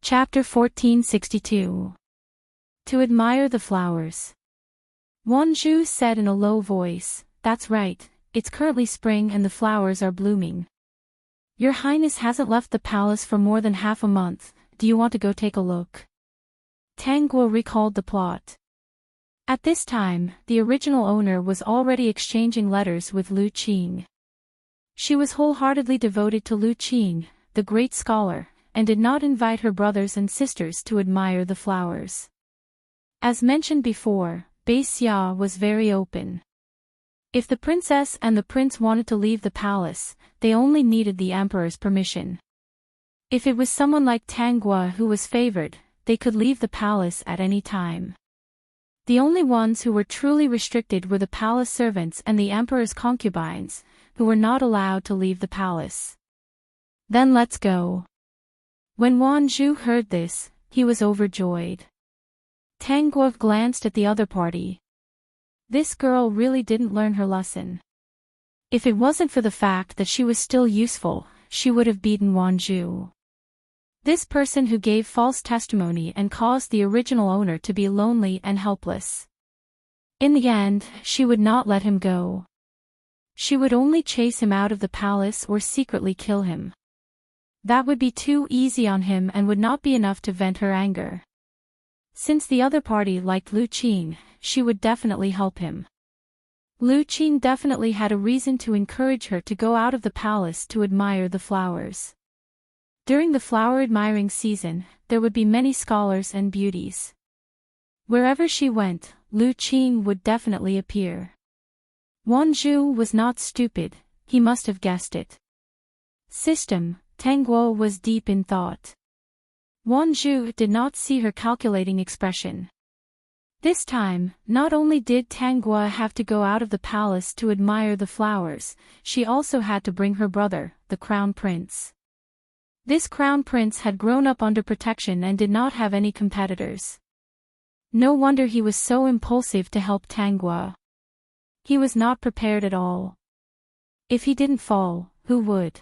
Chapter 1462. To admire the flowers. Wanju said in a low voice, "That's right, it's currently spring and the flowers are blooming. Your Highness hasn't left the palace for more than half a month, do you want to go take a look?" Tangguo recalled the plot. At this time, the original owner was already exchanging letters with Lu Qing. She was wholeheartedly devoted to Lu Qing, the great scholar, and did not invite her brothers and sisters to admire the flowers. As mentioned before, Bei Xia was very open. If the princess and the prince wanted to leave the palace, they only needed the emperor's permission. If it was someone like Tangguo who was favored, they could leave the palace at any time. The only ones who were truly restricted were the palace servants and the emperor's concubines, who were not allowed to leave the palace. "Then let's go." When Wanju heard this, he was overjoyed. Tangguo glanced at the other party. This girl really didn't learn her lesson. If it wasn't for the fact that she was still useful, she would have beaten Wanju. This person who gave false testimony and caused the original owner to be lonely and helpless. In the end, she would not let him go. She would only chase him out of the palace or secretly kill him. That would be too easy on him and would not be enough to vent her anger. Since the other party liked Lu Qing, she would definitely help him. Lu Qing definitely had a reason to encourage her to go out of the palace to admire the flowers. During the flower admiring season, there would be many scholars and beauties. Wherever she went, Lu Qing would definitely appear. Wanju was not stupid, he must have guessed it. System. Tangguo was deep in thought. Wanju did not see her calculating expression. This time, not only did Tangguo have to go out of the palace to admire the flowers, she also had to bring her brother, the crown prince. This crown prince had grown up under protection and did not have any competitors. No wonder he was so impulsive to help Tangguo. He was not prepared at all. If he didn't fall, who would?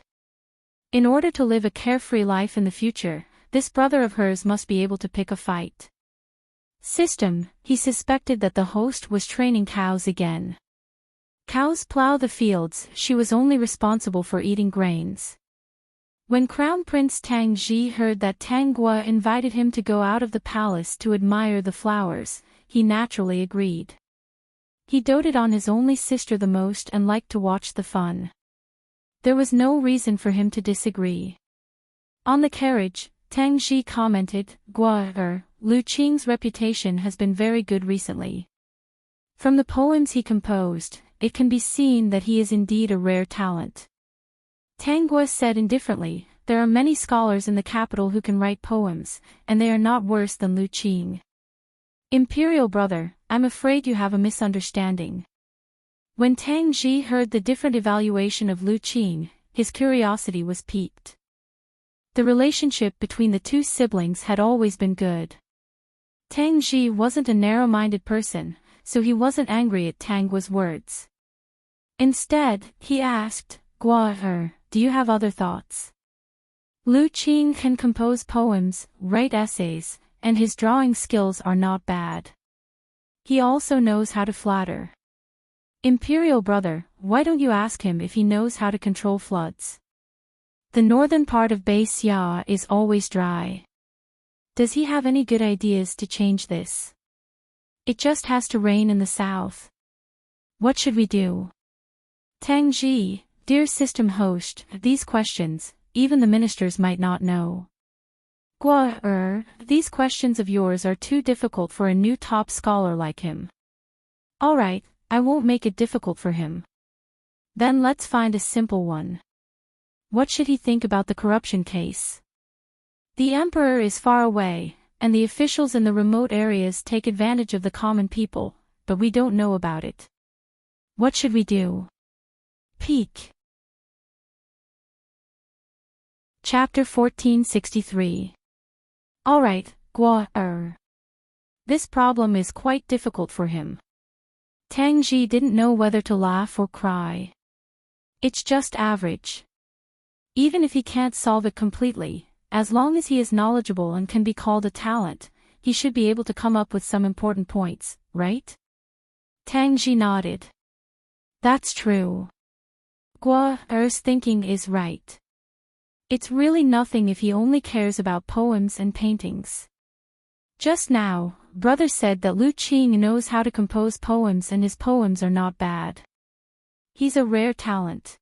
In order to live a carefree life in the future, this brother of hers must be able to pick a fight. System. He suspected that the host was training cows again. Cows plow the fields, she was only responsible for eating grains. When Crown Prince Tang Ji heard that Tangguo invited him to go out of the palace to admire the flowers, he naturally agreed. He doted on his only sister the most and liked to watch the fun. There was no reason for him to disagree. On the carriage, Tang Ji commented, Lu Qing's reputation has been very good recently. From the poems he composed, it can be seen that he is indeed a rare talent. Tangguo said indifferently, there are many scholars in the capital who can write poems, and they are not worse than Lu Qing. Imperial brother, I'm afraid you have a misunderstanding. When Tang Ji heard the different evaluation of Lu Qing, his curiosity was piqued. The relationship between the two siblings had always been good. Tang Ji wasn't a narrow-minded person, so he wasn't angry at Tangguo's words. Instead, he asked, do you have other thoughts? Lu Qing can compose poems, write essays, and his drawing skills are not bad. He also knows how to flatter. Imperial brother, why don't you ask him if he knows how to control floods? The northern part of Bei Xia is always dry. Does he have any good ideas to change this? It just has to rain in the south. What should we do? Tang Ji, dear system host, these questions, even the ministers might not know. These questions of yours are too difficult for a new top scholar like him. Alright, I won't make it difficult for him. Then let's find a simple one. What should he think about the corruption case? The emperor is far away, and the officials in the remote areas take advantage of the common people, but we don't know about it. What should we do? Peek. Chapter 1463. Alright, This problem is quite difficult for him. Tang Ji didn't know whether to laugh or cry. It's just average. Even if he can't solve it completely, as long as he is knowledgeable and can be called a talent, he should be able to come up with some important points, right? Tang Ji nodded. That's true. Guo Er's thinking is right. It's really nothing if he only cares about poems and paintings. Just now, brother said that Lu Qing knows how to compose poems and his poems are not bad. He's a rare talent.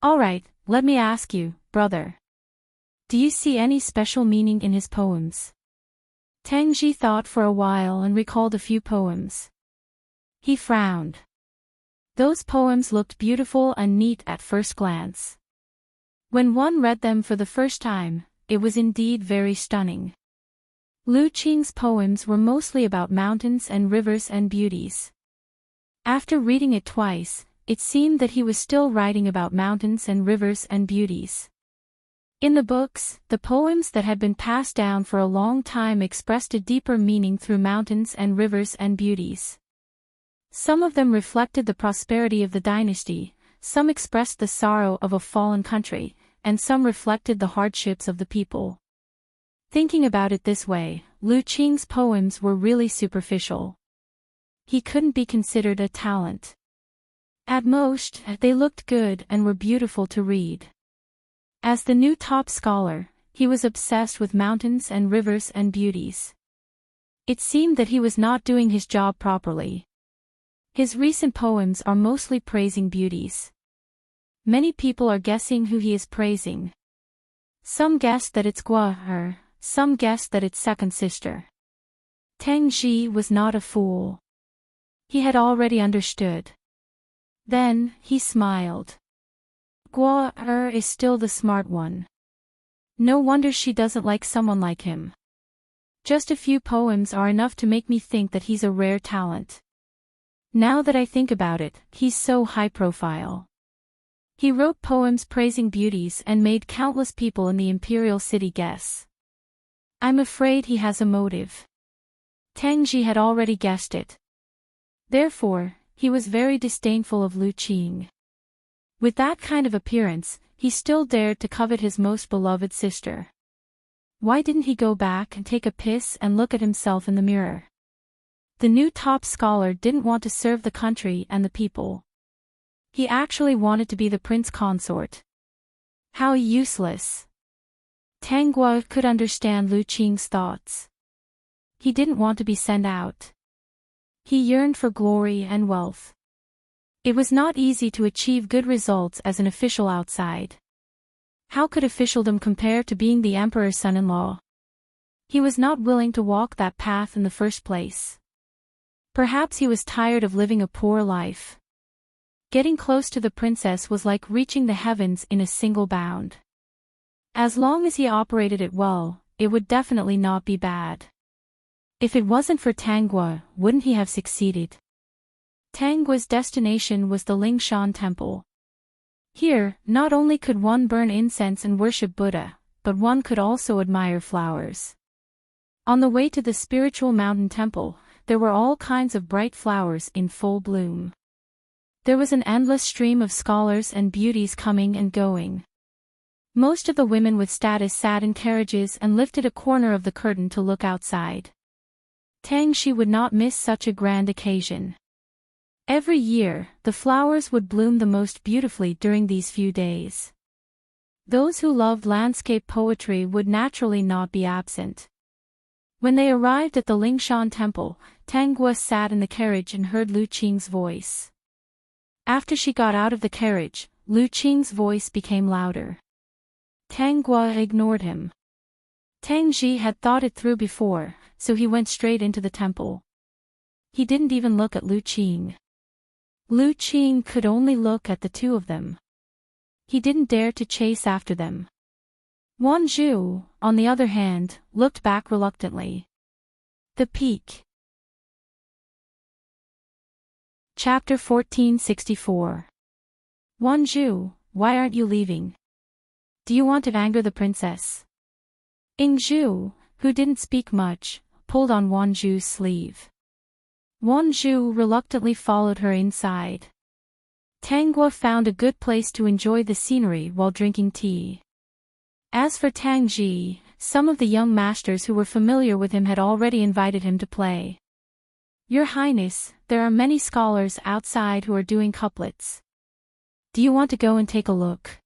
Alright, let me ask you, brother. Do you see any special meaning in his poems? Tang Ji thought for a while and recalled a few poems. He frowned. Those poems looked beautiful and neat at first glance. When one read them for the first time, it was indeed very stunning. Lu Qing's poems were mostly about mountains and rivers and beauties. After reading it twice, it seemed that he was still writing about mountains and rivers and beauties. In the books, the poems that had been passed down for a long time expressed a deeper meaning through mountains and rivers and beauties. Some of them reflected the prosperity of the dynasty, some expressed the sorrow of a fallen country, and some reflected the hardships of the people. Thinking about it this way, Lu Qing's poems were really superficial. He couldn't be considered a talent. At most, they looked good and were beautiful to read. As the new top scholar, he was obsessed with mountains and rivers and beauties. It seemed that he was not doing his job properly. His recent poems are mostly praising beauties. Many people are guessing who he is praising. Some guessed that it's Guo Er, some guessed that it's second sister. Tang Ji was not a fool. He had already understood. Then, he smiled. Guo Er is still the smart one. No wonder she doesn't like someone like him. Just a few poems are enough to make me think that he's a rare talent. Now that I think about it, he's so high profile. He wrote poems praising beauties and made countless people in the imperial city guess. I'm afraid he has a motive. Tang Ji had already guessed it. Therefore, he was very disdainful of Lu Qing. With that kind of appearance, he still dared to covet his most beloved sister. Why didn't he go back and take a piss and look at himself in the mirror? The new top scholar didn't want to serve the country and the people. He actually wanted to be the prince consort. How useless. Tang Guo could understand Lu Qing's thoughts. He didn't want to be sent out. He yearned for glory and wealth. It was not easy to achieve good results as an official outside. How could officialdom compare to being the emperor's son-in-law? He was not willing to walk that path in the first place. Perhaps he was tired of living a poor life. Getting close to the princess was like reaching the heavens in a single bound. As long as he operated it well, it would definitely not be bad. If it wasn't for Tang Guo, wouldn't he have succeeded? Tang Guo's destination was the Lingshan Temple. Here, not only could one burn incense and worship Buddha, but one could also admire flowers. On the way to the spiritual mountain temple, there were all kinds of bright flowers in full bloom. There was an endless stream of scholars and beauties coming and going. Most of the women with status sat in carriages and lifted a corner of the curtain to look outside. Tang Shi would not miss such a grand occasion. Every year, the flowers would bloom the most beautifully during these few days. Those who loved landscape poetry would naturally not be absent. When they arrived at the Lingshan Temple, Tang Guo sat in the carriage and heard Lu Qing's voice. After she got out of the carriage, Lu Qing's voice became louder. Tang Guo ignored him. Tang Ji had thought it through before, so he went straight into the temple. He didn't even look at Lu Qing. Lu Qing could only look at the two of them. He didn't dare to chase after them. Wan Zhu, on the other hand, looked back reluctantly. The Peak. Chapter 1464. Wan Zhu, why aren't you leaving? Do you want to anger the princess? Ing Zhu, who didn't speak much, pulled on Wan Zhu's sleeve. Wan Zhu reluctantly followed her inside. Tang Guo found a good place to enjoy the scenery while drinking tea. As for Tang Ji, some of the young masters who were familiar with him had already invited him to play. Your Highness, there are many scholars outside who are doing couplets. Do you want to go and take a look?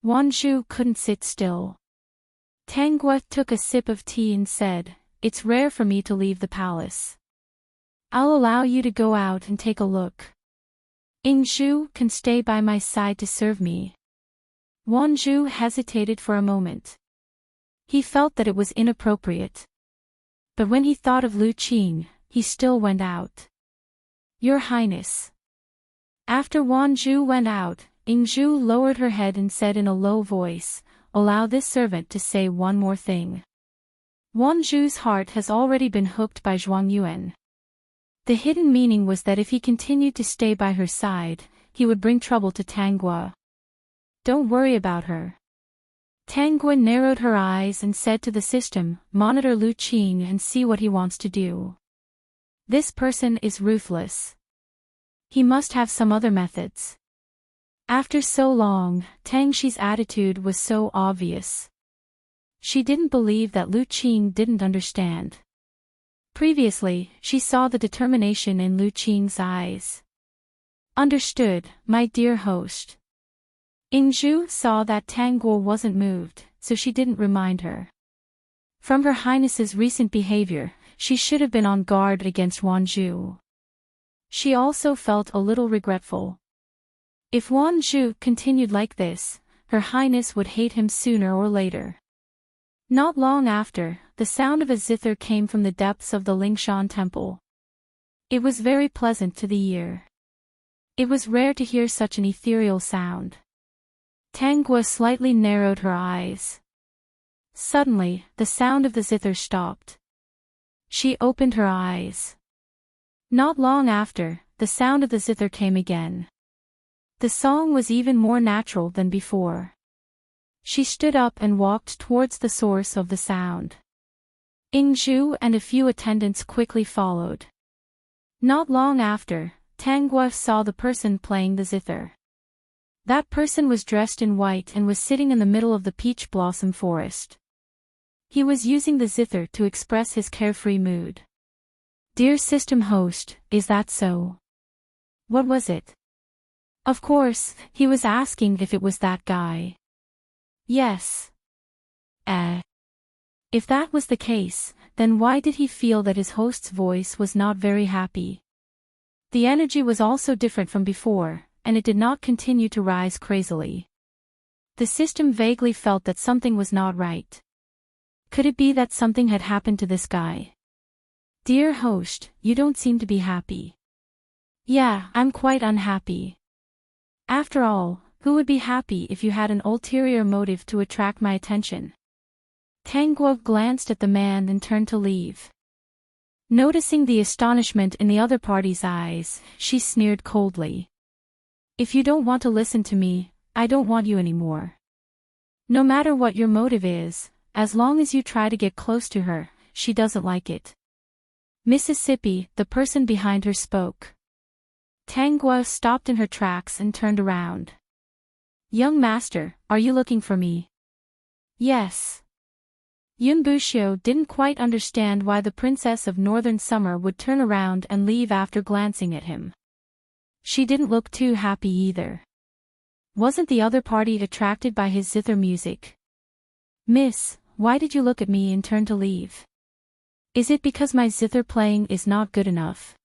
Wanzhou couldn't sit still. Tang Gua took a sip of tea and said, It's rare for me to leave the palace. I'll allow you to go out and take a look. Yingzhu can stay by my side to serve me. Wanzhou hesitated for a moment. He felt that it was inappropriate. But when he thought of Lu Qing, he still went out. Your Highness. After Wanzhou went out, Yingzhu lowered her head and said in a low voice, Allow this servant to say one more thing. Wanzhou's heart has already been hooked by Zhuang Yuan. The hidden meaning was that if he continued to stay by her side, he would bring trouble to Tang Gua. Don't worry about her. Tang Gua narrowed her eyes and said to the system, Monitor Lu Qing and see what he wants to do. This person is ruthless. He must have some other methods. After so long, Tang Xi's attitude was so obvious. She didn't believe that Lu Qing didn't understand. Previously, she saw the determination in Lu Qing's eyes. Understood, my dear host. Yingzhu saw that Tang Gua wasn't moved, so she didn't remind her. From Her Highness's recent behavior, she should have been on guard against Wanzhou. She also felt a little regretful. If Wanzhou continued like this, Her Highness would hate him sooner or later. Not long after, the sound of a zither came from the depths of the Lingshan temple. It was very pleasant to the ear. It was rare to hear such an ethereal sound. Tang Gua slightly narrowed her eyes. Suddenly, the sound of the zither stopped. She opened her eyes. Not long after, the sound of the zither came again. The song was even more natural than before. She stood up and walked towards the source of the sound. Yingzhu and a few attendants quickly followed. Not long after, Tang Gua saw the person playing the zither. That person was dressed in white and was sitting in the middle of the peach blossom forest. He was using the zither to express his carefree mood. Dear system host, is that so? What was it? Of course, he was asking if it was that guy. Yes. If that was the case, then why did he feel that his host's voice was not very happy? The energy was also different from before, and it did not continue to rise crazily. The system vaguely felt that something was not right. Could it be that something had happened to this guy? Dear host, you don't seem to be happy. Yeah, I'm quite unhappy. After all, who would be happy if you had an ulterior motive to attract my attention? Tang Gua glanced at the man and turned to leave. Noticing the astonishment in the other party's eyes, she sneered coldly. If you don't want to listen to me, I don't want you anymore. No matter what your motive is, as long as you try to get close to her, she doesn't like it. Mississippi, the person behind her spoke. Tang Gua stopped in her tracks and turned around. Young master, are you looking for me? Yes. Yun Buxiu didn't quite understand why the princess of Northern Summer would turn around and leave after glancing at him. She didn't look too happy either. Wasn't the other party attracted by his zither music? Miss, why did you look at me and turn to leave? Is it because my zither playing is not good enough?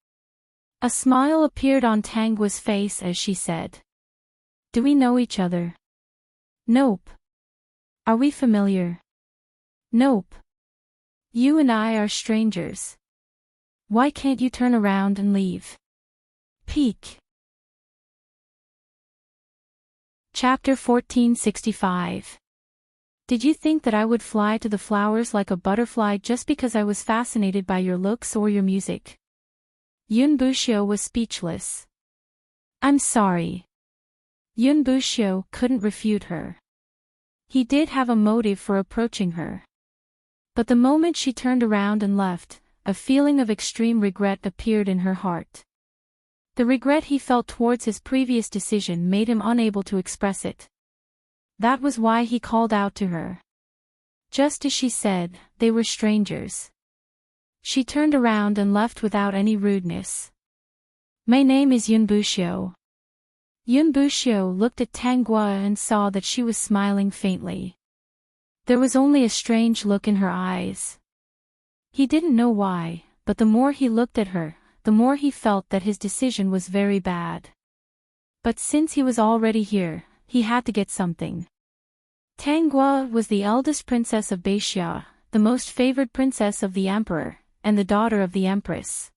A smile appeared on Tang Gua's face as she said. Do we know each other? Nope. Are we familiar? Nope. You and I are strangers. Why can't you turn around and leave? Peek. Chapter 1465. Did you think that I would fly to the flowers like a butterfly just because I was fascinated by your looks or your music? Yun Buxiu was speechless. I'm sorry. Yun Buxiu couldn't refute her. He did have a motive for approaching her. But the moment she turned around and left, a feeling of extreme regret appeared in her heart. The regret he felt towards his previous decision made him unable to express it. That was why he called out to her. Just as she said, they were strangers. She turned around and left without any rudeness. My name is Yun Bushio. Yun Bushio looked at Tanghua and saw that she was smiling faintly. There was only a strange look in her eyes. He didn't know why, but the more he looked at her, the more he felt that his decision was very bad. But since he was already here, he had to get something. Tanghua was the eldest princess of Beixia, the most favored princess of the emperor, and the daughter of the empress.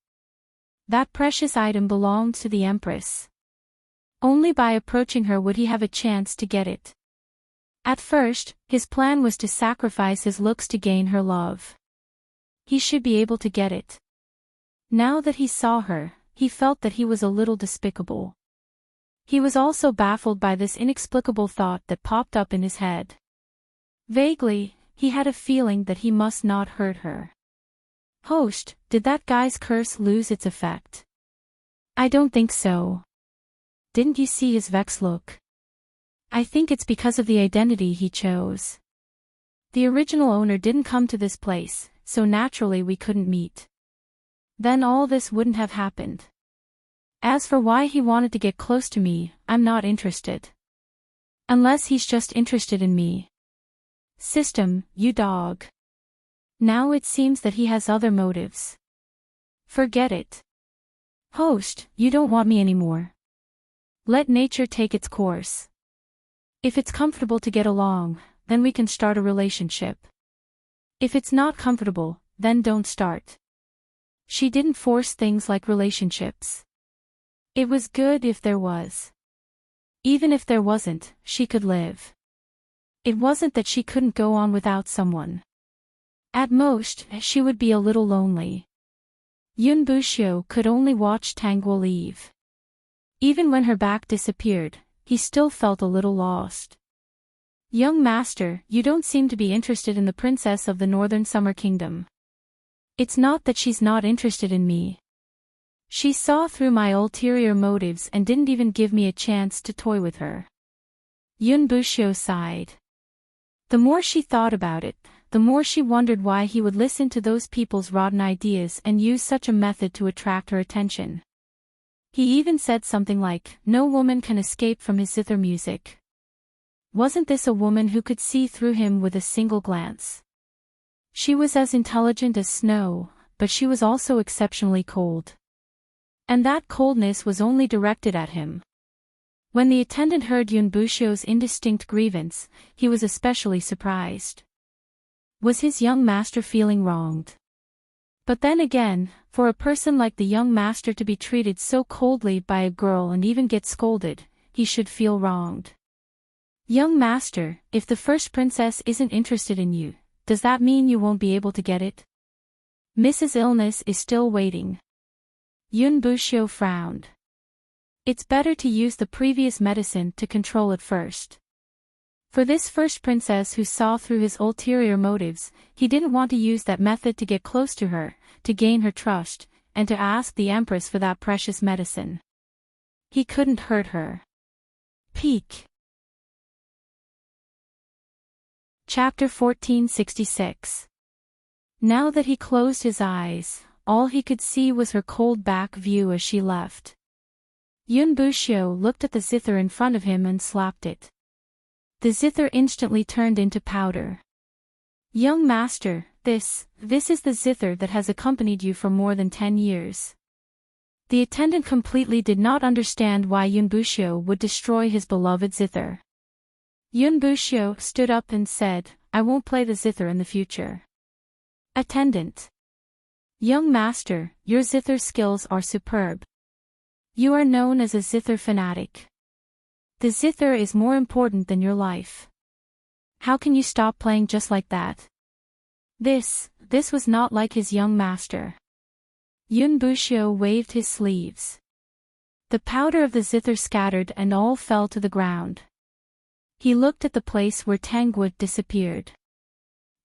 That precious item belonged to the empress. Only by approaching her would he have a chance to get it. At first, his plan was to sacrifice his looks to gain her love. He should be able to get it. Now that he saw her, he felt that he was a little despicable. He was also baffled by this inexplicable thought that popped up in his head. Vaguely, he had a feeling that he must not hurt her. Host, did that guy's curse lose its effect? I don't think so. Didn't you see his vexed look? I think it's because of the identity he chose. The original owner didn't come to this place, so naturally we couldn't meet. Then all this wouldn't have happened. As for why he wanted to get close to me, I'm not interested. Unless he's just interested in me. System, you dog. Now it seems that he has other motives. Forget it. Host, you don't want me anymore. Let nature take its course. If it's comfortable to get along, then we can start a relationship. If it's not comfortable, then don't start. She didn't force things like relationships. It was good if there was. Even if there wasn't, she could live. It wasn't that she couldn't go on without someone. At most, she would be a little lonely. Yun Bushio could only watch Tanghua leave. Even when her back disappeared, he still felt a little lost. Young master, you don't seem to be interested in the princess of the Northern Summer Kingdom. It's not that she's not interested in me. She saw through my ulterior motives and didn't even give me a chance to toy with her. Yun Bushio sighed. The more she thought about it, the more she wondered why he would listen to those people's rotten ideas and use such a method to attract her attention. He even said something like, no woman can escape from his zither music. Wasn't this a woman who could see through him with a single glance? She was as intelligent as snow, but she was also exceptionally cold. And that coldness was only directed at him. When the attendant heard Yun Bushio's indistinct grievance, he was especially surprised. Was his young master feeling wronged? But then again, for a person like the young master to be treated so coldly by a girl and even get scolded, he should feel wronged. Young master, if the first princess isn't interested in you, does that mean you won't be able to get it? Mrs. Illness is still waiting. Yun Bushio frowned. It's better to use the previous medicine to control it first. For this first princess who saw through his ulterior motives, he didn't want to use that method to get close to her, to gain her trust, and to ask the empress for that precious medicine. He couldn't hurt her. Peak. Chapter 1466. Now that he closed his eyes, all he could see was her cold back view as she left. Yun Bushio looked at the zither in front of him and slapped it. The zither instantly turned into powder. Young master, this is the zither that has accompanied you for more than 10 years. The attendant completely did not understand why Yun Bushio would destroy his beloved zither. Yun Bushio stood up and said, I won't play the zither in the future. Attendant. Young master, your zither skills are superb. You are known as a zither fanatic. The zither is more important than your life. How can you stop playing just like that? This was not like his young master. Yun Bushio waved his sleeves. The powder of the zither scattered and all fell to the ground. He looked at the place where Tanghua disappeared.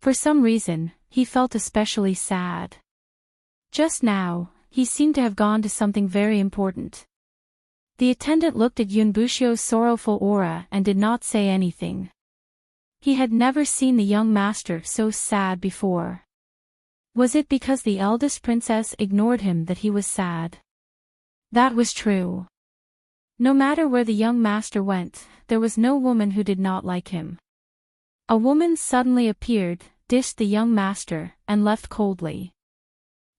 For some reason, he felt especially sad. Just now, he seemed to have gone to something very important. The attendant looked at Yun Bushio's sorrowful aura and did not say anything. He had never seen the young master so sad before. Was it because the eldest princess ignored him that he was sad? That was true. No matter where the young master went, there was no woman who did not like him. A woman suddenly appeared, dished the young master, and left coldly.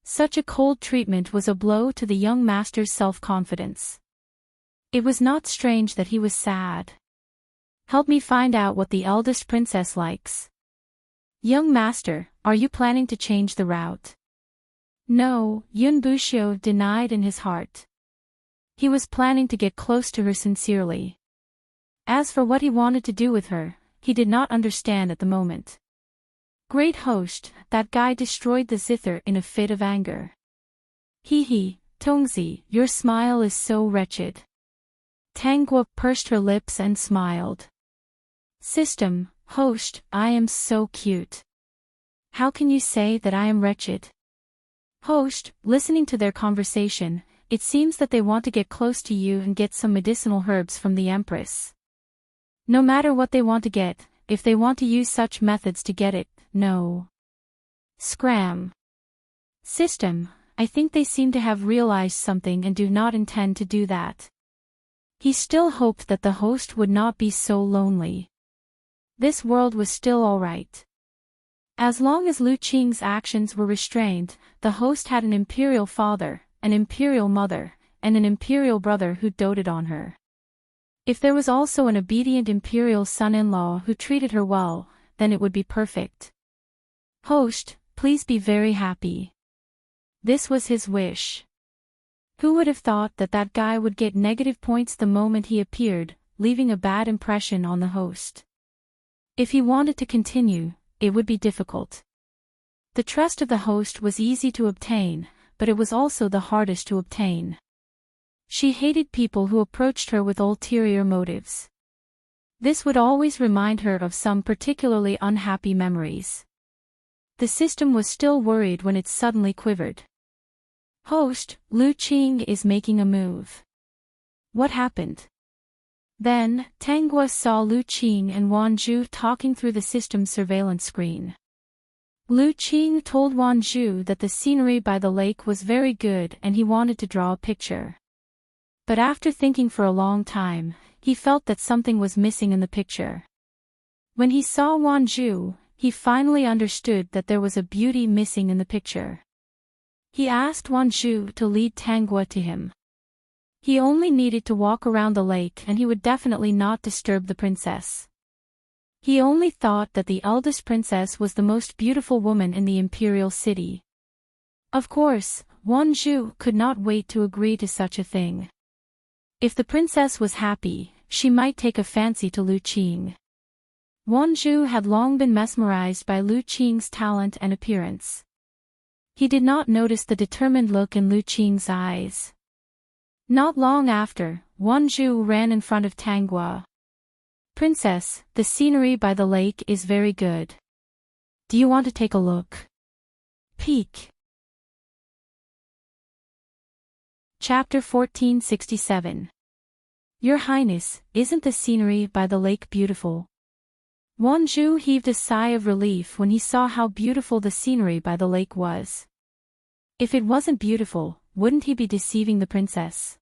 Such a cold treatment was a blow to the young master's self-confidence. It was not strange that he was sad. Help me find out what the eldest princess likes. Young master, are you planning to change the route? No, Yun Bushio denied in his heart. He was planning to get close to her sincerely. As for what he wanted to do with her, he did not understand at the moment. Great host, that guy destroyed the zither in a fit of anger. Hee, Tongzi, your smile is so wretched. Tangguo pursed her lips and smiled. System, host, I am so cute. How can you say that I am wretched? Host, listening to their conversation, it seems that they want to get close to you and get some medicinal herbs from the Empress. No matter what they want to get, if they want to use such methods to get it, no. Scram. System, I think they seem to have realized something and do not intend to do that. He still hoped that the host would not be so lonely. This world was still all right. As long as Lu Qing's actions were restrained, the host had an imperial father, an imperial mother, and an imperial brother who doted on her. If there was also an obedient imperial son-in-law who treated her well, then it would be perfect. Host, please be very happy. This was his wish. Who would have thought that that guy would get negative points the moment he appeared, leaving a bad impression on the host? If he wanted to continue, it would be difficult. The trust of the host was easy to obtain, but it was also the hardest to obtain. She hated people who approached her with ulterior motives. This would always remind her of some particularly unhappy memories. The system was still worried when it suddenly quivered. Host, Lu Qing is making a move. What happened? Then, Tangguo saw Lu Qing and Wanzhu talking through the system's surveillance screen. Lu Qing told Wanzhu that the scenery by the lake was very good and he wanted to draw a picture. But after thinking for a long time, he felt that something was missing in the picture. When he saw Wanzhu, he finally understood that there was a beauty missing in the picture. He asked Wanzhu to lead Tangguo to him. He only needed to walk around the lake and he would definitely not disturb the princess. He only thought that the eldest princess was the most beautiful woman in the imperial city. Of course, Wanzhu could not wait to agree to such a thing. If the princess was happy, she might take a fancy to Lu Qing. Wanzhu had long been mesmerized by Lu Qing's talent and appearance. He did not notice the determined look in Lu Qing's eyes. Not long after, Wanzhu ran in front of Tangguo. Princess, the scenery by the lake is very good. Do you want to take a look? Peek. Chapter 1467. Your Highness, isn't the scenery by the lake beautiful? Wanzhu heaved a sigh of relief when he saw how beautiful the scenery by the lake was. If it wasn't beautiful, wouldn't he be deceiving the princess?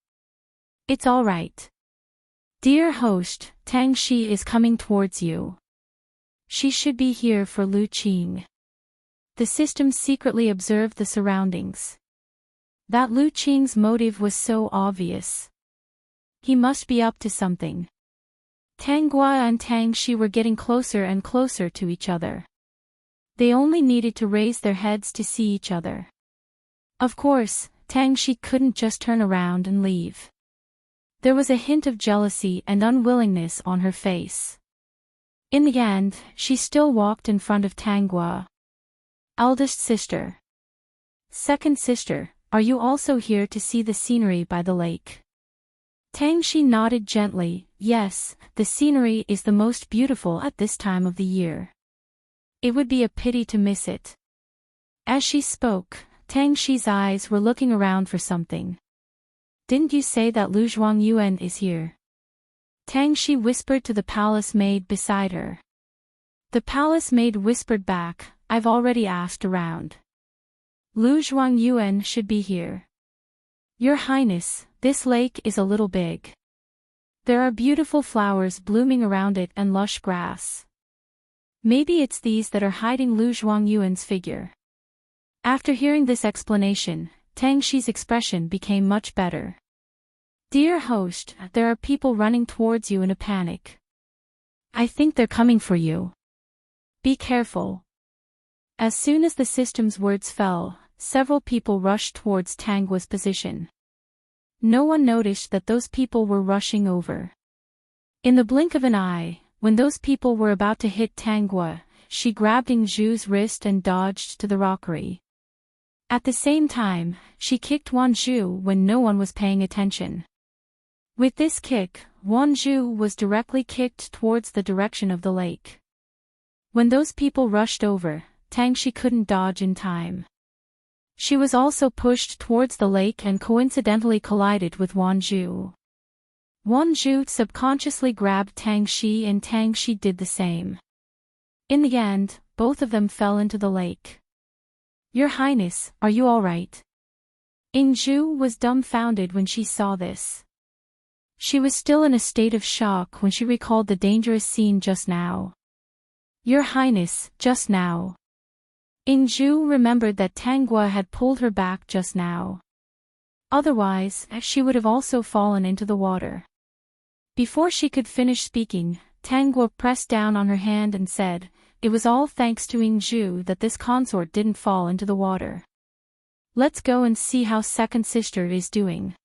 It's all right. Dear host, Tang Shi is coming towards you. She should be here for Lu Qing. The system secretly observed the surroundings. That Lu Qing's motive was so obvious. He must be up to something. Tangguo and Tang Shi were getting closer and closer to each other. They only needed to raise their heads to see each other. Of course, Tang Shi couldn't just turn around and leave. There was a hint of jealousy and unwillingness on her face. In the end, she still walked in front of Tangguo. Eldest sister. Second sister, are you also here to see the scenery by the lake? Tang Shi nodded gently. Yes, the scenery is the most beautiful at this time of the year. It would be a pity to miss it. As she spoke, Tang Shi's eyes were looking around for something. Didn't you say that Lu Zhuangyuan is here? Tang Shi whispered to the palace maid beside her. The palace maid whispered back, I've already asked around. Lu Zhuangyuan should be here. Your Highness, this lake is a little big. There are beautiful flowers blooming around it and lush grass. Maybe it's these that are hiding Lu Zhuangyuan's figure. After hearing this explanation, Tang Xi's expression became much better. Dear host, there are people running towards you in a panic. I think they're coming for you. Be careful. As soon as the system's words fell, several people rushed towards Tang Guo's position. No one noticed that those people were rushing over. In the blink of an eye, when those people were about to hit Tang Guo, she grabbed Ing Zhu's wrist and dodged to the rockery. At the same time, she kicked Wan Zhu when no one was paying attention. With this kick, Wan Zhu was directly kicked towards the direction of the lake. When those people rushed over, Tang Xi couldn't dodge in time. She was also pushed towards the lake and coincidentally collided with Wan Zhu. Wan Zhu subconsciously grabbed Tang Xi and Tang Xi did the same. In the end, both of them fell into the lake. Your Highness, are you all right? Ing Zhu was dumbfounded when she saw this. She was still in a state of shock when she recalled the dangerous scene just now. Your Highness, just now. Ing Zhu remembered that Tang Guo had pulled her back just now. Otherwise, she would have also fallen into the water. Before she could finish speaking, Tang Guo pressed down on her hand and said, it was all thanks to Ing Zhu that this consort didn't fall into the water. Let's go and see how second sister is doing.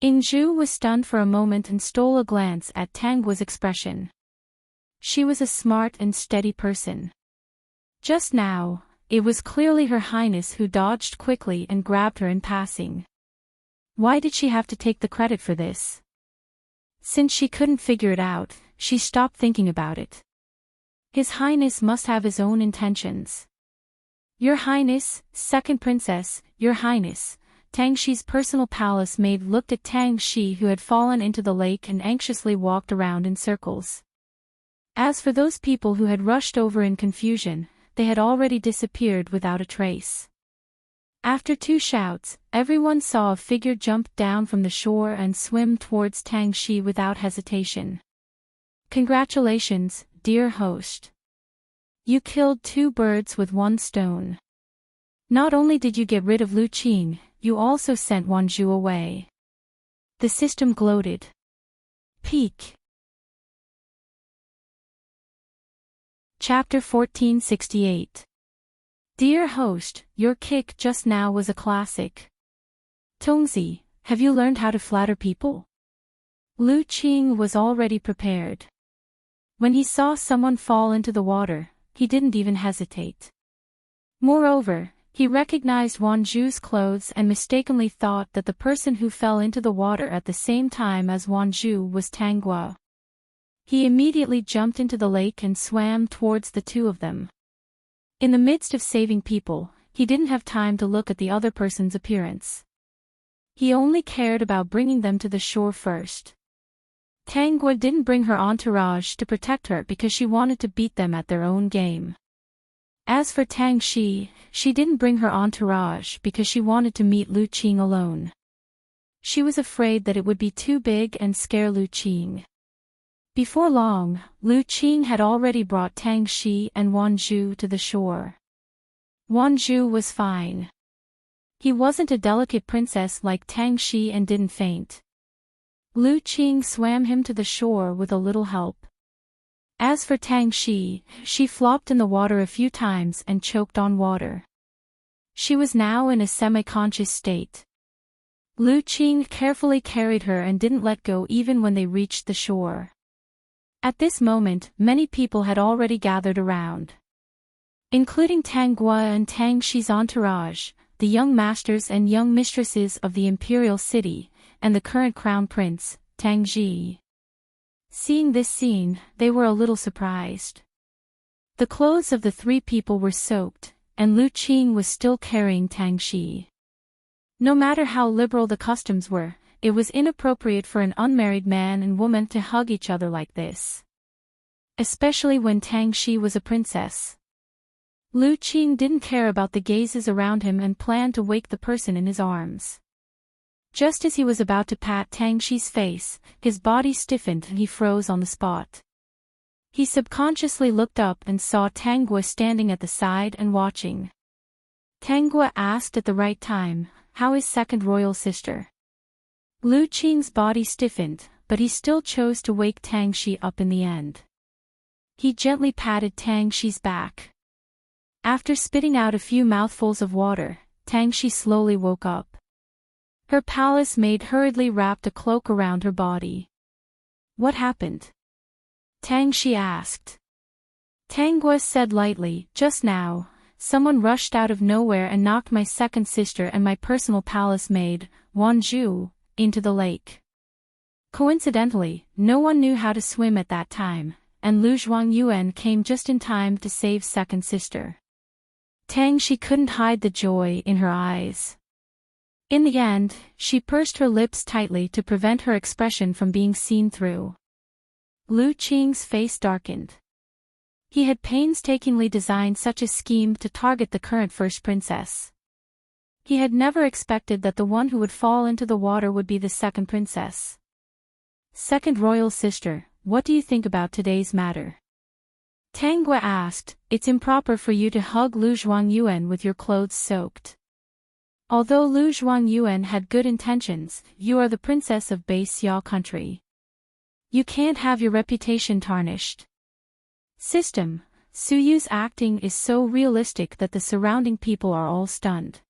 Ing Zhu was stunned for a moment and stole a glance at Tang Guo's expression. She was a smart and steady person. Just now, it was clearly Her Highness who dodged quickly and grabbed her in passing. Why did she have to take the credit for this? Since she couldn't figure it out, she stopped thinking about it. His Highness must have his own intentions. Your Highness, second princess, Your Highness. Tang Xi's personal palace maid looked at Tang Xi who had fallen into the lake and anxiously walked around in circles. As for those people who had rushed over in confusion, they had already disappeared without a trace. After two shouts, everyone saw a figure jump down from the shore and swim towards Tang Xi without hesitation. Congratulations, dear host. You killed two birds with one stone. Not only did you get rid of Lu Qing, you also sent Wan Zhu away. The system gloated. Peak. Chapter 1468. Dear host, your kick just now was a classic. Tongzi, have you learned how to flatter people? Lu Qing was already prepared. When he saw someone fall into the water, he didn't even hesitate. Moreover, he recognized Wan Zhu's clothes and mistakenly thought that the person who fell into the water at the same time as Wan Zhu was Tang Guo. He immediately jumped into the lake and swam towards the two of them. In the midst of saving people, he didn't have time to look at the other person's appearance. He only cared about bringing them to the shore first. Tang Guo didn't bring her entourage to protect her because she wanted to beat them at their own game. As for Tang Xi, she didn't bring her entourage because she wanted to meet Lu Qing alone. She was afraid that it would be too big and scare Lu Qing. Before long, Lu Qing had already brought Tang Xi and Wan Zhu to the shore. Wan Zhu was fine. He wasn't a delicate princess like Tang Xi and didn't faint. Lu Qing swam him to the shore with a little help. As for Tang Xi, she flopped in the water a few times and choked on water. She was now in a semi-conscious state. Lu Qing carefully carried her and didn't let go even when they reached the shore. At this moment, many people had already gathered around. Including Tang Guo and Tang Xi's entourage, the young masters and young mistresses of the imperial city, and the current crown prince, Tang Ji. Seeing this scene, they were a little surprised. The clothes of the three people were soaked, and Lu Qing was still carrying Tang Xi. No matter how liberal the customs were, it was inappropriate for an unmarried man and woman to hug each other like this. especially when Tang Shi was a princess. Lu Qing didn't care about the gazes around him and planned to wake the person in his arms. Just as he was about to pat Tang Shi's face, his body stiffened and he froze on the spot. He subconsciously looked up and saw Tanggua standing at the side and watching. Tanggua asked at the right time, "How is second royal sister?" Lu Qing's body stiffened, but he still chose to wake Tang Shi up in the end. He gently patted Tang Shi's back. After spitting out a few mouthfuls of water, Tang Shi slowly woke up. Her palace maid hurriedly wrapped a cloak around her body. "What happened?" Tang Shi asked. Tanggua said lightly, "Just now, someone rushed out of nowhere and knocked my second sister and my personal palace maid, Wan Zhu, into the lake. Coincidentally, no one knew how to swim at that time, and Lu Zhuangyuan came just in time to save second sister." Tang Shi couldn't hide the joy in her eyes. In the end, she pursed her lips tightly to prevent her expression from being seen through. Lu Qing's face darkened. He had painstakingly designed such a scheme to target the current first princess. He had never expected that the one who would fall into the water would be the second princess. "Second royal sister, what do you think about today's matter?" Tanggua asked. "It's improper for you to hug Lu Zhuangyuan with your clothes soaked. Although Lu Zhuangyuan had good intentions, you are the princess of Bei Xia country. You can't have your reputation tarnished." System. Su Yu's acting is so realistic that the surrounding people are all stunned.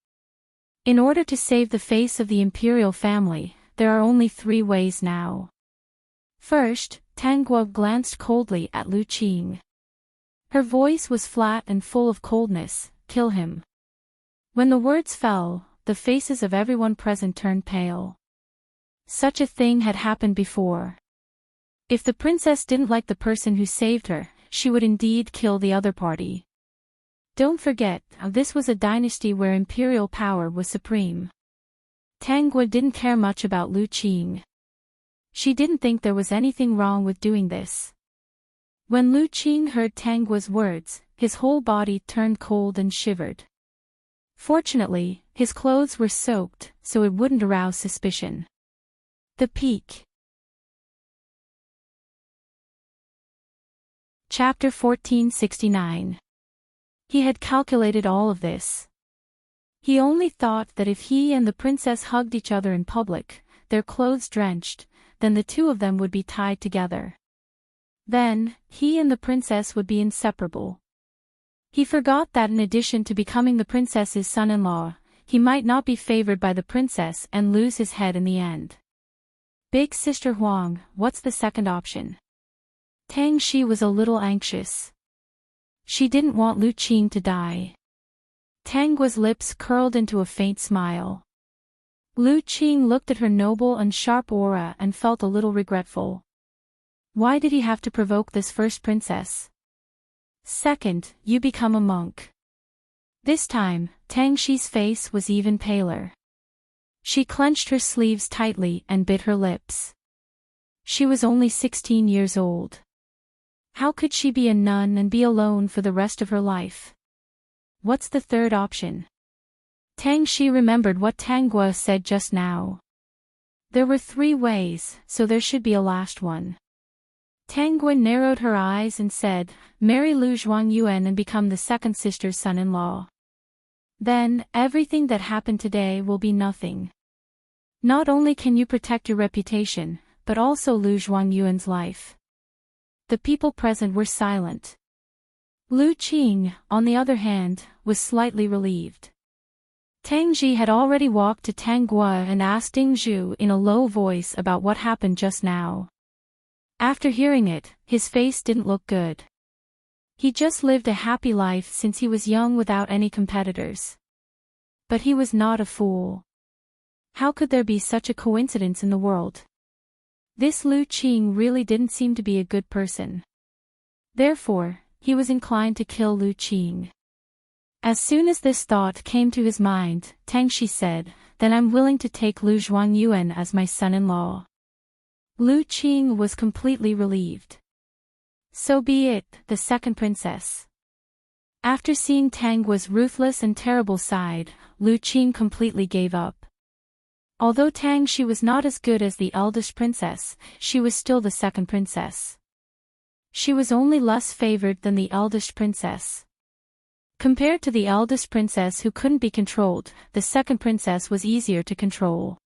In order to save the face of the imperial family, there are only 3 ways now. First, Tanggua glanced coldly at Lu Qing. Her voice was flat and full of coldness. "Kill him." When the words fell, the faces of everyone present turned pale. Such a thing had happened before. If the princess didn't like the person who saved her, she would indeed kill the other party. Don't forget, this was a dynasty where imperial power was supreme. Tanggua didn't care much about Lu Qing. She didn't think there was anything wrong with doing this. When Lu Qing heard Tanggua's words, his whole body turned cold and shivered. Fortunately, his clothes were soaked, so it wouldn't arouse suspicion. The Peak. Chapter 1469. He had calculated all of this. He only thought that if he and the princess hugged each other in public, their clothes drenched, then the two of them would be tied together. Then, he and the princess would be inseparable. He forgot that in addition to becoming the princess's son-in-law, he might not be favored by the princess and lose his head in the end. "Big Sister Huang, what's the second option?" Tang Shi was a little anxious. She didn't want Lu Qing to die. Tanggua's lips curled into a faint smile. Lu Qing looked at her noble and sharp aura and felt a little regretful. Why did he have to provoke this first princess? "Second, you become a monk." This time, Tang Shi's face was even paler. She clenched her sleeves tightly and bit her lips. She was only 16 years old. How could she be a nun and be alone for the rest of her life? What's the third option? Tang Shi remembered what Tanggua said just now. There were 3 ways, so there should be a last one. Tanggua narrowed her eyes and said, "Marry Lu Zhuangyuan and become the second sister's son-in-law. Then, everything that happened today will be nothing. Not only can you protect your reputation, but also Lu Zhuangyuan's life." The people present were silent. Lu Qing, on the other hand, was slightly relieved. Tang Ji had already walked to Tanggua and asked Ding Zhu in a low voice about what happened just now. After hearing it, his face didn't look good. He just lived a happy life since he was young without any competitors. But he was not a fool. How could there be such a coincidence in the world? This Lu Qing really didn't seem to be a good person. Therefore, he was inclined to kill Lu Qing. As soon as this thought came to his mind, Tang Shi said, "Then I'm willing to take Lu Zhuangyuan as my son-in-law." Lu Qing was completely relieved. So be it, the second princess. After seeing Tanggua's ruthless and terrible side, Lu Qing completely gave up. Although She was not as good as the eldest princess, she was still the second princess. She was only less favored than the eldest princess. Compared to the eldest princess who couldn't be controlled, the second princess was easier to control.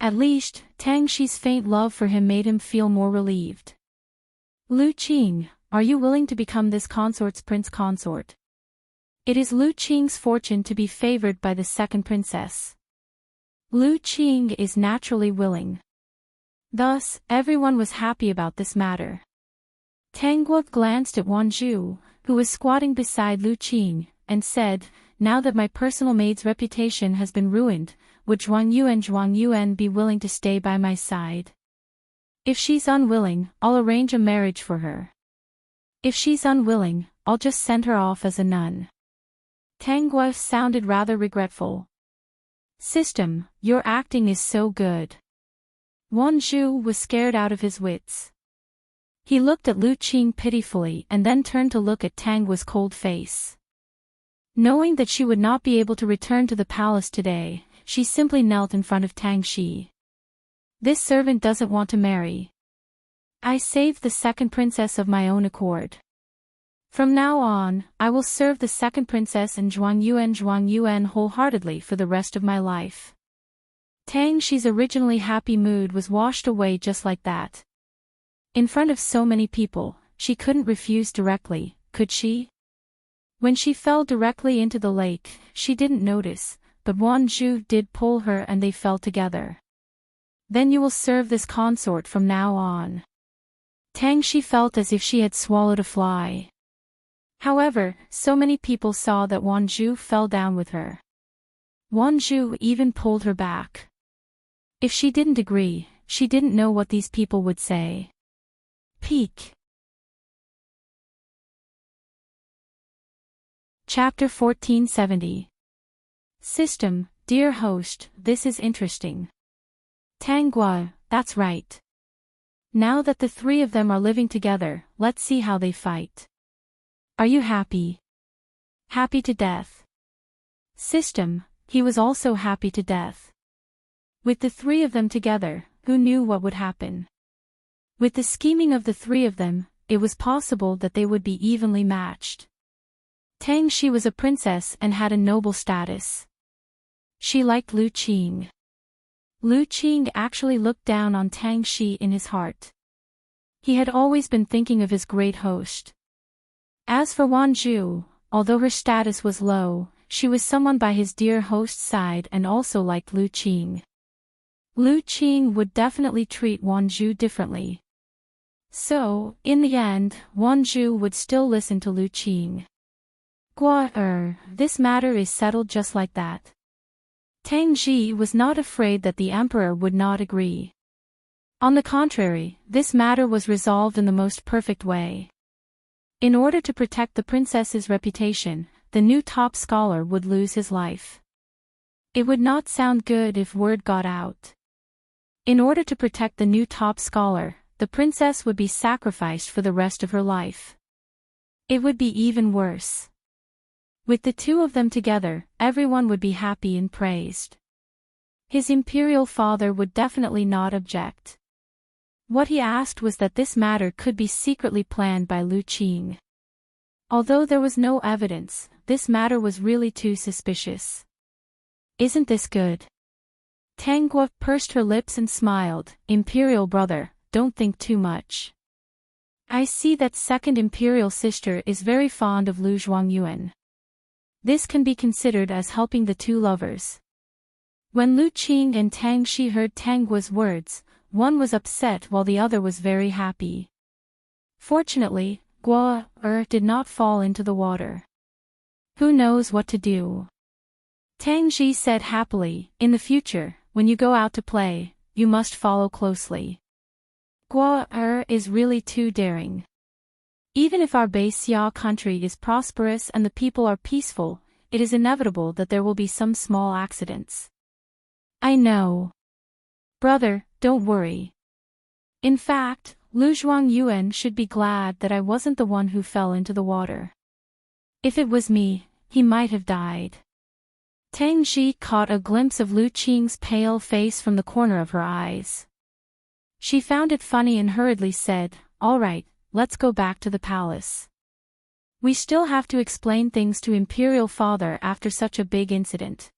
At least, Tangxi's faint love for him made him feel more relieved. Lu Qing, are you willing to become this consort's prince consort? It is Lu Qing's fortune to be favored by the second princess. Lu Qing is naturally willing. Thus, everyone was happy about this matter. Tanggua glanced at Wanzhu, who was squatting beside Lu Qing, and said, "Now that my personal maid's reputation has been ruined, would Zhuang Yuan be willing to stay by my side? If she's unwilling, I'll arrange a marriage for her. If she's unwilling, I'll just send her off as a nun." Tanggua sounded rather regretful. "System, your acting is so good." Wanzhu was scared out of his wits. He looked at Lu Qing pitifully and then turned to look at Tanggua's cold face. Knowing that she would not be able to return to the palace today, she simply knelt in front of Tangxi. "This servant doesn't want to marry. I saved the second princess of my own accord. From now on, I will serve the second princess and Zhuang Yuan wholeheartedly for the rest of my life." Tangxi's originally happy mood was washed away just like that. In front of so many people, she couldn't refuse directly, could she? When she fell directly into the lake, she didn't notice, but Wanzhu did pull her and they fell together. "Then you will serve this consort from now on." Tangxi felt as if she had swallowed a fly. However, so many people saw that Wanzhu fell down with her. Wanzhu even pulled her back. If she didn't agree, she didn't know what these people would say. Peak. Chapter 1470. System, dear host, this is interesting. Tanggua, that's right. Now that the three of them are living together, let's see how they fight. Are you happy? Happy to death. System, he was also happy to death. With the three of them together, who knew what would happen? With the scheming of the three of them, it was possible that they would be evenly matched. Tangxi was a princess and had a noble status. She liked Lu Qing. Lu Qing actually looked down on Tangxi in his heart. He had always been thinking of his great host. As for Wanzhu, although her status was low, she was someone by his dear host's side and also liked Lu Qing. Lu Qing would definitely treat Wanzhu differently. So, in the end, Wanzhu would still listen to Lu Qing. This matter is settled just like that. Tangxi was not afraid that the emperor would not agree. On the contrary, this matter was resolved in the most perfect way. In order to protect the princess's reputation, the new top scholar would lose his life. It would not sound good if word got out. In order to protect the new top scholar, the princess would be sacrificed for the rest of her life. It would be even worse. With the two of them together, everyone would be happy and praised. His imperial father would definitely not object. What he asked was that this matter could be secretly planned by Lu Qing. Although there was no evidence, this matter was really too suspicious. "Isn't this good?" Tanggua pursed her lips and smiled. "Imperial brother, don't think too much. I see that second imperial sister is very fond of Lu Zhuangyuan. This can be considered as helping the two lovers." When Lu Qing and Tangxi heard Tanggua's words, one was upset while the other was very happy. Fortunately, did not fall into the water. Who knows what to do? Tangxi said happily, "In the future, when you go out to play, you must follow closely. Is really too daring. Even if our Xia country is prosperous and the people are peaceful, it is inevitable that there will be some small accidents." "I know. Brother, don't worry. In fact, Lu Zhuangyuan should be glad that I wasn't the one who fell into the water. If it was me, he might have died. Tang Ji caught a glimpse of Lu Qing's pale face from the corner of her eyes. She found it funny and hurriedly said, "All right, let's go back to the palace. We still have to explain things to Imperial Father after such a big incident."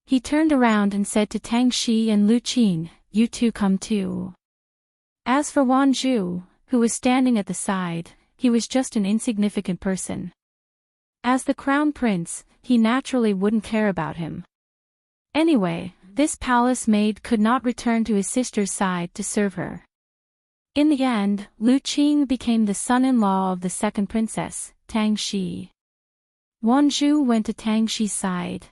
He turned around and said to Tang Shi and Lu Qing, "You two come too." As for Wan Zhu, who was standing at the side, he was just an insignificant person. As the crown prince, he naturally wouldn't care about him. Anyway, this palace maid could not return to his sister's side to serve her. In the end, Lu Qing became the son-in-law of the second princess, Tang Shi. Wan Zhu went to Tang Shi's side.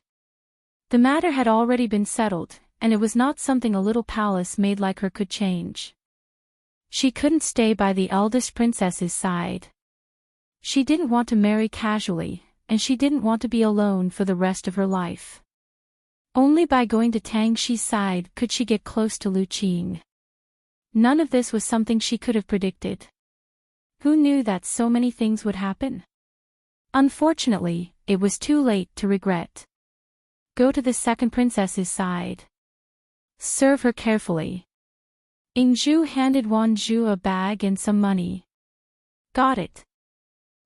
The matter had already been settled, and it was not something a little palace maid like her could change. She couldn't stay by the eldest princess's side. She didn't want to marry casually, and she didn't want to be alone for the rest of her life. Only by going to Tang Shi's side could she get close to Lu Qing. None of this was something she could have predicted. Who knew that so many things would happen? Unfortunately, it was too late to regret. Go to the second princess's side. Serve her carefully. Ingzhu handed Wan Zhu a bag and some money. Got it.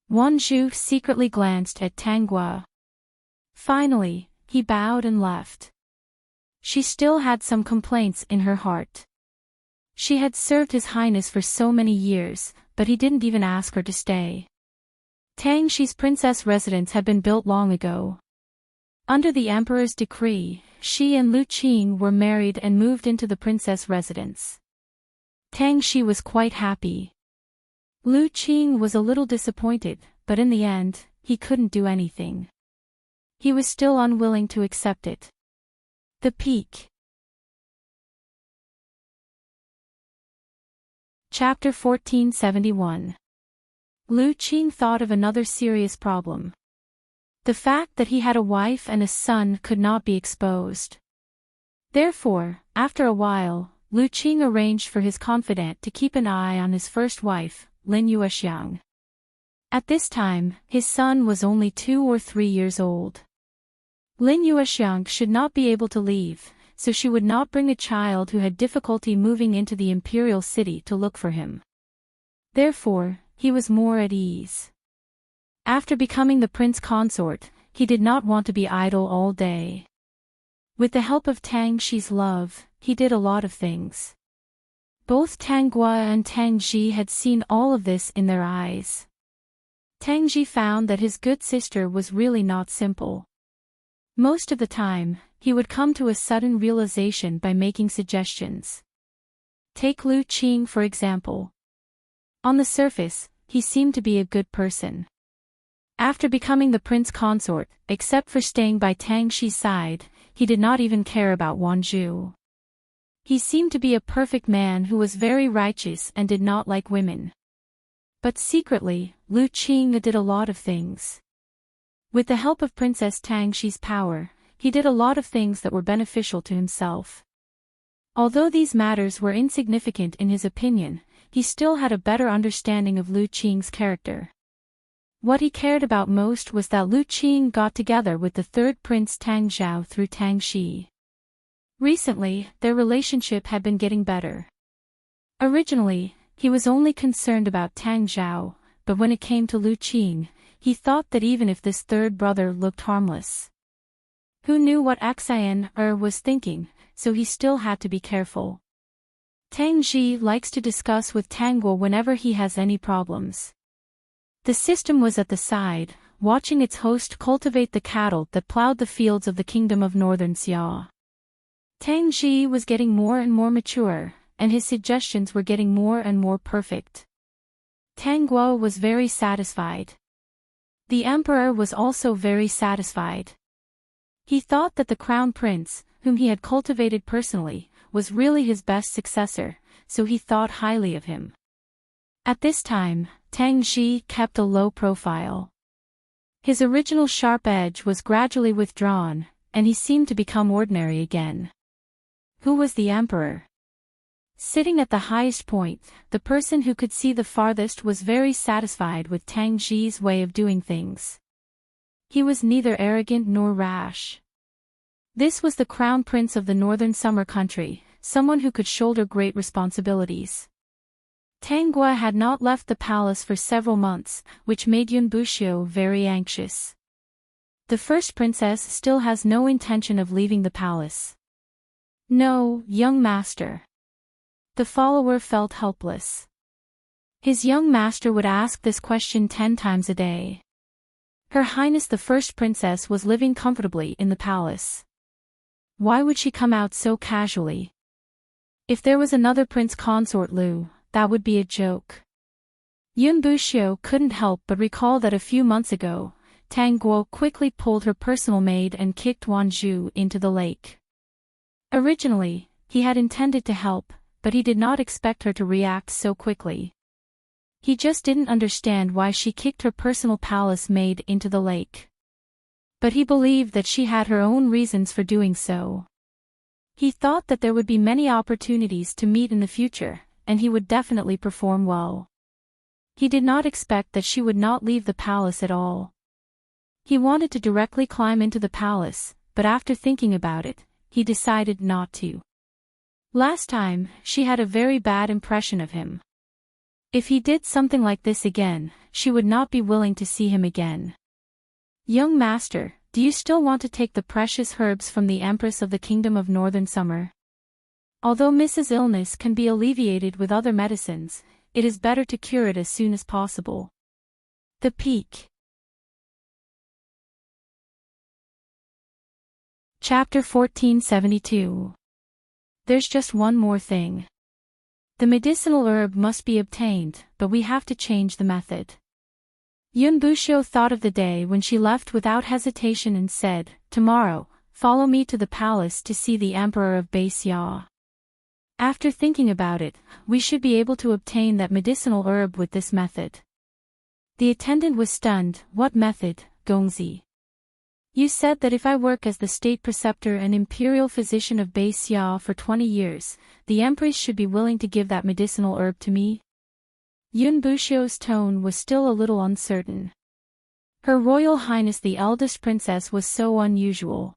Wan Zhu secretly glanced at Tang Gua. Finally, he bowed and left. She still had some complaints in her heart. She had served His Highness for so many years, but he didn't even ask her to stay. Tang Shi's princess residence had been built long ago. Under the emperor's decree, she and Lu Qing were married and moved into the princess residence. Tang Shi was quite happy. Lu Qing was a little disappointed, but in the end, he couldn't do anything. He was still unwilling to accept it. The Peak. Chapter 1471. Lu Qing thought of another serious problem. The fact that he had a wife and a son could not be exposed. Therefore, after a while, Lu Qing arranged for his confidant to keep an eye on his first wife, Lin Yuexiang. At this time, his son was only 2 or 3 years old. Lin Yuexiang should not be able to leave, so she would not bring a child who had difficulty moving into the imperial city to look for him. Therefore, he was more at ease. After becoming the prince consort, he did not want to be idle all day. With the help of Tang Shi's love, he did a lot of things. Both Tang Gua and Tang Ji had seen all of this in their eyes. Tang Ji found that his good sister was really not simple. Most of the time, he would come to a sudden realization by making suggestions. Take Lu Qing for example. On the surface, he seemed to be a good person. After becoming the prince consort, except for staying by Tang Shi's side, he did not even care about Wan Zhu. He seemed to be a perfect man who was very righteous and did not like women. But secretly, Lu Qing did a lot of things. With the help of Princess Tang Shi's power, he did a lot of things that were beneficial to himself. Although these matters were insignificant in his opinion, he still had a better understanding of Lu Qing's character. What he cared about most was that Lu Qing got together with the third prince Tang Zhao through Tang Shi. Recently, their relationship had been getting better. Originally, he was only concerned about Tang Zhao, but when it came to Lu Qing, he thought that even if this third brother looked harmless. Who knew what Xian was thinking, so he still had to be careful. Tang Ji likes to discuss with Tang Guo whenever he has any problems. The system was at the side, watching its host cultivate the cattle that plowed the fields of the kingdom of northern Xia. Tang Ji was getting more and more mature, and his suggestions were getting more and more perfect. Tang Guo was very satisfied. The emperor was also very satisfied. He thought that the crown prince, whom he had cultivated personally, was really his best successor, so he thought highly of him. At this time, Tang Ji kept a low profile. His original sharp edge was gradually withdrawn, and he seemed to become ordinary again. Who was the emperor? Sitting at the highest point, the person who could see the farthest was very satisfied with Tang Ji's way of doing things. He was neither arrogant nor rash. This was the crown prince of the northern summer country, someone who could shoulder great responsibilities. Tang Gua had not left the palace for several months, which made Yun Buxiu very anxious. The first princess still has no intention of leaving the palace. No, young master. The follower felt helpless. His young master would ask this question 10 times a day. Her Highness the First Princess was living comfortably in the palace. Why would she come out so casually? If there was another prince consort Lu, that would be a joke. Yun Buxiu couldn't help but recall that a few months ago, Tang Guo quickly pulled her personal maid and kicked Wan Zhu into the lake. Originally, he had intended to help, but he did not expect her to react so quickly. He just didn't understand why she kicked her personal palace maid into the lake. But he believed that she had her own reasons for doing so. He thought that there would be many opportunities to meet in the future, and he would definitely perform well. He did not expect that she would not leave the palace at all. He wanted to directly climb into the palace, but after thinking about it, he decided not to. Last time, she had a very bad impression of him. If he did something like this again, she would not be willing to see him again. Young master, do you still want to take the precious herbs from the Empress of the Kingdom of Northern Summer? Although Mrs. Illness can be alleviated with other medicines, it is better to cure it as soon as possible. The Peak. Chapter 1472. There's just one more thing. The medicinal herb must be obtained, but we have to change the method. Yun Buxiu thought of the day when she left without hesitation and said, "Tomorrow, follow me to the palace to see the Emperor of Xia." After thinking about it, we should be able to obtain that medicinal herb with this method. The attendant was stunned. What method, Gongzi? You said that if I work as the state preceptor and imperial physician of Xia for 20 years, the Empress should be willing to give that medicinal herb to me? Yun Buxiu's tone was still a little uncertain. Her Royal Highness the eldest princess was so unusual.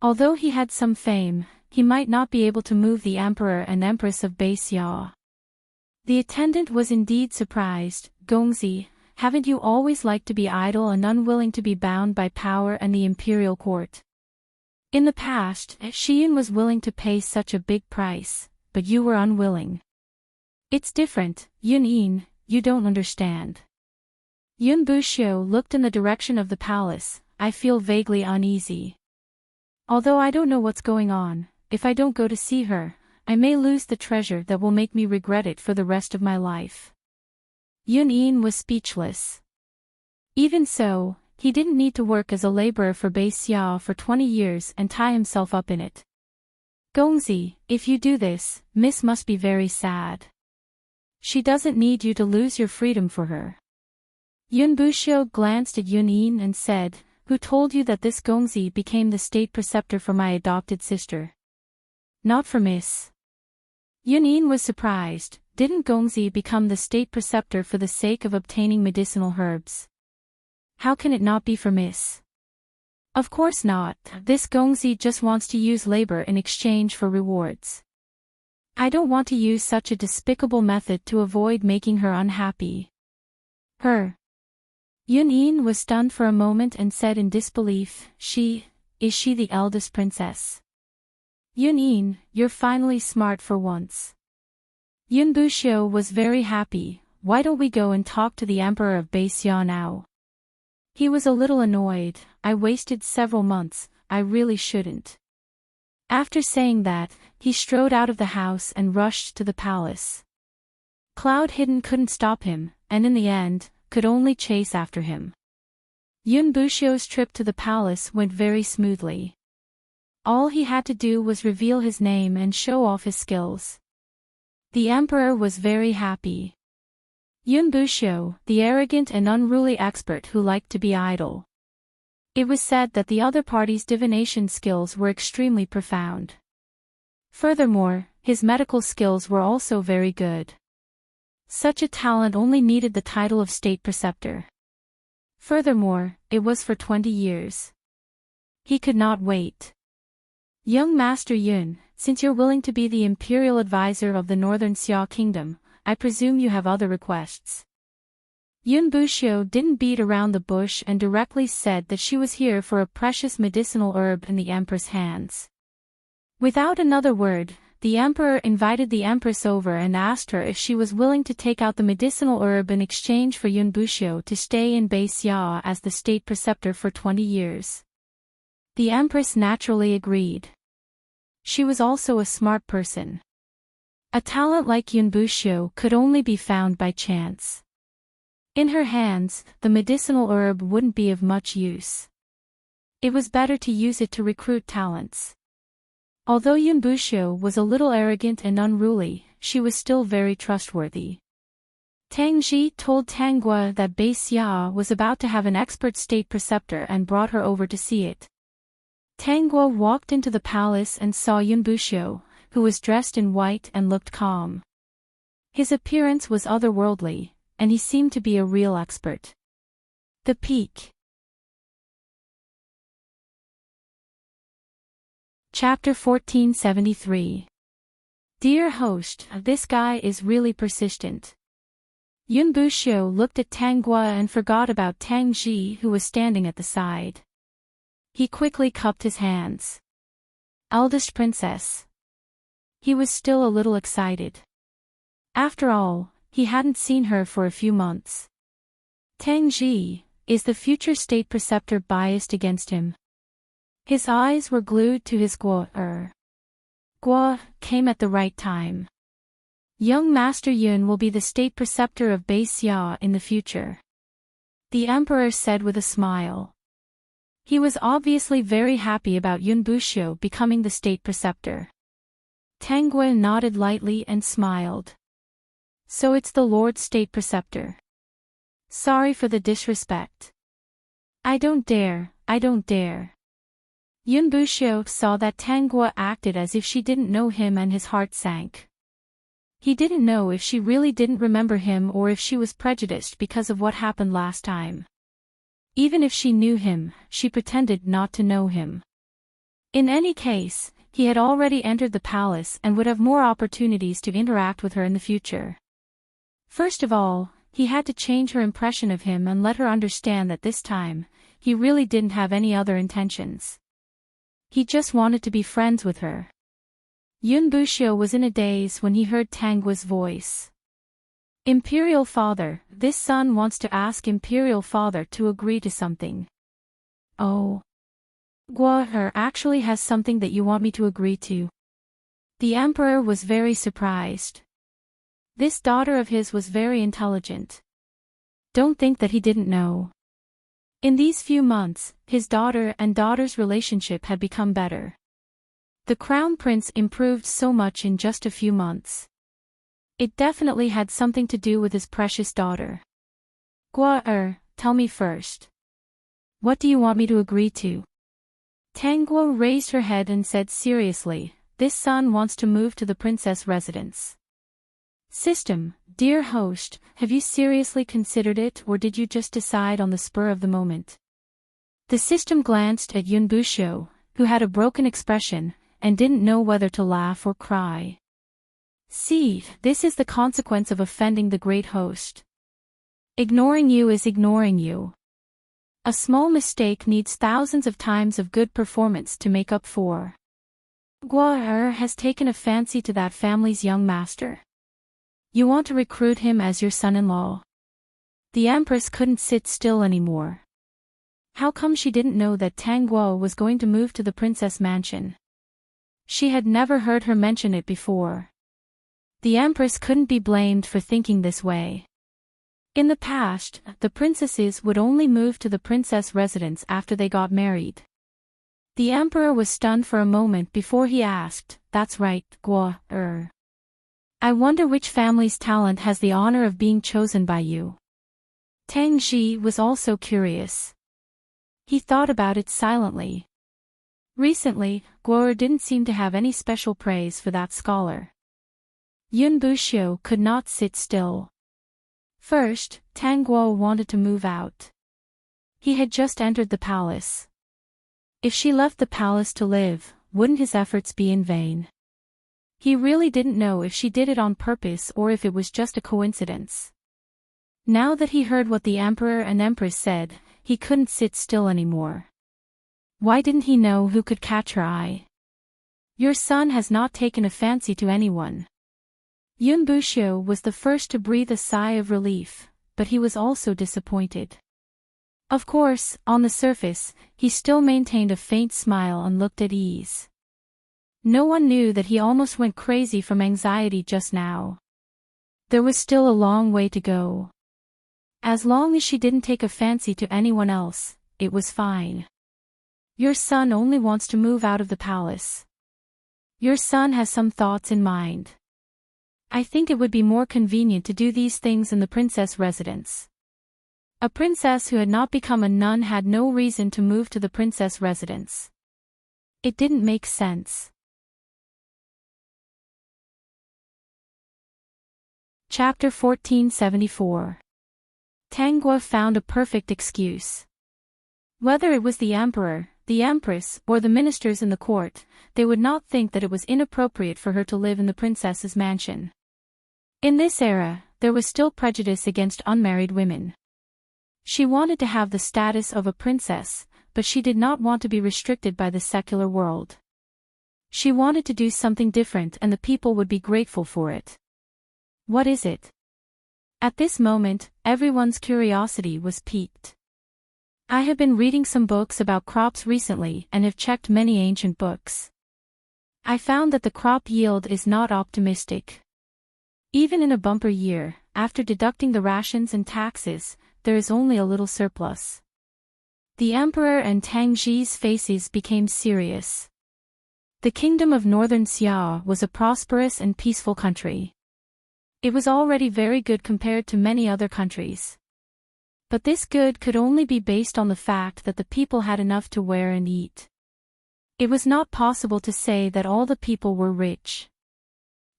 Although he had some fame, he might not be able to move the Emperor and Empress of Xia. The attendant was indeed surprised. Gongzi, haven't you always liked to be idle and unwilling to be bound by power and the imperial court? In the past, Shiyun was willing to pay such a big price, but you were unwilling. It's different, Yun-in, you don't understand. Yun Buxiu looked in the direction of the palace. I feel vaguely uneasy. Although I don't know what's going on, if I don't go to see her, I may lose the treasure that will make me regret it for the rest of my life. Yun-in was speechless. Even so, he didn't need to work as a laborer for Xia for 20 years and tie himself up in it. Gongzi, if you do this, Miss must be very sad. She doesn't need you to lose your freedom for her. Yun Buxiu glanced at Yun-in and said, Who told you that this Gongzi became the state preceptor for my adopted sister? Not for Miss. Yun-in was surprised. Didn't Gongzi become the state preceptor for the sake of obtaining medicinal herbs? How can it not be for Miss? Of course not, this Gongzi just wants to use labor in exchange for rewards. I don't want to use such a despicable method to avoid making her unhappy. Her. Yun-in was stunned for a moment and said in disbelief, Is she the eldest princess? Yun-in, you're finally smart for once. Yun Buxiu was very happy. Why don't we go and talk to the Emperor of Xia now? He was a little annoyed. I wasted several months, I really shouldn't. After saying that, he strode out of the house and rushed to the palace. Cloud Hidden couldn't stop him, and in the end, could only chase after him. Yun Buxiu's trip to the palace went very smoothly. All he had to do was reveal his name and show off his skills. The emperor was very happy. Yun Buxiu, the arrogant and unruly expert who liked to be idle. It was said that the other party's divination skills were extremely profound. Furthermore, his medical skills were also very good. Such a talent only needed the title of state preceptor. Furthermore, it was for 20 years. He could not wait. Young Master Yun, since you're willing to be the imperial advisor of the Northern Xia Kingdom, I presume you have other requests. Yun Buxiu didn't beat around the bush and directly said that she was here for a precious medicinal herb in the Empress' hands. Without another word, the Emperor invited the Empress over and asked her if she was willing to take out the medicinal herb in exchange for Yun Buxiu to stay in Bei Xia as the state preceptor for 20 years. The Empress naturally agreed. She was also a smart person. A talent like Yun Buxiu could only be found by chance. In her hands, the medicinal herb wouldn't be of much use. It was better to use it to recruit talents. Although Yun Buxiu was a little arrogant and unruly, she was still very trustworthy. Tang Ji told Tang Guo that Bei Xia was about to have an expert state preceptor and brought her over to see it. Tang Guo walked into the palace and saw Yun Buxiu, who was dressed in white and looked calm. His appearance was otherworldly, and he seemed to be a real expert. The Peak. Chapter 1473. Dear host, this guy is really persistent. Yun Buxiu looked at Tang Guo and forgot about Tang Ji, who was standing at the side. He quickly cupped his hands. Eldest princess. He was still a little excited. After all, he hadn't seen her for a few months. Tang Ji, is the future state preceptor biased against him? His eyes were glued to his Guo. Guo came at the right time. Young Master Yun will be the state preceptor of Bei Xia in the future. The Emperor said with a smile. He was obviously very happy about Yun Buxiu becoming the state preceptor. Tang Guo nodded lightly and smiled. So it's the Lord State Preceptor. Sorry for the disrespect. I don't dare. Yun Buxiu saw that Tang Guo acted as if she didn't know him and his heart sank. He didn't know if she really didn't remember him or if she was prejudiced because of what happened last time. Even if she knew him, she pretended not to know him. In any case, he had already entered the palace and would have more opportunities to interact with her in the future. First of all, he had to change her impression of him and let her understand that this time, he really didn't have any other intentions. He just wanted to be friends with her. Yun Buxiu was in a daze when he heard Tang Guo's voice. Imperial Father, this son wants to ask Imperial Father to agree to something. Oh. Guo actually has something that you want me to agree to. The Emperor was very surprised. This daughter of his was very intelligent. Don't think that he didn't know. In these few months, his daughter and daughter's relationship had become better. The Crown Prince improved so much in just a few months. It definitely had something to do with his precious daughter. Guo, tell me first. What do you want me to agree to? Tang Guo raised her head and said seriously, this son wants to move to the princess residence. System, dear host, have you seriously considered it or did you just decide on the spur of the moment? The system glanced at Yun Buxiu, who had a broken expression, and didn't know whether to laugh or cry. See, this is the consequence of offending the great host. Ignoring you is ignoring you. A small mistake needs thousands of times of good performance to make up for. Guo has taken a fancy to that family's young master. You want to recruit him as your son-in-law. The Empress couldn't sit still anymore. How come she didn't know that Tang Guo was going to move to the princess mansion? She had never heard her mention it before. The Empress couldn't be blamed for thinking this way. In the past, the princesses would only move to the princess residence after they got married. The Emperor was stunned for a moment before he asked, that's right, Guo. I wonder which family's talent has the honor of being chosen by you. Tang Ji was also curious. He thought about it silently. Recently, Guo didn't seem to have any special praise for that scholar. Yun Buxiu could not sit still. First, Tang Guo wanted to move out. He had just entered the palace. If she left the palace to live, wouldn't his efforts be in vain? He really didn't know if she did it on purpose or if it was just a coincidence. Now that he heard what the emperor and empress said, he couldn't sit still anymore. Why didn't he know who could catch her eye? Your son has not taken a fancy to anyone. Yun Buxiu was the first to breathe a sigh of relief, but he was also disappointed. Of course, on the surface, he still maintained a faint smile and looked at ease. No one knew that he almost went crazy from anxiety just now. There was still a long way to go. As long as she didn't take a fancy to anyone else, it was fine. Your son only wants to move out of the palace. Your son has some thoughts in mind. I think it would be more convenient to do these things in the princess residence. A princess who had not become a nun had no reason to move to the princess residence. It didn't make sense. Chapter 1474. Tang Guo found a perfect excuse. Whether it was the emperor, the empress, or the ministers in the court, they would not think that it was inappropriate for her to live in the princess's mansion. In this era, there was still prejudice against unmarried women. She wanted to have the status of a princess, but she did not want to be restricted by the secular world. She wanted to do something different and the people would be grateful for it. What is it? At this moment, everyone's curiosity was piqued. I have been reading some books about crops recently and have checked many ancient books. I found that the crop yield is not optimistic. Even in a bumper year, after deducting the rations and taxes, there is only a little surplus. The emperor and Tang Ji's faces became serious. The kingdom of northern Xia was a prosperous and peaceful country. It was already very good compared to many other countries. But this good could only be based on the fact that the people had enough to wear and eat. It was not possible to say that all the people were rich.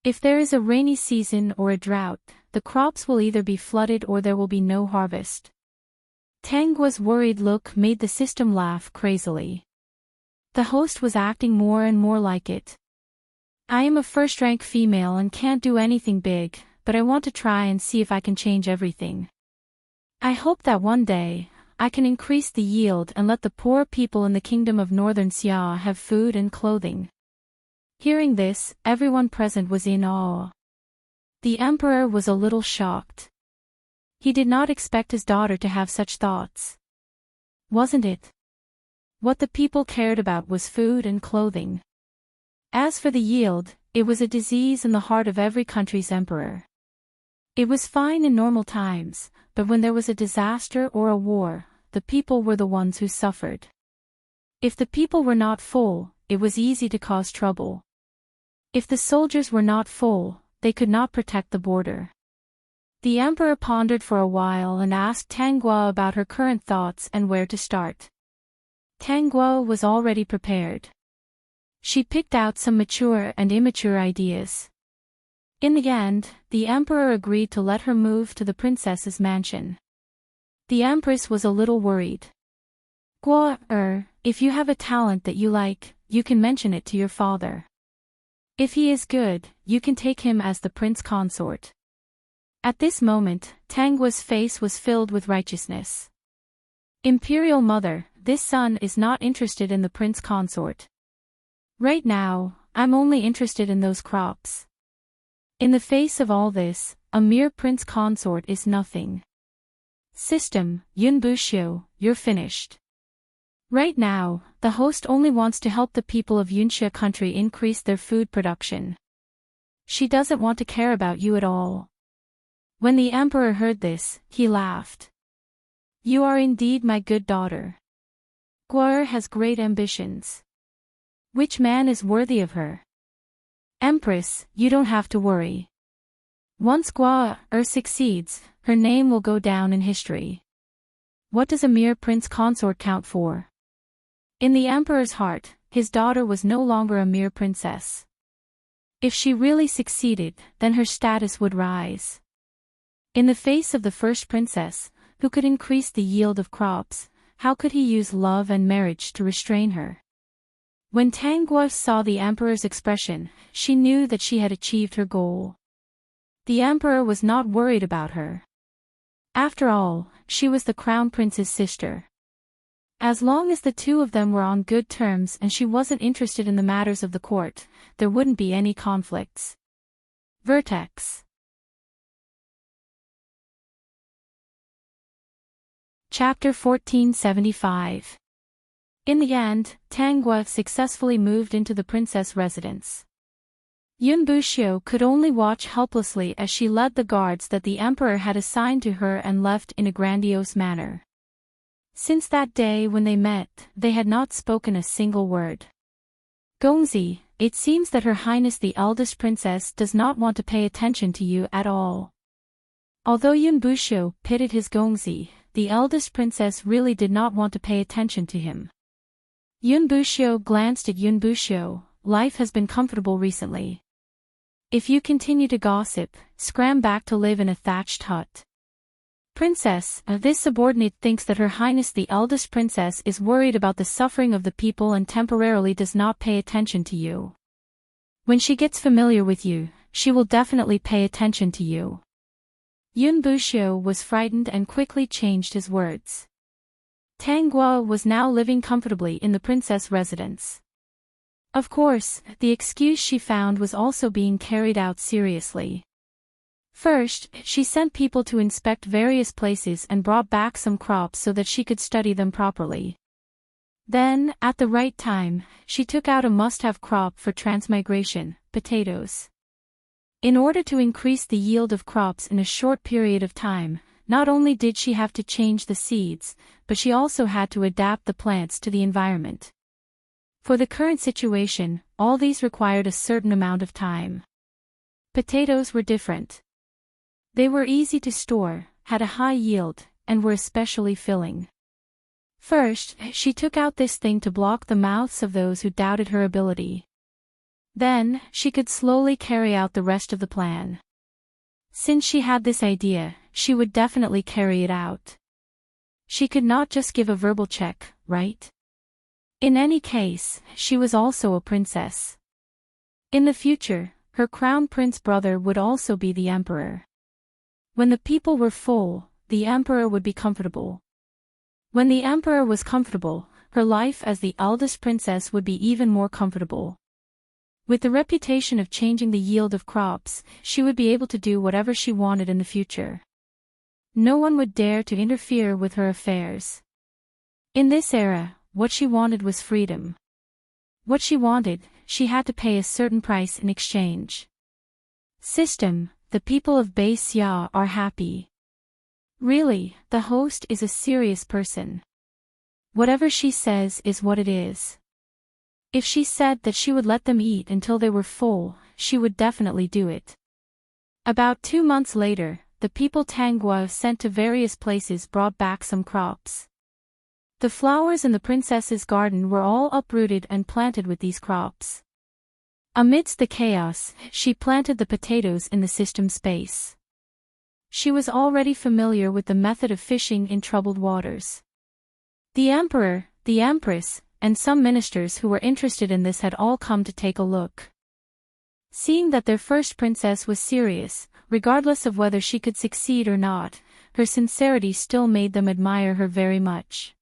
If there is a rainy season or a drought, the crops will either be flooded or there will be no harvest. Tang Guo's worried look made the system laugh crazily. The host was acting more and more like it. I am a first-rank female and can't do anything big, but I want to try and see if I can change everything. I hope that one day, I can increase the yield and let the poor people in the kingdom of northern Xia have food and clothing. Hearing this, everyone present was in awe. The emperor was a little shocked. He did not expect his daughter to have such thoughts. Wasn't it? What the people cared about was food and clothing. As for the yield, it was a disease in the heart of every country's emperor. It was fine in normal times, but when there was a disaster or a war, the people were the ones who suffered. If the people were not full, it was easy to cause trouble. If the soldiers were not full, they could not protect the border. The emperor pondered for a while and asked Tang Guo about her current thoughts and where to start. Tang Guo was already prepared. She picked out some mature and immature ideas. In the end, the emperor agreed to let her move to the princess's mansion. The empress was a little worried. Guo, if you have a talent that you like, you can mention it to your father. If he is good, you can take him as the prince consort. At this moment, Tang Guo's face was filled with righteousness. Imperial mother, this son is not interested in the prince consort. Right now, I'm only interested in those crops. In the face of all this, a mere prince consort is nothing. System, Yun Buxiu, you're finished. Right now, the host only wants to help the people of Yunxia country increase their food production. She doesn't want to care about you at all. When the emperor heard this, he laughed. You are indeed my good daughter. Guo has great ambitions. Which man is worthy of her? Empress, you don't have to worry. Once Guo succeeds, her name will go down in history. What does a mere prince consort count for? In the emperor's heart, his daughter was no longer a mere princess. If she really succeeded, then her status would rise. In the face of the first princess, who could increase the yield of crops, how could he use love and marriage to restrain her? When Tanguo saw the emperor's expression, she knew that she had achieved her goal. The emperor was not worried about her. After all, she was the crown prince's sister. As long as the two of them were on good terms and she wasn't interested in the matters of the court, there wouldn't be any conflicts. Vertex. Chapter 1475. In the end, Tanguo successfully moved into the princess residence. Yun Buxiu could only watch helplessly as she led the guards that the emperor had assigned to her and left in a grandiose manner. Since that day when they met, they had not spoken a single word. Gongzi, it seems that Her Highness the eldest princess does not want to pay attention to you at all. Although Yun Buxiu pitied his Gongzi, the eldest princess really did not want to pay attention to him. Yun Buxiu glanced at Yun Buxiu. Life has been comfortable recently. If you continue to gossip, scram back to live in a thatched hut. Princess, this subordinate thinks that Her Highness the eldest princess is worried about the suffering of the people and temporarily does not pay attention to you. When she gets familiar with you, she will definitely pay attention to you. Yun Buxiu was frightened and quickly changed his words. Tanguo was now living comfortably in the princess residence. Of course, the excuse she found was also being carried out seriously. First, she sent people to inspect various places and brought back some crops so that she could study them properly. Then, at the right time, she took out a must-have crop for transmigration, potatoes. In order to increase the yield of crops in a short period of time, not only did she have to change the seeds, but she also had to adapt the plants to the environment. For the current situation, all these required a certain amount of time. Potatoes were different. They were easy to store, had a high yield, and were especially filling. First, she took out this thing to block the mouths of those who doubted her ability. Then, she could slowly carry out the rest of the plan. Since she had this idea, she would definitely carry it out. She could not just give a verbal check, right? In any case, she was also a princess. In the future, her crown prince brother would also be the emperor. When the people were full, the emperor would be comfortable. When the emperor was comfortable, her life as the eldest princess would be even more comfortable. With the reputation of changing the yield of crops, she would be able to do whatever she wanted in the future. No one would dare to interfere with her affairs. In this era, what she wanted was freedom. What she wanted, she had to pay a certain price in exchange. System, the people of Bei Xia are happy. Really, the host is a serious person. Whatever she says is what it is. If she said that she would let them eat until they were full, she would definitely do it. About 2 months later, the people Tanguo sent to various places brought back some crops. The flowers in the princess's garden were all uprooted and planted with these crops. Amidst the chaos, she planted the potatoes in the system space. She was already familiar with the method of fishing in troubled waters. The emperor, the empress, and some ministers who were interested in this had all come to take a look. Seeing that their first princess was serious, regardless of whether she could succeed or not, her sincerity still made them admire her very much.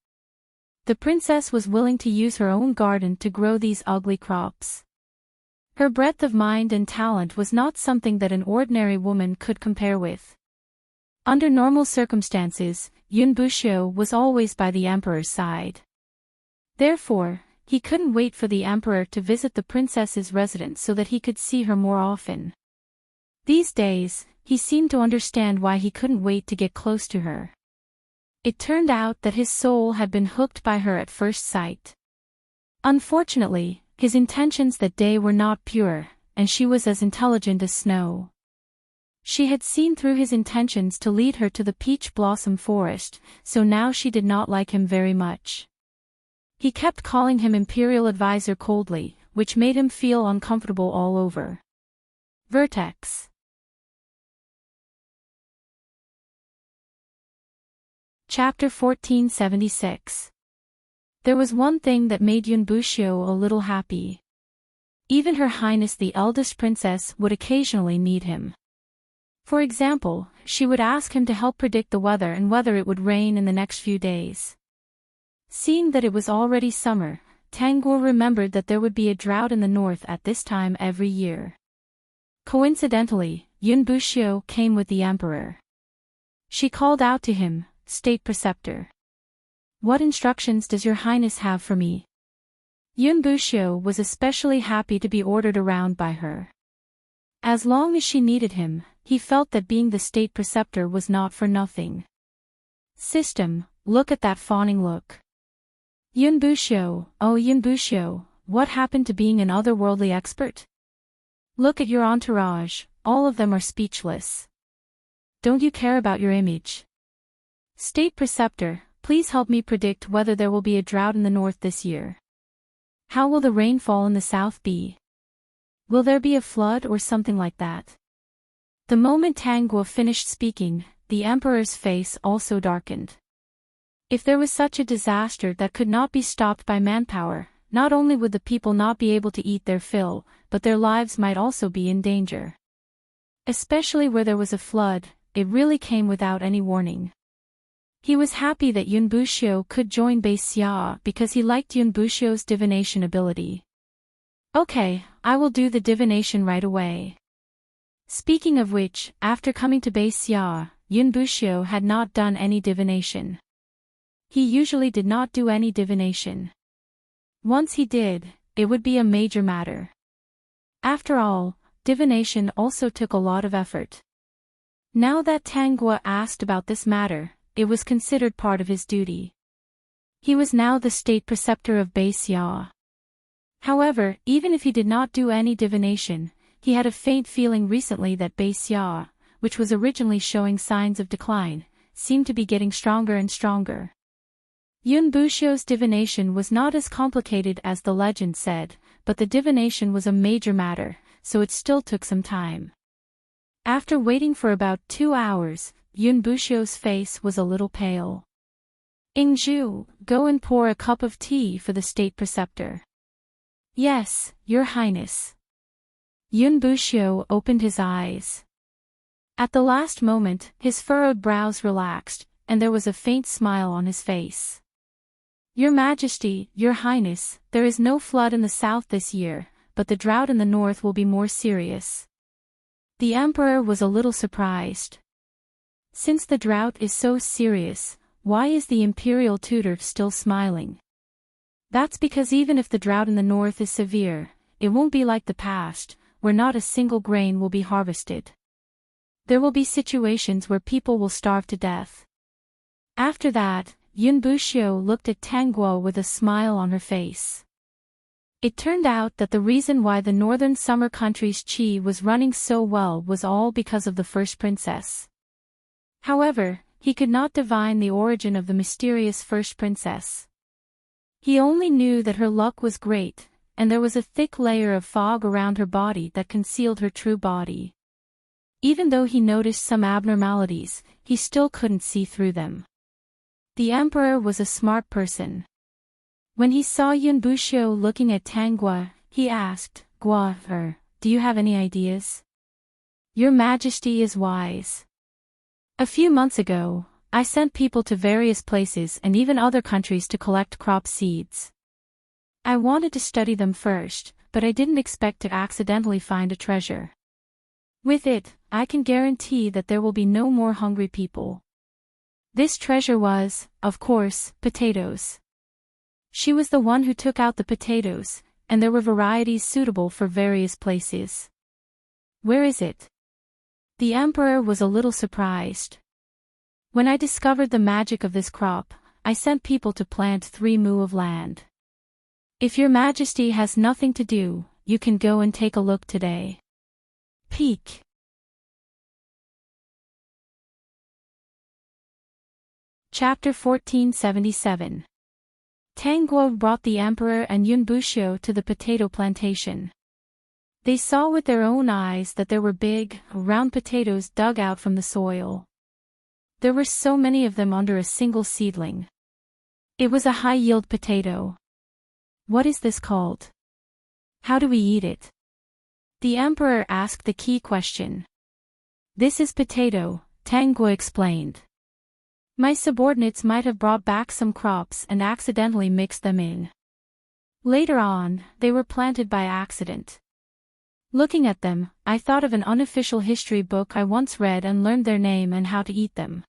The princess was willing to use her own garden to grow these ugly crops. Her breadth of mind and talent was not something that an ordinary woman could compare with. Under normal circumstances, Yun Buxiu was always by the emperor's side. Therefore, he couldn't wait for the emperor to visit the princess's residence so that he could see her more often. These days, he seemed to understand why he couldn't wait to get close to her. It turned out that his soul had been hooked by her at first sight. Unfortunately, his intentions that day were not pure, and she was as intelligent as snow. She had seen through his intentions to lead her to the peach blossom forest, so now she did not like him very much. He kept calling him imperial advisor coldly, which made him feel uncomfortable all over. Vertex. Chapter 1476. There was one thing that made Yunbushio a little happy. Even Her Highness the eldest princess would occasionally need him. For example, she would ask him to help predict the weather and whether it would rain in the next few days. Seeing that it was already summer, Tanguo remembered that there would be a drought in the north at this time every year. Coincidentally, Yunbushio came with the emperor. She called out to him, "State Preceptor. What instructions does your highness have for me?" Yunbushio was especially happy to be ordered around by her. As long as she needed him, he felt that being the state preceptor was not for nothing. "System, look at that fawning look." Yunbushio, oh Yunbushio, what happened to being an otherworldly expert? Look at your entourage, all of them are speechless. Don't you care about your image? State Preceptor, please help me predict whether there will be a drought in the north this year. How will the rainfall in the south be? Will there be a flood or something like that? The moment Tanguo finished speaking, the emperor's face also darkened. If there was such a disaster that could not be stopped by manpower, not only would the people not be able to eat their fill, but their lives might also be in danger. Especially where there was a flood, it really came without any warning. He was happy that Yunbushio could join Xia because he liked Yunbushio's divination ability. Okay, I will do the divination right away. Speaking of which, after coming to Xia, Yunbushio had not done any divination. He usually did not do any divination. Once he did, it would be a major matter. After all, divination also took a lot of effort. Now that Tanguo asked about this matter, it was considered part of his duty. He was now the state preceptor of Xia. However, even if he did not do any divination, he had a faint feeling recently that Xia, which was originally showing signs of decline, seemed to be getting stronger and stronger. Yunbushio's divination was not as complicated as the legend said, but the divination was a major matter, so it still took some time. After waiting for about 2 hours, Yunbushio's face was a little pale. "Ingzhu, go and pour a cup of tea for the state preceptor." "Yes, your highness." Yunbushio opened his eyes. At the last moment, his furrowed brows relaxed, and there was a faint smile on his face. "Your Majesty, your highness, there is no flood in the south this year, but the drought in the north will be more serious." The emperor was a little surprised. Since the drought is so serious, why is the imperial tutor still smiling? That's because even if the drought in the north is severe, it won't be like the past, where not a single grain will be harvested. There will be situations where people will starve to death. After that, Yunbushio looked at Tanguo with a smile on her face. It turned out that the reason why the northern summer country's qi was running so well was all because of the first princess. However, he could not divine the origin of the mysterious first princess. He only knew that her luck was great, and there was a thick layer of fog around her body that concealed her true body. Even though he noticed some abnormalities, he still couldn't see through them. The emperor was a smart person. When he saw Yunbushio looking at Tanguo, he asked, "Guo, do you have any ideas?" "Your Majesty is wise. A few months ago, I sent people to various places and even other countries to collect crop seeds. I wanted to study them first, but I didn't expect to accidentally find a treasure. With it, I can guarantee that there will be no more hungry people." This treasure was, of course, potatoes. She was the one who took out the potatoes, and there were varieties suitable for various places. "Where is it?" The emperor was a little surprised. "When I discovered the magic of this crop, I sent people to plant 3 mu of land. If your Majesty has nothing to do, you can go and take a look today." Peek. Chapter 1477. Tanguo brought the emperor and Yunbushio to the potato plantation. They saw with their own eyes that there were big, round potatoes dug out from the soil. There were so many of them under a single seedling. It was a high-yield potato. What is this called? How do we eat it? The emperor asked the key question. This is potato, Tang Guo explained. My subordinates might have brought back some crops and accidentally mixed them in. Later on, they were planted by accident. Looking at them, I thought of an unofficial history book I once read and learned their name and how to eat them.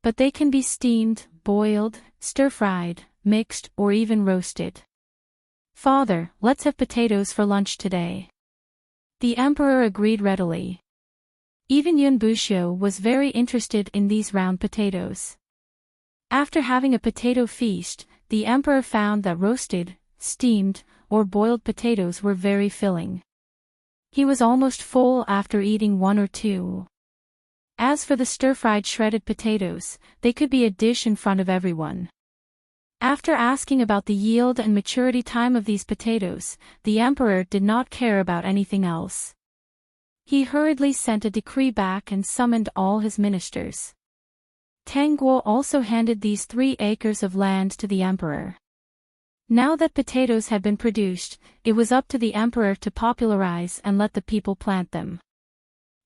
But they can be steamed, boiled, stir-fried, mixed, or even roasted. Father, let's have potatoes for lunch today. The emperor agreed readily. Even Yun Buxiu was very interested in these round potatoes. After having a potato feast, the emperor found that roasted, steamed, or boiled potatoes were very filling. He was almost full after eating one or two. As for the stir-fried shredded potatoes, they could be a dish in front of everyone. After asking about the yield and maturity time of these potatoes, the emperor did not care about anything else. He hurriedly sent a decree back and summoned all his ministers. Tang Guo also handed these 3 acres of land to the emperor. Now that potatoes had been produced, it was up to the emperor to popularize and let the people plant them.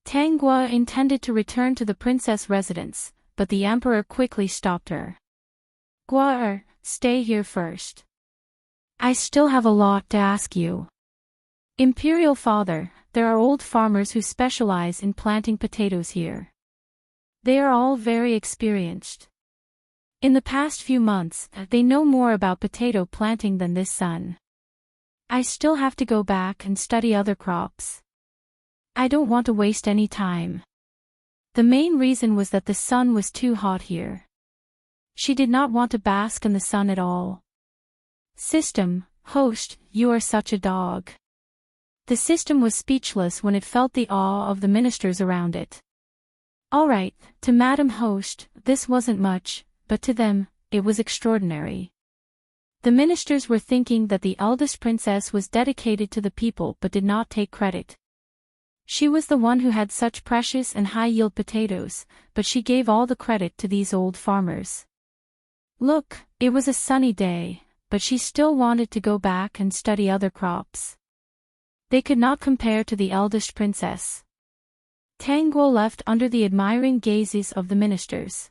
Tang Guo intended to return to the princess residence, but the emperor quickly stopped her. Guo, stay here first. I still have a lot to ask you. Imperial father, there are old farmers who specialize in planting potatoes here. They are all very experienced. In the past few months, they know more about potato planting than this son. I still have to go back and study other crops. I don't want to waste any time. The main reason was that the sun was too hot here. She did not want to bask in the sun at all. System, host, you are such a dog. The system was speechless when it felt the awe of the ministers around it. All right, to Madam Host, this wasn't much, but to them, it was extraordinary. The ministers were thinking that the eldest princess was dedicated to the people but did not take credit. She was the one who had such precious and high-yield potatoes, but she gave all the credit to these old farmers. Look, it was a sunny day, but she still wanted to go back and study other crops. They could not compare to the eldest princess. Tang Guo left under the admiring gazes of the ministers.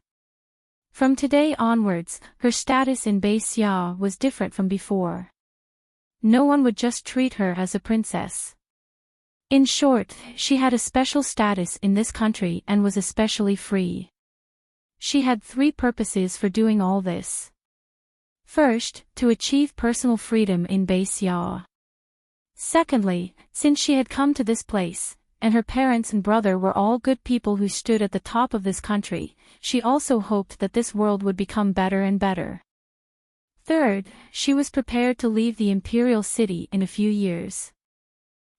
From today onwards, her status in Beixia was different from before. No one would just treat her as a princess. In short, she had a special status in this country and was especially free. She had 3 purposes for doing all this. First, to achieve personal freedom in Beixia. Secondly, since she had come to this place, and her parents and brother were all good people who stood at the top of this country, she also hoped that this world would become better and better. Third, she was prepared to leave the imperial city in a few years.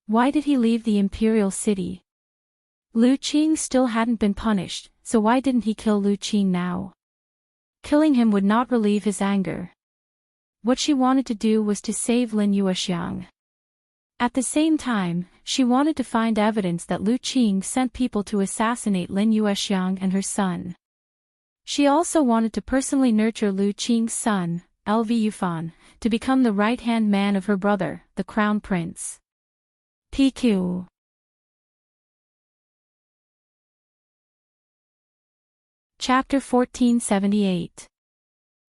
Why did he leave the imperial city? Lu Qing still hadn't been punished, so why didn't he kill Lu Qing now? Killing him would not relieve his anger. What she wanted to do was to save Lin Yuexiang. At the same time, she wanted to find evidence that Lu Qing sent people to assassinate Lin Yuexiang and her son. She also wanted to personally nurture Lu Qing's son, LV Yufan, to become the right-hand man of her brother, the crown prince. PQ. Chapter 1478.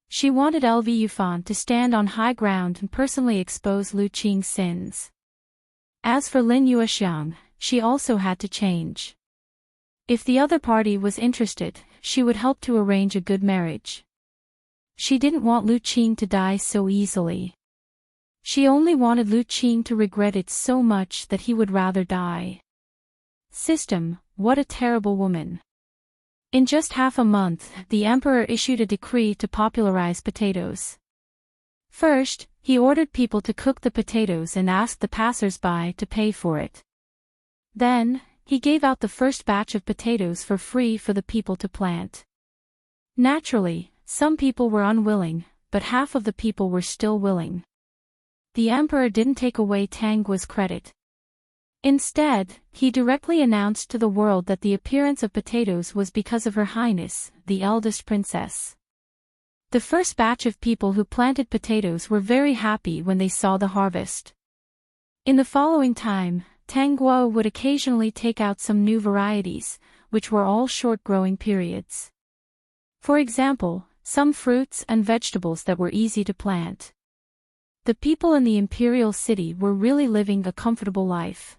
She wanted LV Yufan to stand on high ground and personally expose Lu Qing's sins. As for Lin Yuexiang, she also had to change. If the other party was interested, she would help to arrange a good marriage. She didn't want Lu Qing to die so easily. She only wanted Lu Qing to regret it so much that he would rather die. System, what a terrible woman. In just half a month, the emperor issued a decree to popularize potatoes. First, he ordered people to cook the potatoes and asked the passers-by to pay for it. Then, he gave out the first batch of potatoes for free for the people to plant. Naturally, some people were unwilling, but half of the people were still willing. The emperor didn't take away Tang Guo's credit. Instead, he directly announced to the world that the appearance of potatoes was because of Her Highness, the eldest princess. The first batch of people who planted potatoes were very happy when they saw the harvest. In the following time, Tang Guo would occasionally take out some new varieties, which were all short growing periods. For example, some fruits and vegetables that were easy to plant. The people in the imperial city were really living a comfortable life.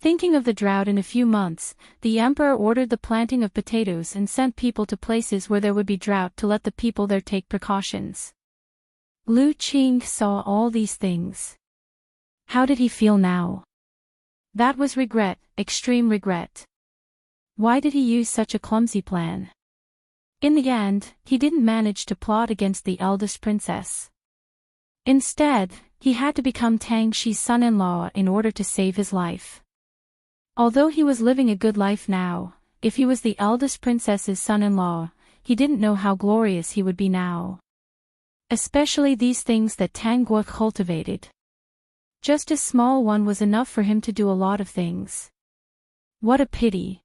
Thinking of the drought in a few months, the emperor ordered the planting of potatoes and sent people to places where there would be drought to let the people there take precautions. Lu Qing saw all these things. How did he feel now? That was regret, extreme regret. Why did he use such a clumsy plan? In the end, he didn't manage to plot against the eldest princess. Instead, he had to become Tang Xi's son-in-law in order to save his life. Although he was living a good life now, if he was the eldest princess's son-in-law, he didn't know how glorious he would be now. Especially these things that Tang Guo cultivated. Just a small one was enough for him to do a lot of things. What a pity.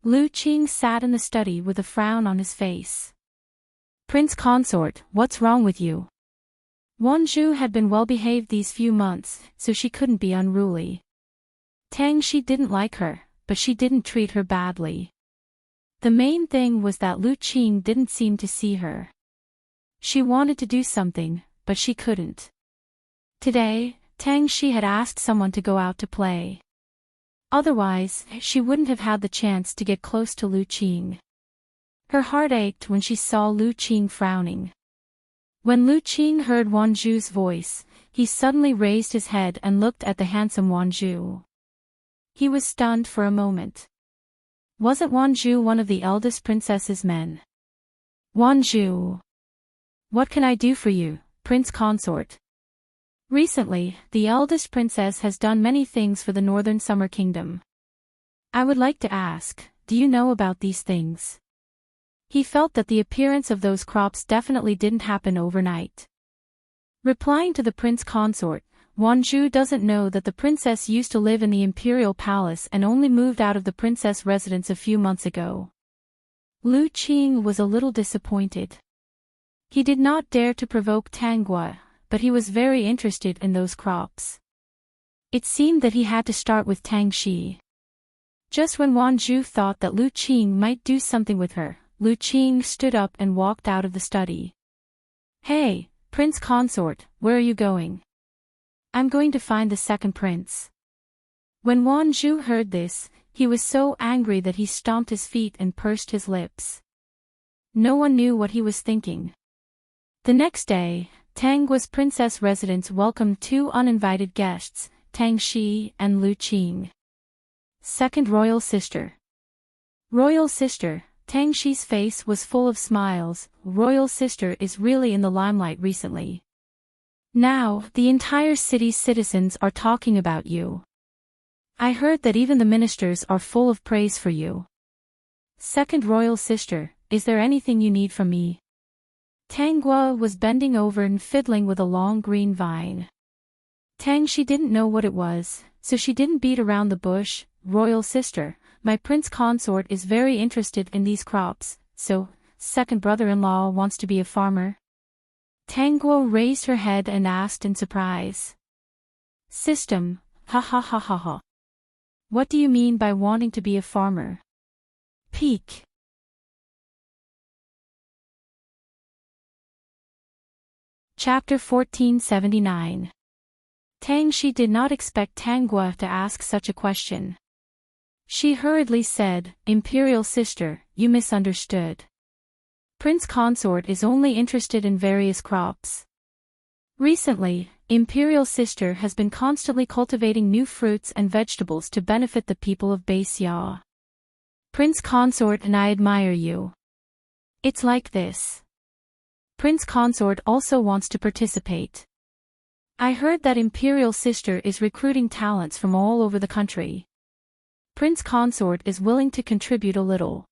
Lu Qing sat in the study with a frown on his face. Prince Consort, what's wrong with you? Wanzhou had been well-behaved these few months, so she couldn't be unruly. Tang Xi didn't like her, but she didn't treat her badly. The main thing was that Lu Qing didn't seem to see her. She wanted to do something, but she couldn't. Today, Tang Xi had asked someone to go out to play. Otherwise, she wouldn't have had the chance to get close to Lu Qing. Her heart ached when she saw Lu Qing frowning. When Lu Qing heard Wanzhou's voice, he suddenly raised his head and looked at the handsome Wanzhou. He was stunned for a moment. Wasn't Wanzhou one of the eldest princess's men? Wanzhou. What can I do for you, Prince Consort? Recently, the eldest princess has done many things for the Northern Summer Kingdom. I would like to ask, do you know about these things? He felt that the appearance of those crops definitely didn't happen overnight. Replying to the prince consort, Wanzhou doesn't know that the princess used to live in the imperial palace and only moved out of the princess residence a few months ago. Lu Qing was a little disappointed. He did not dare to provoke Tang Guo, but he was very interested in those crops. It seemed that he had to start with Tang Xi. Just when Wanzhou thought that Lu Qing might do something with her, Lu Qing stood up and walked out of the study. Hey, Prince Consort, where are you going? I'm going to find the second prince. When Wanzhou heard this, he was so angry that he stomped his feet and pursed his lips. No one knew what he was thinking. The next day, Tang Guo's princess residence welcomed two uninvited guests, Tang Xi and Lu Qing. Second royal sister. Royal sister, Tang Xi's face was full of smiles. Royal sister is really in the limelight recently. Now, the entire city's citizens are talking about you. I heard that even the ministers are full of praise for you. Second royal sister, is there anything you need from me? Tang Guo was bending over and fiddling with a long green vine. Tang Xi didn't know what it was, so she didn't beat around the bush. Royal sister, my prince consort is very interested in these crops, so, second brother-in-law wants to be a farmer? Tang Guo raised her head and asked in surprise. System, ha ha ha ha ha. What do you mean by wanting to be a farmer? Peek. Chapter 1479. Tang Xi did not expect Tang Guo to ask such a question. She hurriedly said, Imperial sister, you misunderstood. Prince Consort is only interested in various crops. Recently, Imperial sister has been constantly cultivating new fruits and vegetables to benefit the people of Baixiao. Prince Consort and I admire you. It's like this. Prince Consort also wants to participate. I heard that Imperial sister is recruiting talents from all over the country. Prince Consort is willing to contribute a little.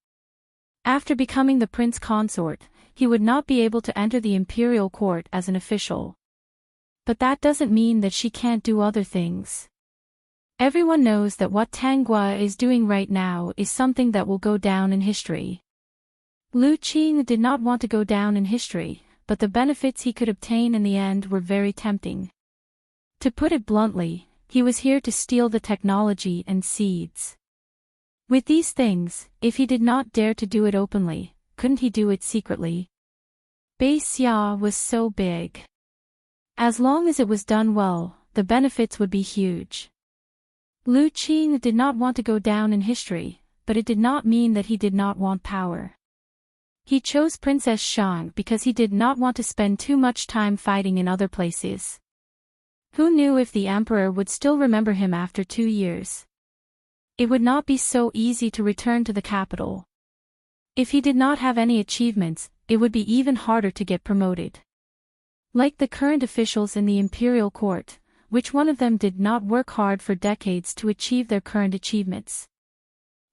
After becoming the prince consort, he would not be able to enter the imperial court as an official. But that doesn't mean that she can't do other things. Everyone knows that what Tanggua is doing right now is something that will go down in history. Lu Qing did not want to go down in history, but the benefits he could obtain in the end were very tempting. To put it bluntly, he was here to steal the technology and seeds. With these things, if he did not dare to do it openly, couldn't he do it secretly? Xia was so big. As long as it was done well, the benefits would be huge. Lu Qing did not want to go down in history, but it did not mean that he did not want power. He chose Princess Shang because he did not want to spend too much time fighting in other places. Who knew if the emperor would still remember him after 2 years? It would not be so easy to return to the capital. If he did not have any achievements, it would be even harder to get promoted. Like the current officials in the imperial court, which one of them did not work hard for decades to achieve their current achievements?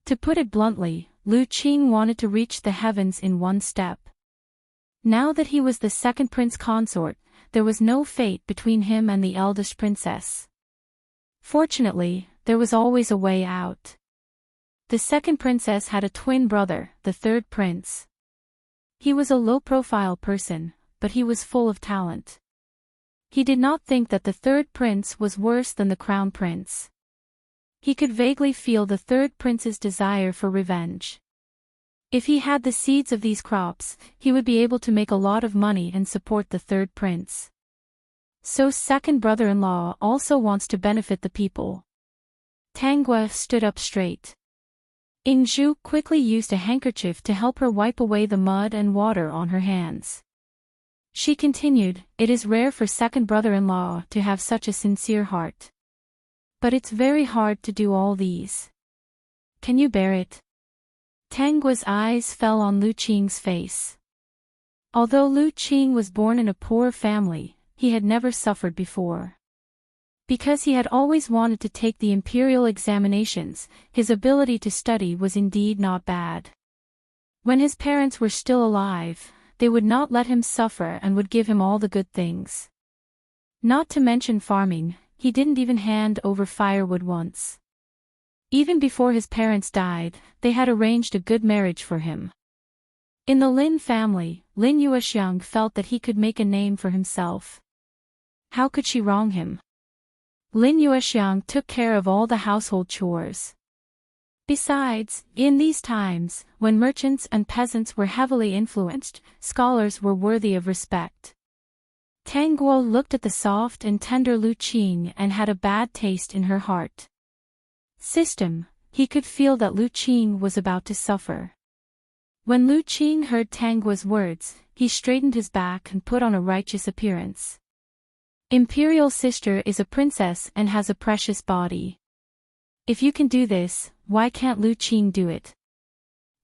To put it bluntly, Lu Qing wanted to reach the heavens in one step. Now that he was the second prince consort, there was no fate between him and the eldest princess. Fortunately, there was always a way out. The second princess had a twin brother, the third prince. He was a low-profile person, but he was full of talent. He did not think that the third prince was worse than the crown prince. He could vaguely feel the third prince's desire for revenge. If he had the seeds of these crops, he would be able to make a lot of money and support the third prince. So second brother-in-law also wants to benefit the people. Tanggua stood up straight. Ingzhu quickly used a handkerchief to help her wipe away the mud and water on her hands. She continued, "It is rare for second brother-in-law to have such a sincere heart. But it's very hard to do all these. Can you bear it?" Tanggua's eyes fell on Lu Qing's face. Although Lu Qing was born in a poor family, he had never suffered before. Because he had always wanted to take the imperial examinations, his ability to study was indeed not bad. When his parents were still alive, they would not let him suffer and would give him all the good things. Not to mention farming, he didn't even hand over firewood once. Even before his parents died, they had arranged a good marriage for him. In the Lin family, Lin Yuexiang felt that he could make a name for himself. How could she wrong him? Lin Yuexiang took care of all the household chores. Besides, in these times, when merchants and peasants were heavily influenced, scholars were worthy of respect. Tanggua looked at the soft and tender Lu Qing and had a bad taste in her heart. He could feel that Lu Qing was about to suffer. When Lu Qing heard Tanggua's words, he straightened his back and put on a righteous appearance. Imperial sister is a princess and has a precious body. If you can do this, why can't Lu Qing do it?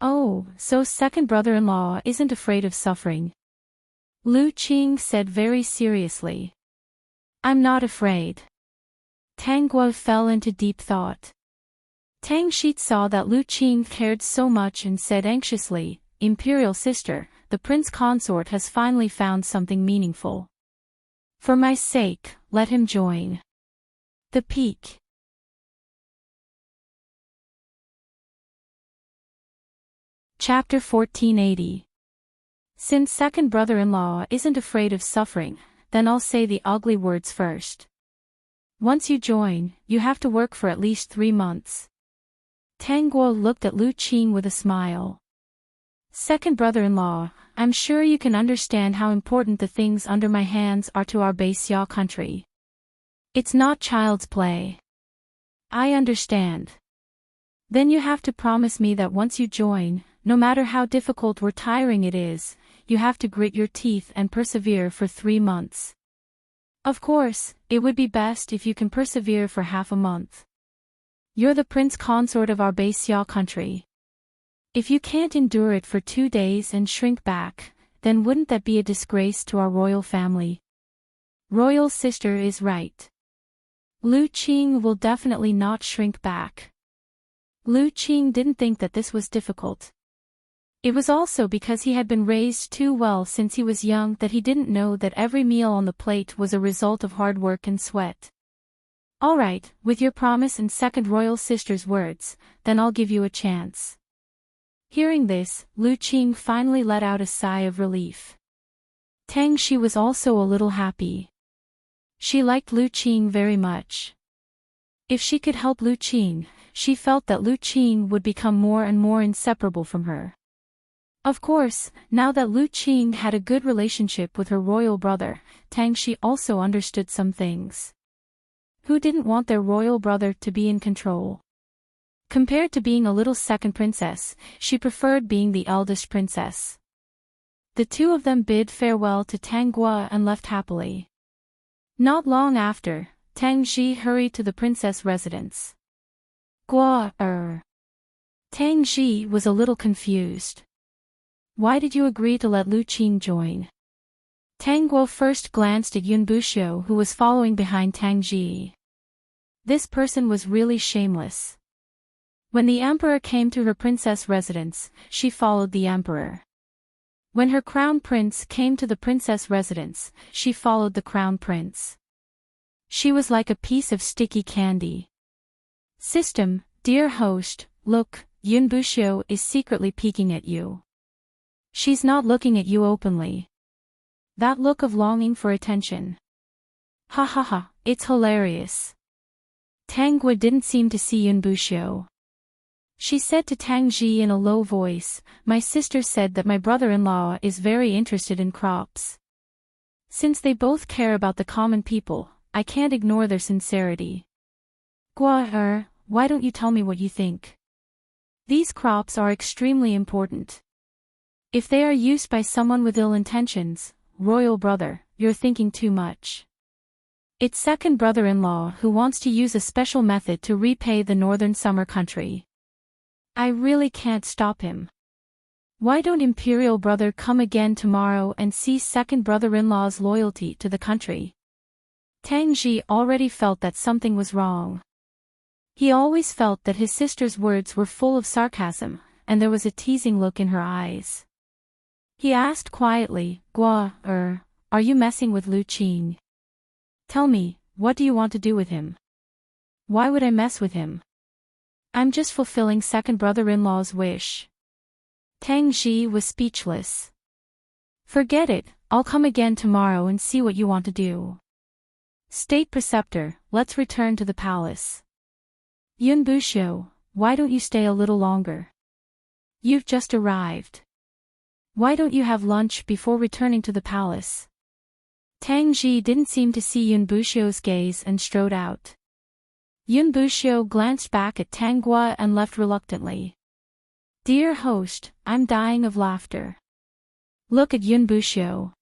Oh, so second brother-in-law isn't afraid of suffering? Lu Qing said very seriously. I'm not afraid. Tanggua fell into deep thought. Tang Shi saw that Lu Qing cared so much and said anxiously, Imperial sister, the prince consort has finally found something meaningful. For my sake, let him join the peak. Chapter 1480. Since second brother-in-law isn't afraid of suffering, then I'll say the ugly words first. Once you join, you have to work for at least 3 months. Tanggua looked at Lu Qing with a smile. Second brother-in-law, I'm sure you can understand how important the things under my hands are to our Xia country. It's not child's play. I understand. Then you have to promise me that once you join, no matter how difficult or tiring it is, you have to grit your teeth and persevere for 3 months. Of course, it would be best if you can persevere for half a month. You're the prince consort of our Xia country. If you can't endure it for 2 days and shrink back, then wouldn't that be a disgrace to our royal family? Royal sister is right. Lu Qing will definitely not shrink back. Lu Qing didn't think that this was difficult. It was also because he had been raised too well since he was young that he didn't know that every meal on the plate was a result of hard work and sweat. All right, with your promise and second royal sister's words, then I'll give you a chance. Hearing this, Lu Qing finally let out a sigh of relief. Tang Shi was also a little happy. She liked Lu Qing very much. If she could help Lu Qing, she felt that Lu Qing would become more and more inseparable from her. Of course, now that Lu Qing had a good relationship with her royal brother, Tang Shi also understood some things. Who didn't want their royal brother to be in control? Compared to being a little second princess, she preferred being the eldest princess. The two of them bid farewell to Tang Guo and left happily. Not long after, Tang Ji hurried to the princess residence. Tang Ji was a little confused. Why did you agree to let Lu Qing join? Tang Guo first glanced at Yun Buxiu, who was following behind Tang Ji. This person was really shameless. When the emperor came to her princess residence, she followed the emperor. When her crown prince came to the princess residence, she followed the crown prince. She was like a piece of sticky candy. System, dear host, look, Yun Buxiu is secretly peeking at you. She's not looking at you openly. That look of longing for attention. Ha ha ha, it's hilarious. Tang Guo didn't seem to see Yun Buxiu. She said to Tang Ji in a low voice, my sister said that my brother-in-law is very interested in crops. Since they both care about the common people, I can't ignore their sincerity. Guo, why don't you tell me what you think? These crops are extremely important. If they are used by someone with ill intentions, royal brother, you're thinking too much. It's second brother-in-law who wants to use a special method to repay the northern summer country. I really can't stop him. Why don't imperial brother come again tomorrow and see second brother-in-law's loyalty to the country? Tang Ji already felt that something was wrong. He always felt that his sister's words were full of sarcasm, and there was a teasing look in her eyes. He asked quietly, Guo, are you messing with Lu Qing? Tell me, what do you want to do with him? Why would I mess with him? I'm just fulfilling second brother-in-law's wish. Tang Ji was speechless. Forget it, I'll come again tomorrow and see what you want to do. State Preceptor, let's return to the palace. Yun Buxiu, why don't you stay a little longer? You've just arrived. Why don't you have lunch before returning to the palace? Tang Ji didn't seem to see Yun Buxiu's gaze and strode out. Yun Buxiu glanced back at Tang Guo and left reluctantly. Dear host, I'm dying of laughter. Look at Yun Buxiu.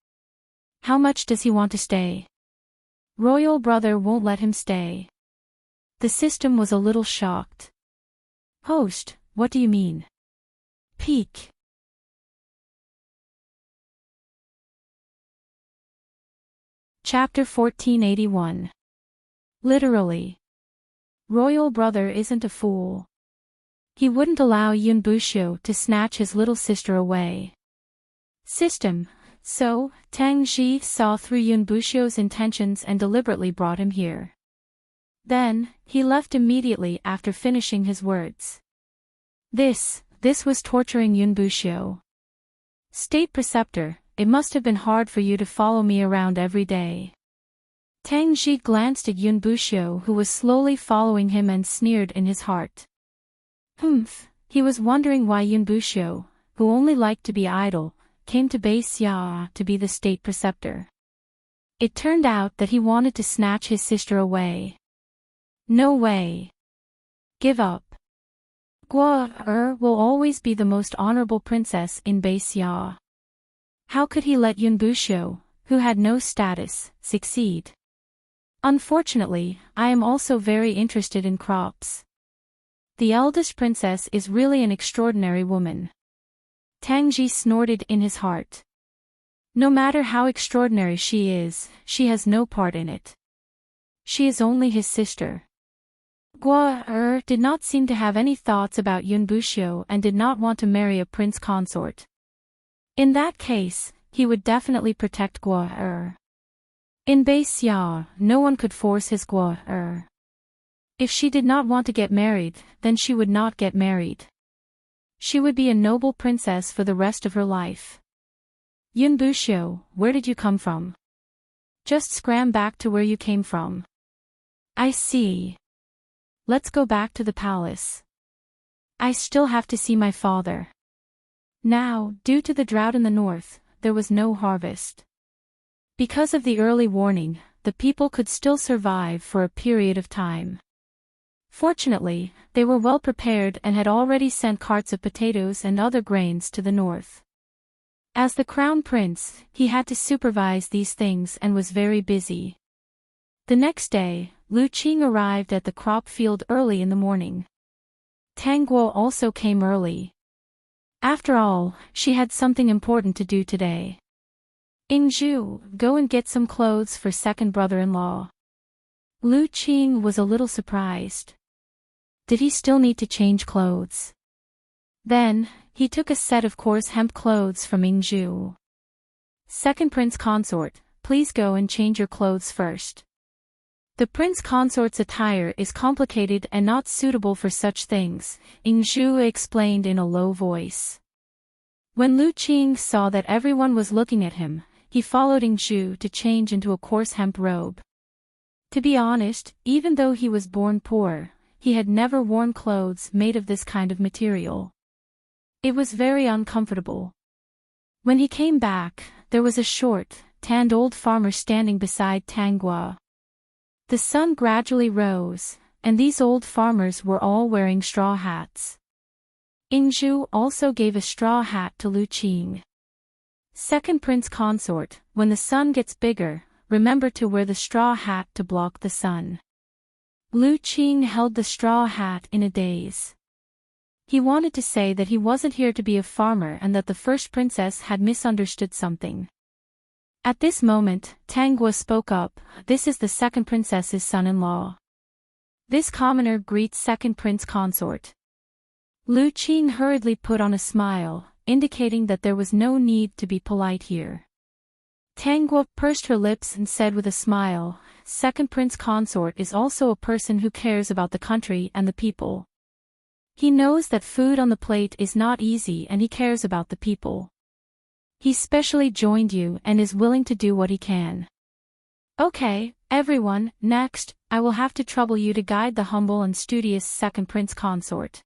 How much does he want to stay? Royal brother won't let him stay. The system was a little shocked. Host, what do you mean? Peek. Chapter 1481. Literally. Royal brother isn't a fool. He wouldn't allow Yun Buxiu to snatch his little sister away. System. So, Tang Ji saw through Yun Buxiu's intentions and deliberately brought him here. Then, he left immediately after finishing his words. This was torturing Yun Buxiu. State Preceptor, it must have been hard for you to follow me around every day. Tang Ji glanced at Yun Buxiu, who was slowly following him, and sneered in his heart. He was wondering why Yun Buxiu, who only liked to be idle, came to Xia to be the state preceptor. It turned out that he wanted to snatch his sister away. No way. Give up. Guo will always be the most honorable princess in Xia. How could he let Yun Buxiu, who had no status, succeed? Unfortunately, I am also very interested in crops. The eldest princess is really an extraordinary woman. Tang Ji snorted in his heart. No matter how extraordinary she is, she has no part in it. She is only his sister. Guo did not seem to have any thoughts about Yun Buxiu and did not want to marry a prince consort. In that case, he would definitely protect Guo. In Xia, no one could force his Guo. If she did not want to get married, then she would not get married. She would be a noble princess for the rest of her life. Yun Bushio, where did you come from? Just scram back to where you came from. I see. Let's go back to the palace. I still have to see my father. Now, due to the drought in the north, there was no harvest. Because of the early warning, the people could still survive for a period of time. Fortunately, they were well prepared and had already sent carts of potatoes and other grains to the north. As the crown prince, he had to supervise these things and was very busy. The next day, Lu Qing arrived at the crop field early in the morning. Tang Guo also came early. After all, she had something important to do today. Ingzhu, go and get some clothes for second brother-in-law. Lu Qing was a little surprised. Did he still need to change clothes? Then, he took a set of coarse hemp clothes from Ingzhu. Second prince consort, please go and change your clothes first. The prince consort's attire is complicated and not suitable for such things, Ingzhu explained in a low voice. When Lu Qing saw that everyone was looking at him, he followed Ingzhu to change into a coarse hemp robe. To be honest, even though he was born poor, he had never worn clothes made of this kind of material. It was very uncomfortable. When he came back, there was a short, tanned old farmer standing beside Tang Guo. The sun gradually rose, and these old farmers were all wearing straw hats. Ingzhu also gave a straw hat to Lu Qing. Second prince consort, when the sun gets bigger, remember to wear the straw hat to block the sun. Lu Qing held the straw hat in a daze. He wanted to say that he wasn't here to be a farmer and that the first princess had misunderstood something. At this moment, Tang Guo spoke up, this is the second princess's son-in-law. This commoner greets second prince consort. Lu Qing hurriedly put on a smile, indicating that there was no need to be polite here. Tang Guo pursed her lips and said with a smile, second prince consort is also a person who cares about the country and the people. He knows that food on the plate is not easy and he cares about the people. He specially joined you and is willing to do what he can. Okay, everyone, next, I will have to trouble you to guide the humble and studious second prince consort.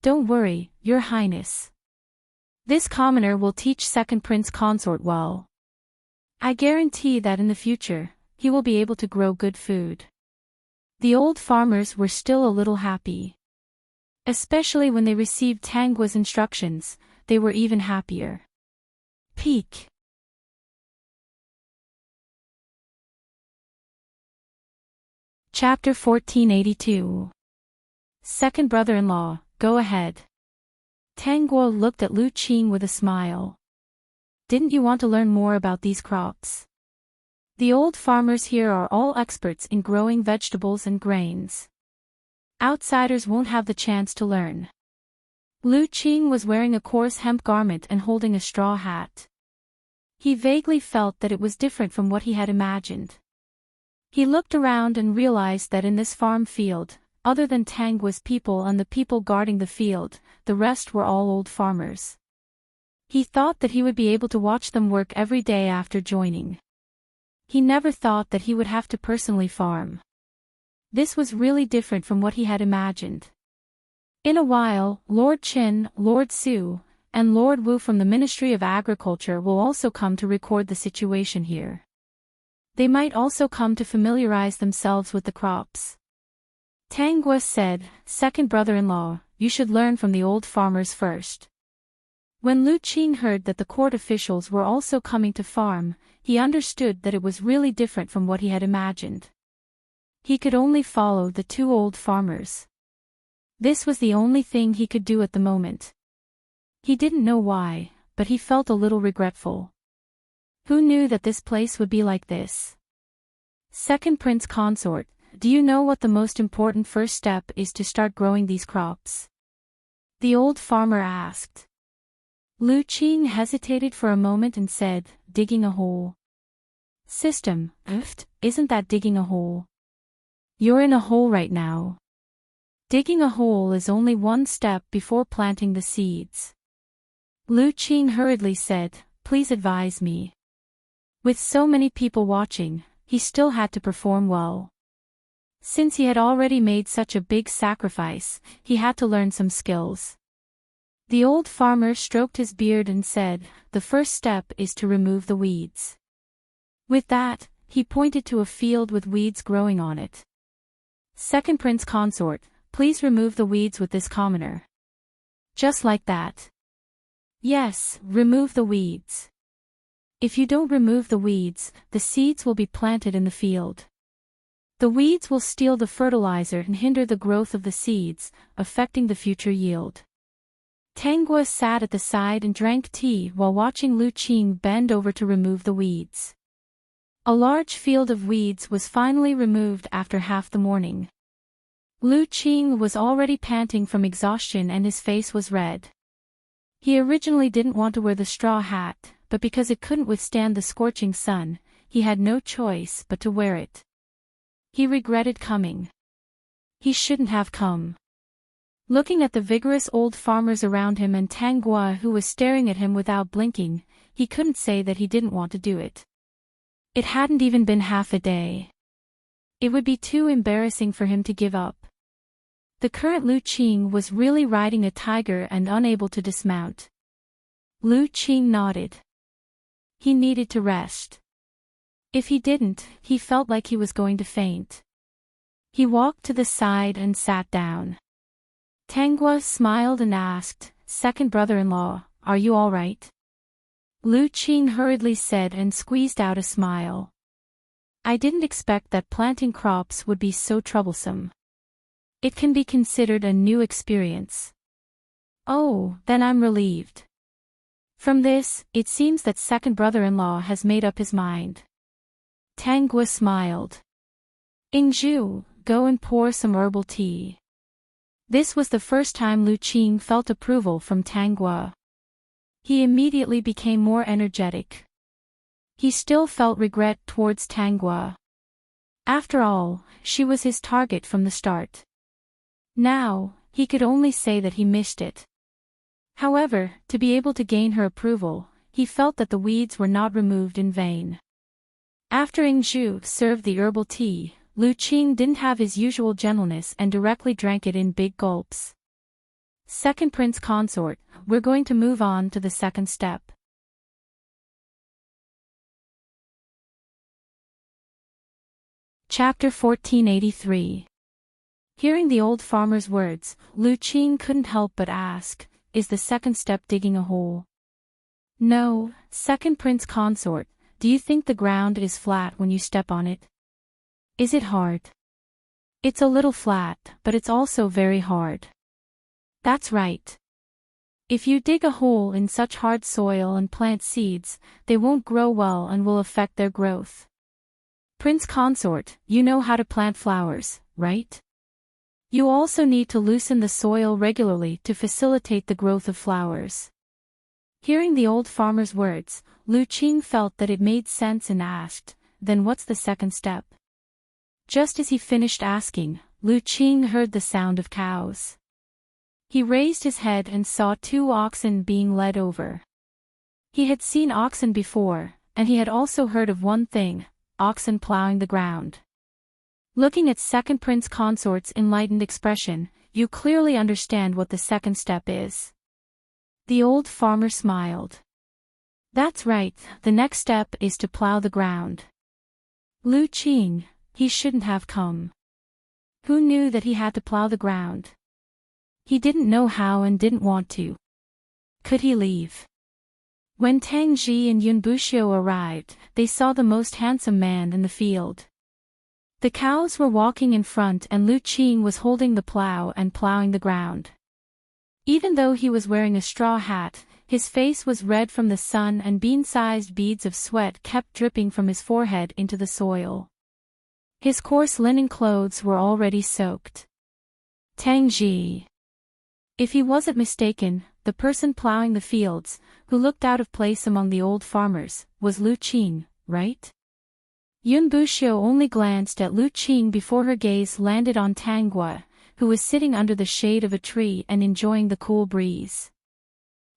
Don't worry, your highness. This commoner will teach second prince consort well. I guarantee that in the future, he will be able to grow good food. The old farmers were still a little happy. Especially when they received Tang Guo's instructions, they were even happier. Peak. Chapter 1482. Second brother-in-law, go ahead. Tang Guo looked at Lu Qing with a smile. Didn't you want to learn more about these crops? The old farmers here are all experts in growing vegetables and grains. Outsiders won't have the chance to learn. Lu Qing was wearing a coarse hemp garment and holding a straw hat. He vaguely felt that it was different from what he had imagined. He looked around and realized that in this farm field, other than Tang Guo's people and the people guarding the field, the rest were all old farmers. He thought that he would be able to watch them work every day after joining. He never thought that he would have to personally farm. This was really different from what he had imagined. In a while, Lord Qin, Lord Su, and Lord Wu from the Ministry of Agriculture will also come to record the situation here. They might also come to familiarize themselves with the crops. Tang Guo said, second brother-in-law, you should learn from the old farmers first. When Lu Qing heard that the court officials were also coming to farm, he understood that it was really different from what he had imagined. He could only follow the two old farmers. This was the only thing he could do at the moment. He didn't know why, but he felt a little regretful. Who knew that this place would be like this? Second prince consort, do you know what the most important first step is to start growing these crops? The old farmer asked. Lu Qing hesitated for a moment and said, digging a hole. System, isn't that digging a hole? You're in a hole right now. Digging a hole is only one step before planting the seeds. Lu Qing hurriedly said, please advise me. With so many people watching, he still had to perform well. Since he had already made such a big sacrifice, he had to learn some skills. The old farmer stroked his beard and said, the first step is to remove the weeds. With that, he pointed to a field with weeds growing on it. Second prince consort, please remove the weeds with this commoner. Just like that. Yes, remove the weeds. If you don't remove the weeds, the seeds will be planted in the field. The weeds will steal the fertilizer and hinder the growth of the seeds, affecting the future yield. Tanggua sat at the side and drank tea while watching Lu Qing bend over to remove the weeds. A large field of weeds was finally removed after half the morning. Lu Qing was already panting from exhaustion and his face was red. He originally didn't want to wear the straw hat, but because it couldn't withstand the scorching sun, he had no choice but to wear it. He regretted coming. He shouldn't have come. Looking at the vigorous old farmers around him and Tanggua who was staring at him without blinking, he couldn't say that he didn't want to do it. It hadn't even been half a day. It would be too embarrassing for him to give up. The current Lu Qing was really riding a tiger and unable to dismount. Lu Qing nodded. He needed to rest. If he didn't, he felt like he was going to faint. He walked to the side and sat down. Tanggua smiled and asked, second brother-in-law, are you all right? Lu Qing hurriedly said and squeezed out a smile. I didn't expect that planting crops would be so troublesome. It can be considered a new experience. Oh, then I'm relieved. From this, it seems that second brother-in-law has made up his mind. Tanggua smiled. Ingzhu, go and pour some herbal tea. This was the first time Lu Qing felt approval from Tanggua. He immediately became more energetic. He still felt regret towards Tanggua. After all, she was his target from the start. Now, he could only say that he missed it. However, to be able to gain her approval, he felt that the weeds were not removed in vain. After Ingzhu served the herbal tea, Lu Qing didn't have his usual gentleness and directly drank it in big gulps. Second prince consort, we're going to move on to the second step. Chapter 1483. Hearing the old farmer's words, Lu Qing couldn't help but ask, is the second step digging a hole? No, second prince consort, do you think the ground is flat when you step on it? Is it hard? It's a little flat, but it's also very hard. That's right. If you dig a hole in such hard soil and plant seeds, they won't grow well and will affect their growth. Prince consort, you know how to plant flowers, right? You also need to loosen the soil regularly to facilitate the growth of flowers. Hearing the old farmer's words, Lu Qing felt that it made sense and asked, then what's the second step? Just as he finished asking, Lu Qing heard the sound of cows. He raised his head and saw two oxen being led over. He had seen oxen before, and he had also heard of one thing, oxen plowing the ground. Looking at second prince consort's enlightened expression, you clearly understand what the second step is. The old farmer smiled. That's right, the next step is to plow the ground. Lu Qing, he shouldn't have come. Who knew that he had to plow the ground? He didn't know how and didn't want to. Could he leave? When Tang Ji and Yun Buxiu arrived, they saw the most handsome man in the field. The cows were walking in front and Lu Qing was holding the plow and plowing the ground. Even though he was wearing a straw hat, his face was red from the sun and bean-sized beads of sweat kept dripping from his forehead into the soil. His coarse linen clothes were already soaked. Tang Ji. If he wasn't mistaken, the person plowing the fields, who looked out of place among the old farmers, was Lu Qing, right? Yun Buxiu only glanced at Lu Qing before her gaze landed on Tanggua, who was sitting under the shade of a tree and enjoying the cool breeze.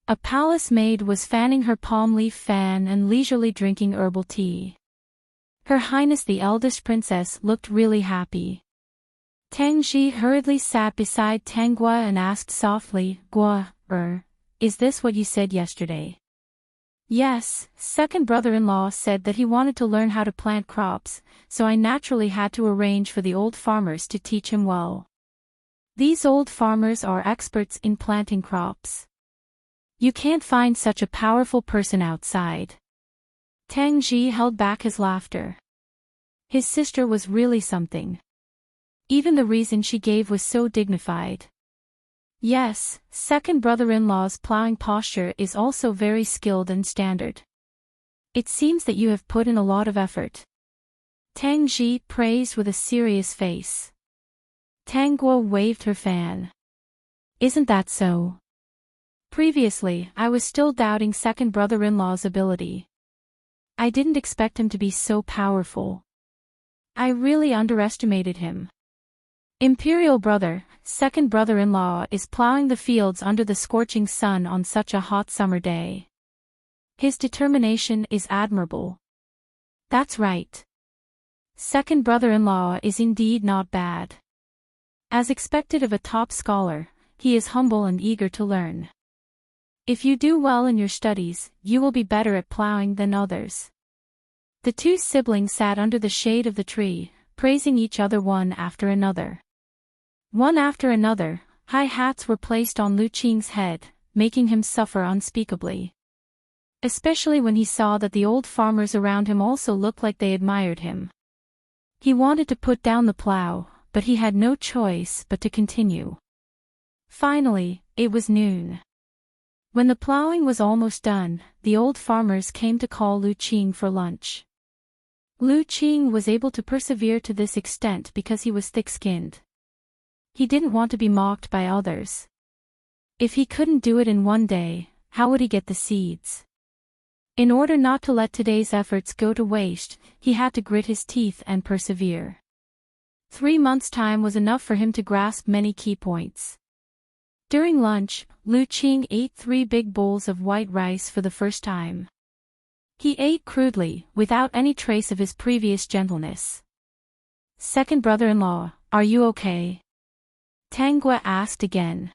A palace maid was fanning her palm leaf fan and leisurely drinking herbal tea. Her Highness the eldest princess looked really happy. Tang Ji hurriedly sat beside Tanggua and asked softly, Gua, is this what you said yesterday? Yes, second brother-in-law said that he wanted to learn how to plant crops, so I naturally had to arrange for the old farmers to teach him well. These old farmers are experts in planting crops. You can't find such a powerful person outside. Tang Ji held back his laughter. His sister was really something. Even the reason she gave was so dignified. Yes, second brother-in-law's plowing posture is also very skilled and standard. It seems that you have put in a lot of effort. Tang Ji praised with a serious face. Tanggua waved her fan. Isn't that so? Previously, I was still doubting second brother-in-law's ability. I didn't expect him to be so powerful. I really underestimated him. Imperial brother, second brother-in-law is plowing the fields under the scorching sun on such a hot summer day. His determination is admirable. That's right. Second brother-in-law is indeed not bad. As expected of a top scholar, he is humble and eager to learn. If you do well in your studies, you will be better at plowing than others. The two siblings sat under the shade of the tree, praising each other one after another. One after another, high hats were placed on Lu Qing's head, making him suffer unspeakably. Especially when he saw that the old farmers around him also looked like they admired him. He wanted to put down the plow, but he had no choice but to continue. Finally, it was noon. When the plowing was almost done, the old farmers came to call Lu Qing for lunch. Lu Qing was able to persevere to this extent because he was thick-skinned. He didn't want to be mocked by others. If he couldn't do it in one day, how would he get the seeds? In order not to let today's efforts go to waste, he had to grit his teeth and persevere. 3 months' time was enough for him to grasp many key points. During lunch, Lu Qing ate 3 big bowls of white rice for the first time. He ate crudely, without any trace of his previous gentleness. Second brother-in-law, are you okay? Tanggua asked again.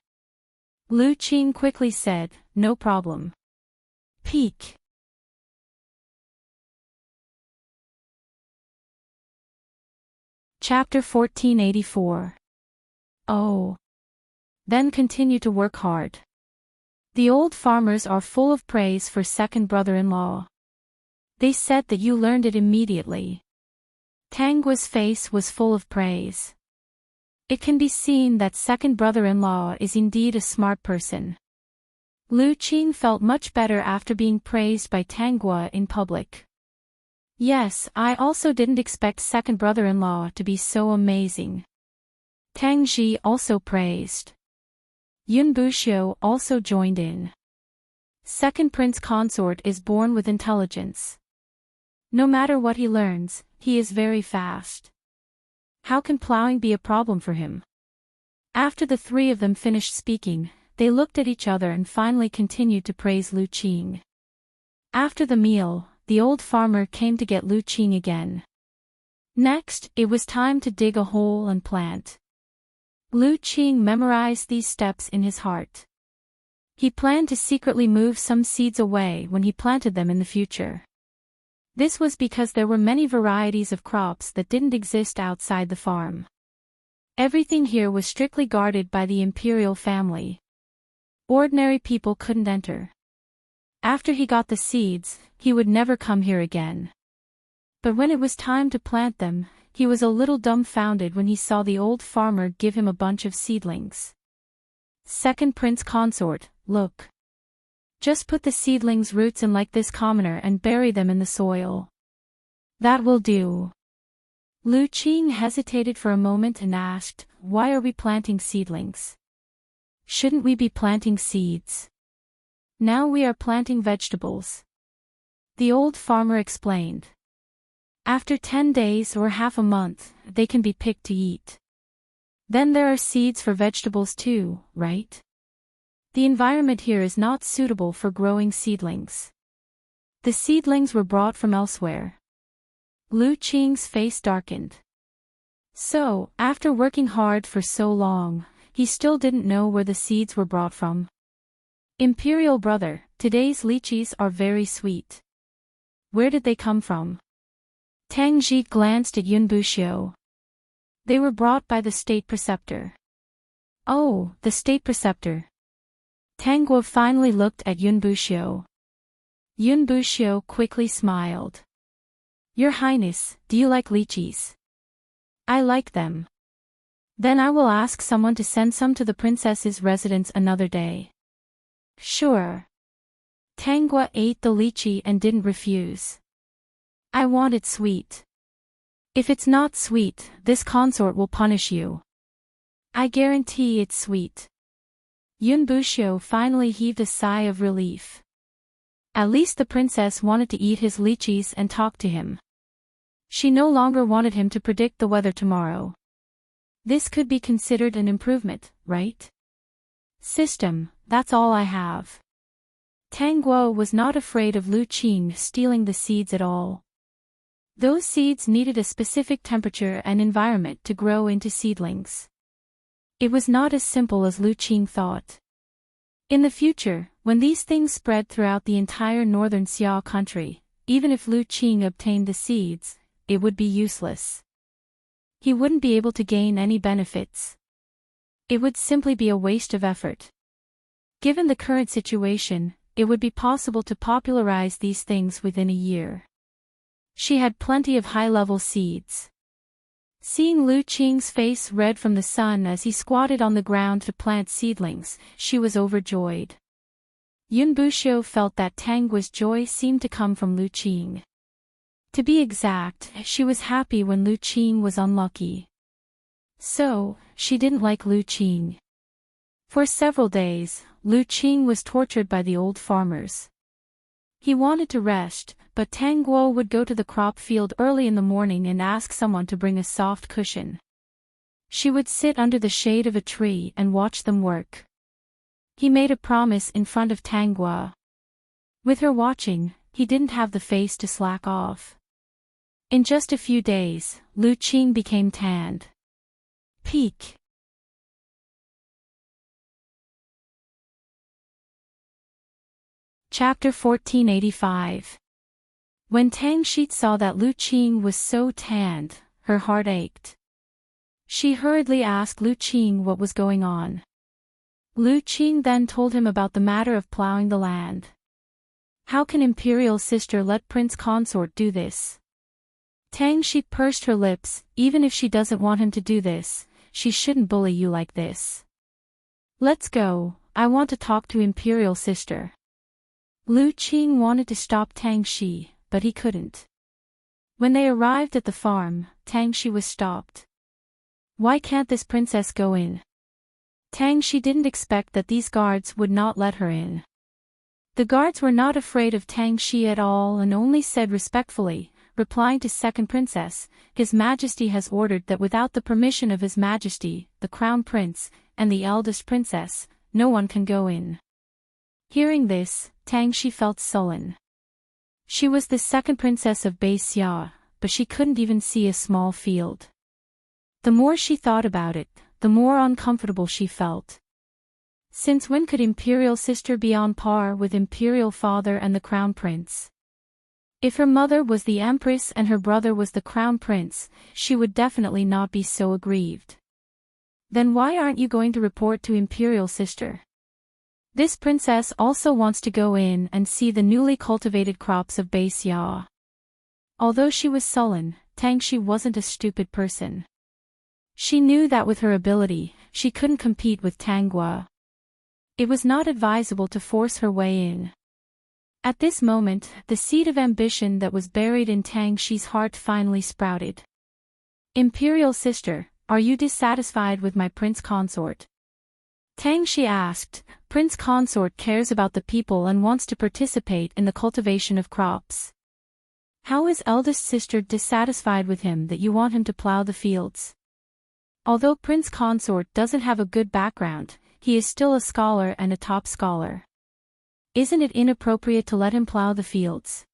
Lu Qing quickly said, no problem. Peek. Chapter 1484. Oh. Then continue to work hard. The old farmers are full of praise for second brother-in-law. They said that you learned it immediately. Tanggua's face was full of praise. It can be seen that second brother-in-law is indeed a smart person. Lu Qing felt much better after being praised by Tanggua in public. Yes, I also didn't expect second brother-in-law to be so amazing. Tang Ji also praised. Yun Buxiu also joined in. Second prince consort is born with intelligence. No matter what he learns, he is very fast. How can plowing be a problem for him? After the 3 of them finished speaking, they looked at each other and finally continued to praise Lu Qing. After the meal, the old farmer came to get Lu Qing again. Next, it was time to dig a hole and plant. Lu Qing memorized these steps in his heart. He planned to secretly move some seeds away when he planted them in the future. This was because there were many varieties of crops that didn't exist outside the farm. Everything here was strictly guarded by the imperial family. Ordinary people couldn't enter. After he got the seeds, he would never come here again. But when it was time to plant them, he was a little dumbfounded when he saw the old farmer give him a bunch of seedlings. Second prince consort, look. Just put the seedlings' roots in like this commoner and bury them in the soil. That will do. Lu Qing hesitated for a moment and asked, why are we planting seedlings? Shouldn't we be planting seeds? Now we are planting vegetables. The old farmer explained. After 10 days or half a month, they can be picked to eat. Then there are seeds for vegetables too, right? The environment here is not suitable for growing seedlings. The seedlings were brought from elsewhere. Lu Qing's face darkened. So, after working hard for so long, he still didn't know where the seeds were brought from. Imperial brother, today's lychees are very sweet. Where did they come from? Tang Ji glanced at Yun Buxiu. They were brought by the state preceptor. Oh, the state preceptor. Tang Guo finally looked at Yun Buxiu. Yun Buxiu quickly smiled. Your Highness, do you like lychees? I like them. Then I will ask someone to send some to the princess's residence another day. Sure. Tang Guo ate the lychee and didn't refuse. I want it sweet. If it's not sweet, this consort will punish you. I guarantee it's sweet. Yun Buxiu finally heaved a sigh of relief. At least the princess wanted to eat his lychees and talk to him. She no longer wanted him to predict the weather tomorrow. This could be considered an improvement, right? System, that's all I have. Tang Guo was not afraid of Lu Qing stealing the seeds at all. Those seeds needed a specific temperature and environment to grow into seedlings. It was not as simple as Lu Qing thought. In the future, when these things spread throughout the entire northern Xia country, even if Lu Qing obtained the seeds, it would be useless. He wouldn't be able to gain any benefits. It would simply be a waste of effort. Given the current situation, it would be possible to popularize these things within a year. She had plenty of high-level seeds. Seeing Lu Qing's face red from the sun as he squatted on the ground to plant seedlings, she was overjoyed. Yun Buxiu felt that Tang Guo's joy seemed to come from Lu Qing. To be exact, she was happy when Lu Qing was unlucky. So, she didn't like Lu Qing. For several days, Lu Qing was tortured by the old farmers. He wanted to rest, but Tang Guo would go to the crop field early in the morning and ask someone to bring a soft cushion. She would sit under the shade of a tree and watch them work. He made a promise in front of Tang Guo. With her watching, he didn't have the face to slack off. In just a few days, Lu Qing became tanned. Peak. Chapter 1485. When Tang Shi saw that Lu Qing was so tanned, her heart ached. She hurriedly asked Lu Qing what was going on. Lu Qing then told him about the matter of plowing the land. How can Imperial Sister let Prince Consort do this? Tang Shi pursed her lips. Even if she doesn't want him to do this, she shouldn't bully you like this. Let's go, I want to talk to Imperial Sister. Lu Qing wanted to stop Tang Shi, but he couldn't. When they arrived at the farm, Tang Shi was stopped. Why can't this princess go in? Tang Shi didn't expect that these guards would not let her in. The guards were not afraid of Tang Shi at all and only said respectfully, replying to Second Princess, His Majesty has ordered that without the permission of His Majesty, the Crown Prince, and the eldest princess, no one can go in. Hearing this, Tang Shi felt sullen. She was the second princess of Xia, but she couldn't even see a small field. The more she thought about it, the more uncomfortable she felt. Since when could Imperial Sister be on par with Imperial Father and the Crown Prince? If her mother was the Empress and her brother was the Crown Prince, she would definitely not be so aggrieved. Then why aren't you going to report to Imperial Sister? This princess also wants to go in and see the newly cultivated crops of Xia. Although she was sullen, Tang Shi wasn't a stupid person. She knew that with her ability, she couldn't compete with Tang Guo. It was not advisable to force her way in. At this moment, the seed of ambition that was buried in Tang Shi's heart finally sprouted. Imperial Sister, are you dissatisfied with my prince consort? Tang Shi asked. Prince Consort cares about the people and wants to participate in the cultivation of crops. How is eldest sister dissatisfied with him that you want him to plow the fields? Although Prince Consort doesn't have a good background, he is still a scholar and a top scholar. Isn't it inappropriate to let him plow the fields?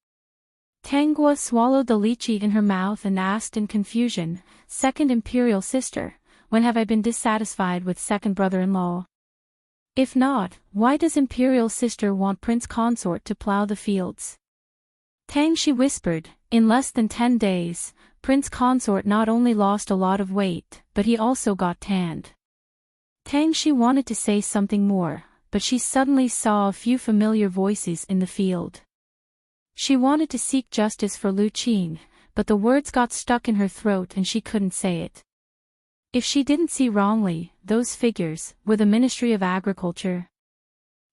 Tanghua swallowed the lychee in her mouth and asked in confusion, Second Imperial Sister, when have I been dissatisfied with second brother-in-law? If not, why does Imperial Sister want Prince Consort to plow the fields? Tang, she whispered, in less than 10 days, Prince Consort not only lost a lot of weight, but he also got tanned. Tang, she wanted to say something more, but she suddenly saw a few familiar voices in the field. She wanted to seek justice for Lu Qing, but the words got stuck in her throat and she couldn't say it. If she didn't see wrongly, those figures were the Ministry of Agriculture.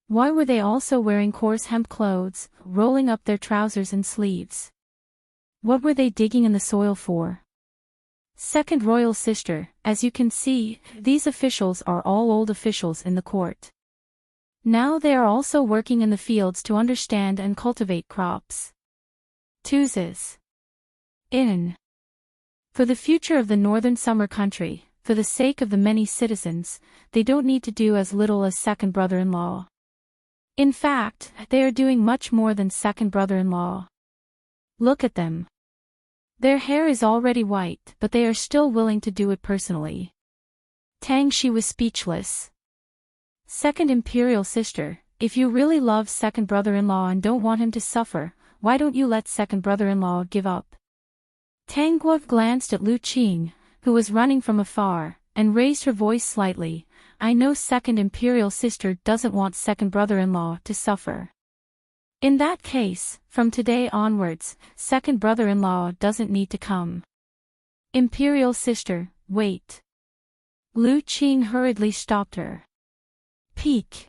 Why were they also wearing coarse hemp clothes, rolling up their trousers and sleeves? What were they digging in the soil for? Second Royal Sister, as you can see, these officials are all old officials in the court. Now they are also working in the fields to understand and cultivate crops. Toozes. In. For the future of the northern summer country, for the sake of the many citizens, they don't need to do as little as second brother-in-law. In fact, they are doing much more than second brother-in-law. Look at them. Their hair is already white, but they are still willing to do it personally. Tang, she was speechless. Second Imperial Sister, if you really love second brother-in-law and don't want him to suffer, why don't you let second brother-in-law give up? Tang Guo glanced at Lu Qing, who was running from afar, and raised her voice slightly. I know second Imperial Sister doesn't want second brother-in-law to suffer. In that case, from today onwards, second brother-in-law doesn't need to come. Imperial Sister, wait. Lu Qing hurriedly stopped her. Peek.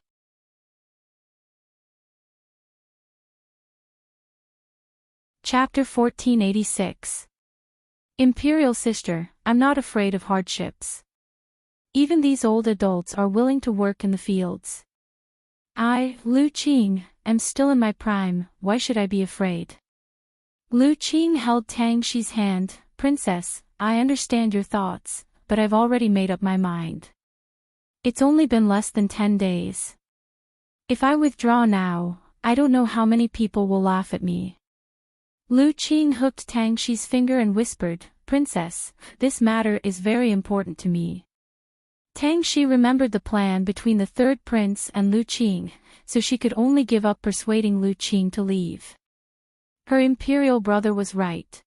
Chapter 1486. Imperial Sister, I'm not afraid of hardships. Even these old adults are willing to work in the fields. I, Lu Qing, am still in my prime, why should I be afraid? Lu Qing held Tang Xi's hand. Princess, I understand your thoughts, but I've already made up my mind. It's only been less than 10 days. If I withdraw now, I don't know how many people will laugh at me. Lu Qing hooked Tang Xi's finger and whispered, Princess, this matter is very important to me. Tang Xi remembered the plan between the third prince and Lu Qing, so she could only give up persuading Lu Qing to leave. Her imperial brother was right.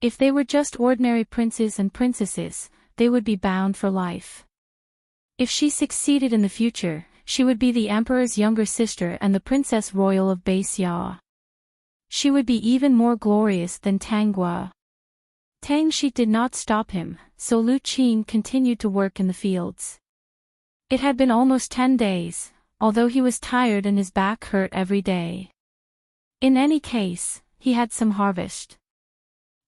If they were just ordinary princes and princesses, they would be bound for life. If she succeeded in the future, she would be the emperor's younger sister and the princess royal of Baixia. She would be even more glorious than Tanghua. Tang Xi did not stop him, so Lu Qing continued to work in the fields. It had been almost 10 days, although he was tired and his back hurt every day. In any case, he had some harvest.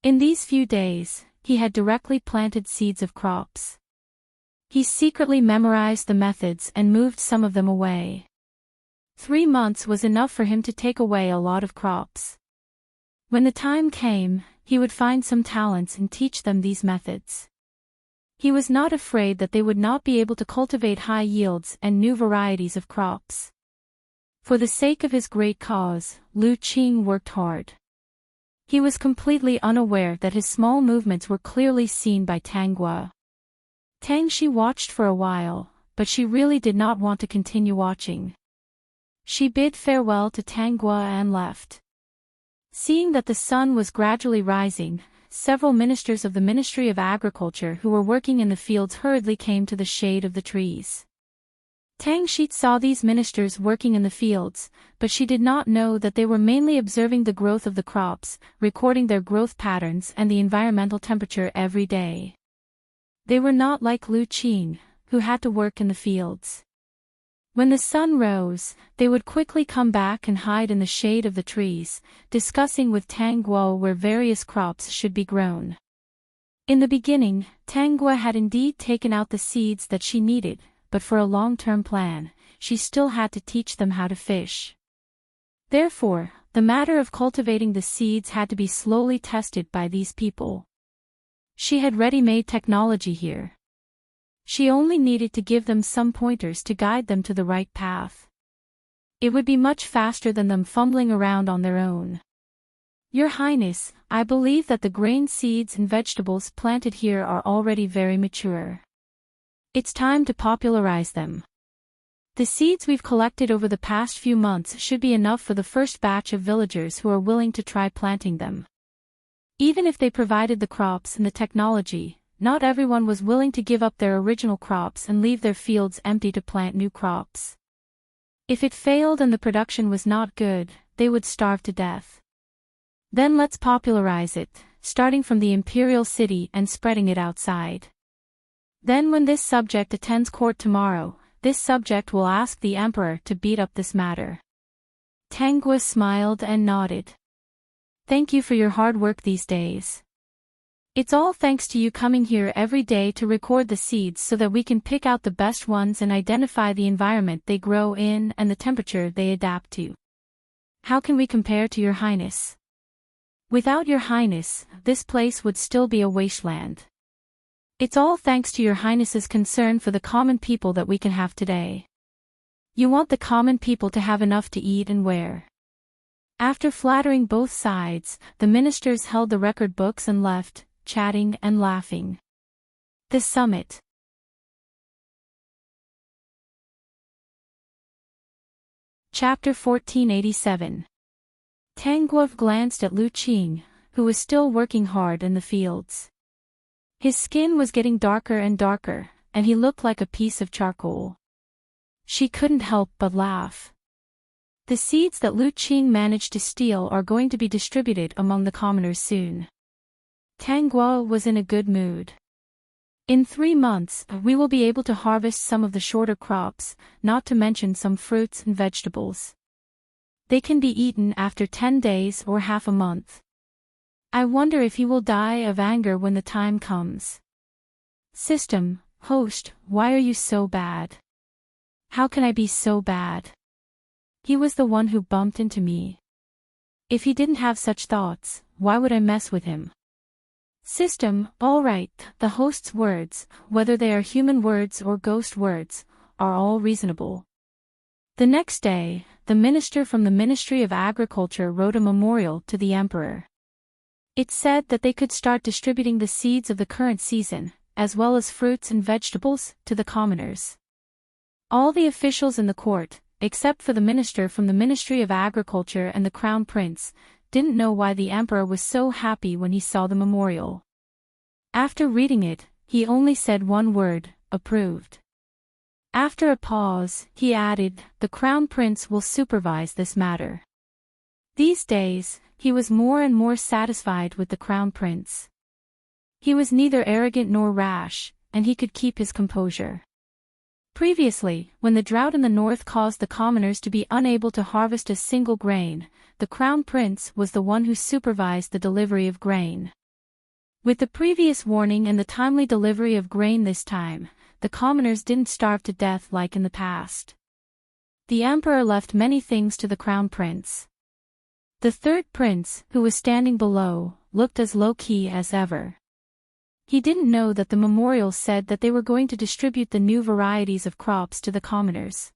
In these few days, he had directly planted seeds of crops. He secretly memorized the methods and moved some of them away. 3 months was enough for him to take away a lot of crops. When the time came, he would find some talents and teach them these methods. He was not afraid that they would not be able to cultivate high yields and new varieties of crops. For the sake of his great cause, Lu Qing worked hard. He was completely unaware that his small movements were clearly seen by Tanghua. Tang Xi watched for a while, but she really did not want to continue watching. She bid farewell to Tanghua and left. Seeing that the sun was gradually rising, several ministers of the Ministry of Agriculture who were working in the fields hurriedly came to the shade of the trees. Tang Xi saw these ministers working in the fields, but she did not know that they were mainly observing the growth of the crops, recording their growth patterns and the environmental temperature every day. They were not like Lu Qing, who had to work in the fields. When the sun rose, they would quickly come back and hide in the shade of the trees, discussing with Tanghua where various crops should be grown. In the beginning, Tanghua had indeed taken out the seeds that she needed, but for a long-term plan, she still had to teach them how to fish. Therefore, The matter of cultivating the seeds had to be slowly tested by these people. She had ready-made technology here. She only needed to give them some pointers to guide them to the right path. It would be much faster than them fumbling around on their own. Your Highness, I believe that the grain seeds and vegetables planted here are already very mature. It's time to popularize them. The seeds we've collected over the past few months should be enough for the first batch of villagers who are willing to try planting them. Even if they provided the crops and the technology, not everyone was willing to give up their original crops and leave their fields empty to plant new crops. If it failed and the production was not good, they would starve to death. Then let's popularize it, starting from the imperial city and spreading it outside. Then when this subject attends court tomorrow, this subject will ask the emperor to beat up this matter. Tangua smiled and nodded. Thank you for your hard work these days. It's all thanks to you coming here every day to record the seeds so that we can pick out the best ones and identify the environment they grow in and the temperature they adapt to. How can we compare to Your Highness? Without Your Highness, this place would still be a wasteland. It's all thanks to Your Highness's concern for the common people that we can have today. You want the common people to have enough to eat and wear. After flattering both sides, the ministers held the record books and left, chatting and laughing. The summit. Chapter 1487. Tanguov glanced at Lu Qing, who was still working hard in the fields. His skin was getting darker and darker, and he looked like a piece of charcoal. She couldn't help but laugh. The seeds that Lu Qing managed to steal are going to be distributed among the commoners soon. Tanguo was in a good mood. In 3 months, we will be able to harvest some of the shorter crops, not to mention some fruits and vegetables. They can be eaten after 10 days or half a month. I wonder if he will die of anger when the time comes. System, host, why are you so bad? How can I be so bad? He was the one who bumped into me. If he didn't have such thoughts, why would I mess with him? System, all right, the host's words, whether they are human words or ghost words, are all reasonable. The next day, the minister from the Ministry of Agriculture wrote a memorial to the emperor. It said that they could start distributing the seeds of the current season, as well as fruits and vegetables, to the commoners. All the officials in the court, except for the minister from the Ministry of Agriculture and the Crown Prince, didn't know why the emperor was so happy when he saw the memorial. After reading it, he only said one word, approved. After a pause, he added, the Crown Prince will supervise this matter. These days, he was more and more satisfied with the Crown Prince. He was neither arrogant nor rash, and he could keep his composure. Previously, when the drought in the north caused the commoners to be unable to harvest a single grain, the Crown Prince was the one who supervised the delivery of grain. With the previous warning and the timely delivery of grain this time, the commoners didn't starve to death like in the past. The emperor left many things to the Crown Prince. The third prince, who was standing below, looked as low-key as ever. He didn't know that the memorial said that they were going to distribute the new varieties of crops to the commoners.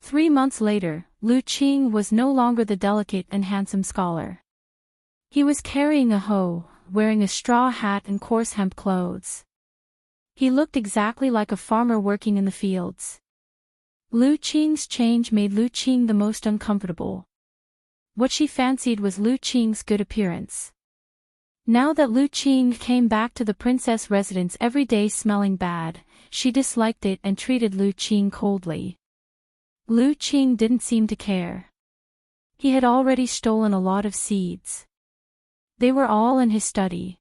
3 months later, Lu Qing was no longer the delicate and handsome scholar. He was carrying a hoe, wearing a straw hat and coarse hemp clothes. He looked exactly like a farmer working in the fields. Lu Qing's change made Lu Qing the most uncomfortable. What she fancied was Lu Qing's good appearance. Now that Lu Qing came back to the princess residence every day smelling bad, she disliked it and treated Lu Qing coldly. Lu Qing didn't seem to care. He had already stolen a lot of seeds. They were all in his study.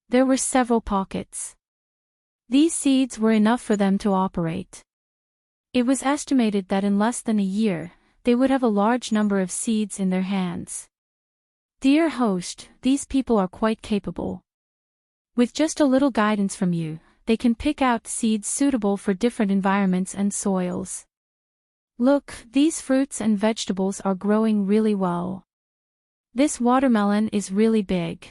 There were several pockets. These seeds were enough for them to operate. It was estimated that in less than a year, they would have a large number of seeds in their hands. Dear host, these people are quite capable. With just a little guidance from you, they can pick out seeds suitable for different environments and soils. Look, these fruits and vegetables are growing really well. This watermelon is really big.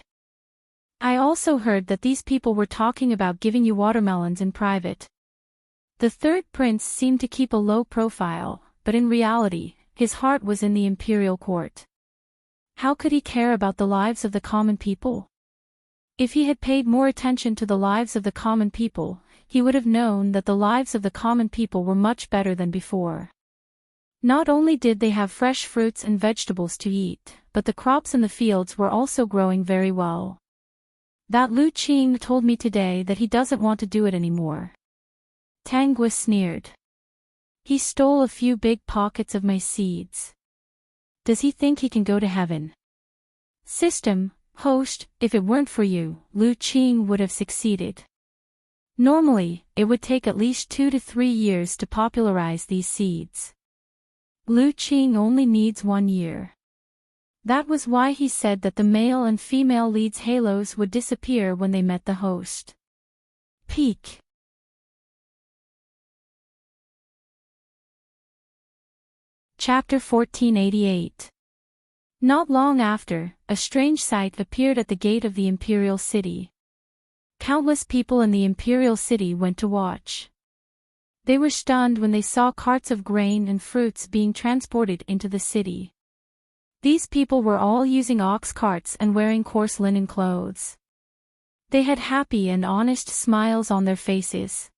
I also heard that these people were talking about giving you watermelons in private. The third prince seemed to keep a low profile, but in reality, his heart was in the imperial court. How could he care about the lives of the common people? If he had paid more attention to the lives of the common people, he would have known that the lives of the common people were much better than before. Not only did they have fresh fruits and vegetables to eat, but the crops in the fields were also growing very well. That Lu Qing told me today that he doesn't want to do it anymore. Tang Gua sneered. He stole a few big pockets of my seeds. Does he think he can go to heaven? System, host, if it weren't for you, Lu Qing would have succeeded. Normally, it would take at least 2 to 3 years to popularize these seeds. Lu Qing only needs 1 year. That was why he said that the male and female leads' halos would disappear when they met the host. Peak. Chapter 1488. Not long after, a strange sight appeared at the gate of the imperial city. Countless people in the imperial city went to watch. They were stunned when they saw carts of grain and fruits being transported into the city. These people were all using ox carts and wearing coarse linen clothes. They had happy and honest smiles on their faces.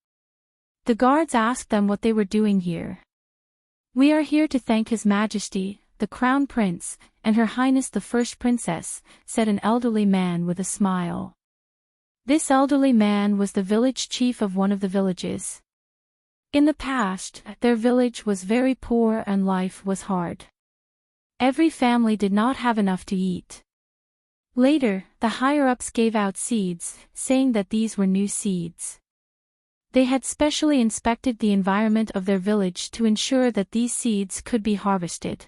The guards asked them what they were doing here. "We are here to thank His Majesty, the Crown Prince, and Her Highness the First Princess," said an elderly man with a smile. This elderly man was the village chief of one of the villages. In the past, their village was very poor and life was hard. Every family did not have enough to eat. Later, the higher-ups gave out seeds, saying that these were new seeds. They had specially inspected the environment of their village to ensure that these seeds could be harvested.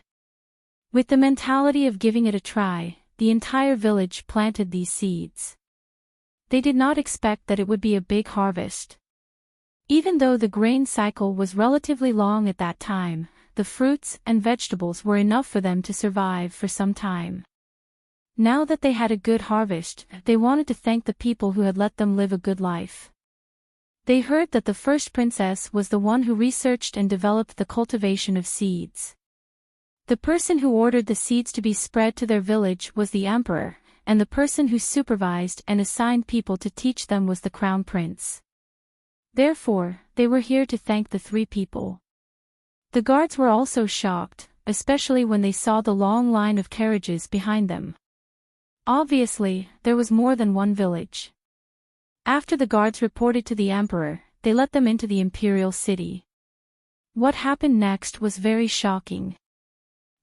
With the mentality of giving it a try, the entire village planted these seeds. They did not expect that it would be a big harvest. Even though the grain cycle was relatively long at that time, the fruits and vegetables were enough for them to survive for some time. Now that they had a good harvest, they wanted to thank the people who had let them live a good life. They heard that the first princess was the one who researched and developed the cultivation of seeds. The person who ordered the seeds to be spread to their village was the emperor, and the person who supervised and assigned people to teach them was the crown prince. Therefore, they were here to thank the 3 people. The guards were also shocked, especially when they saw the long line of carriages behind them. Obviously, there was more than one village. After the guards reported to the emperor, they let them into the imperial city. What happened next was very shocking.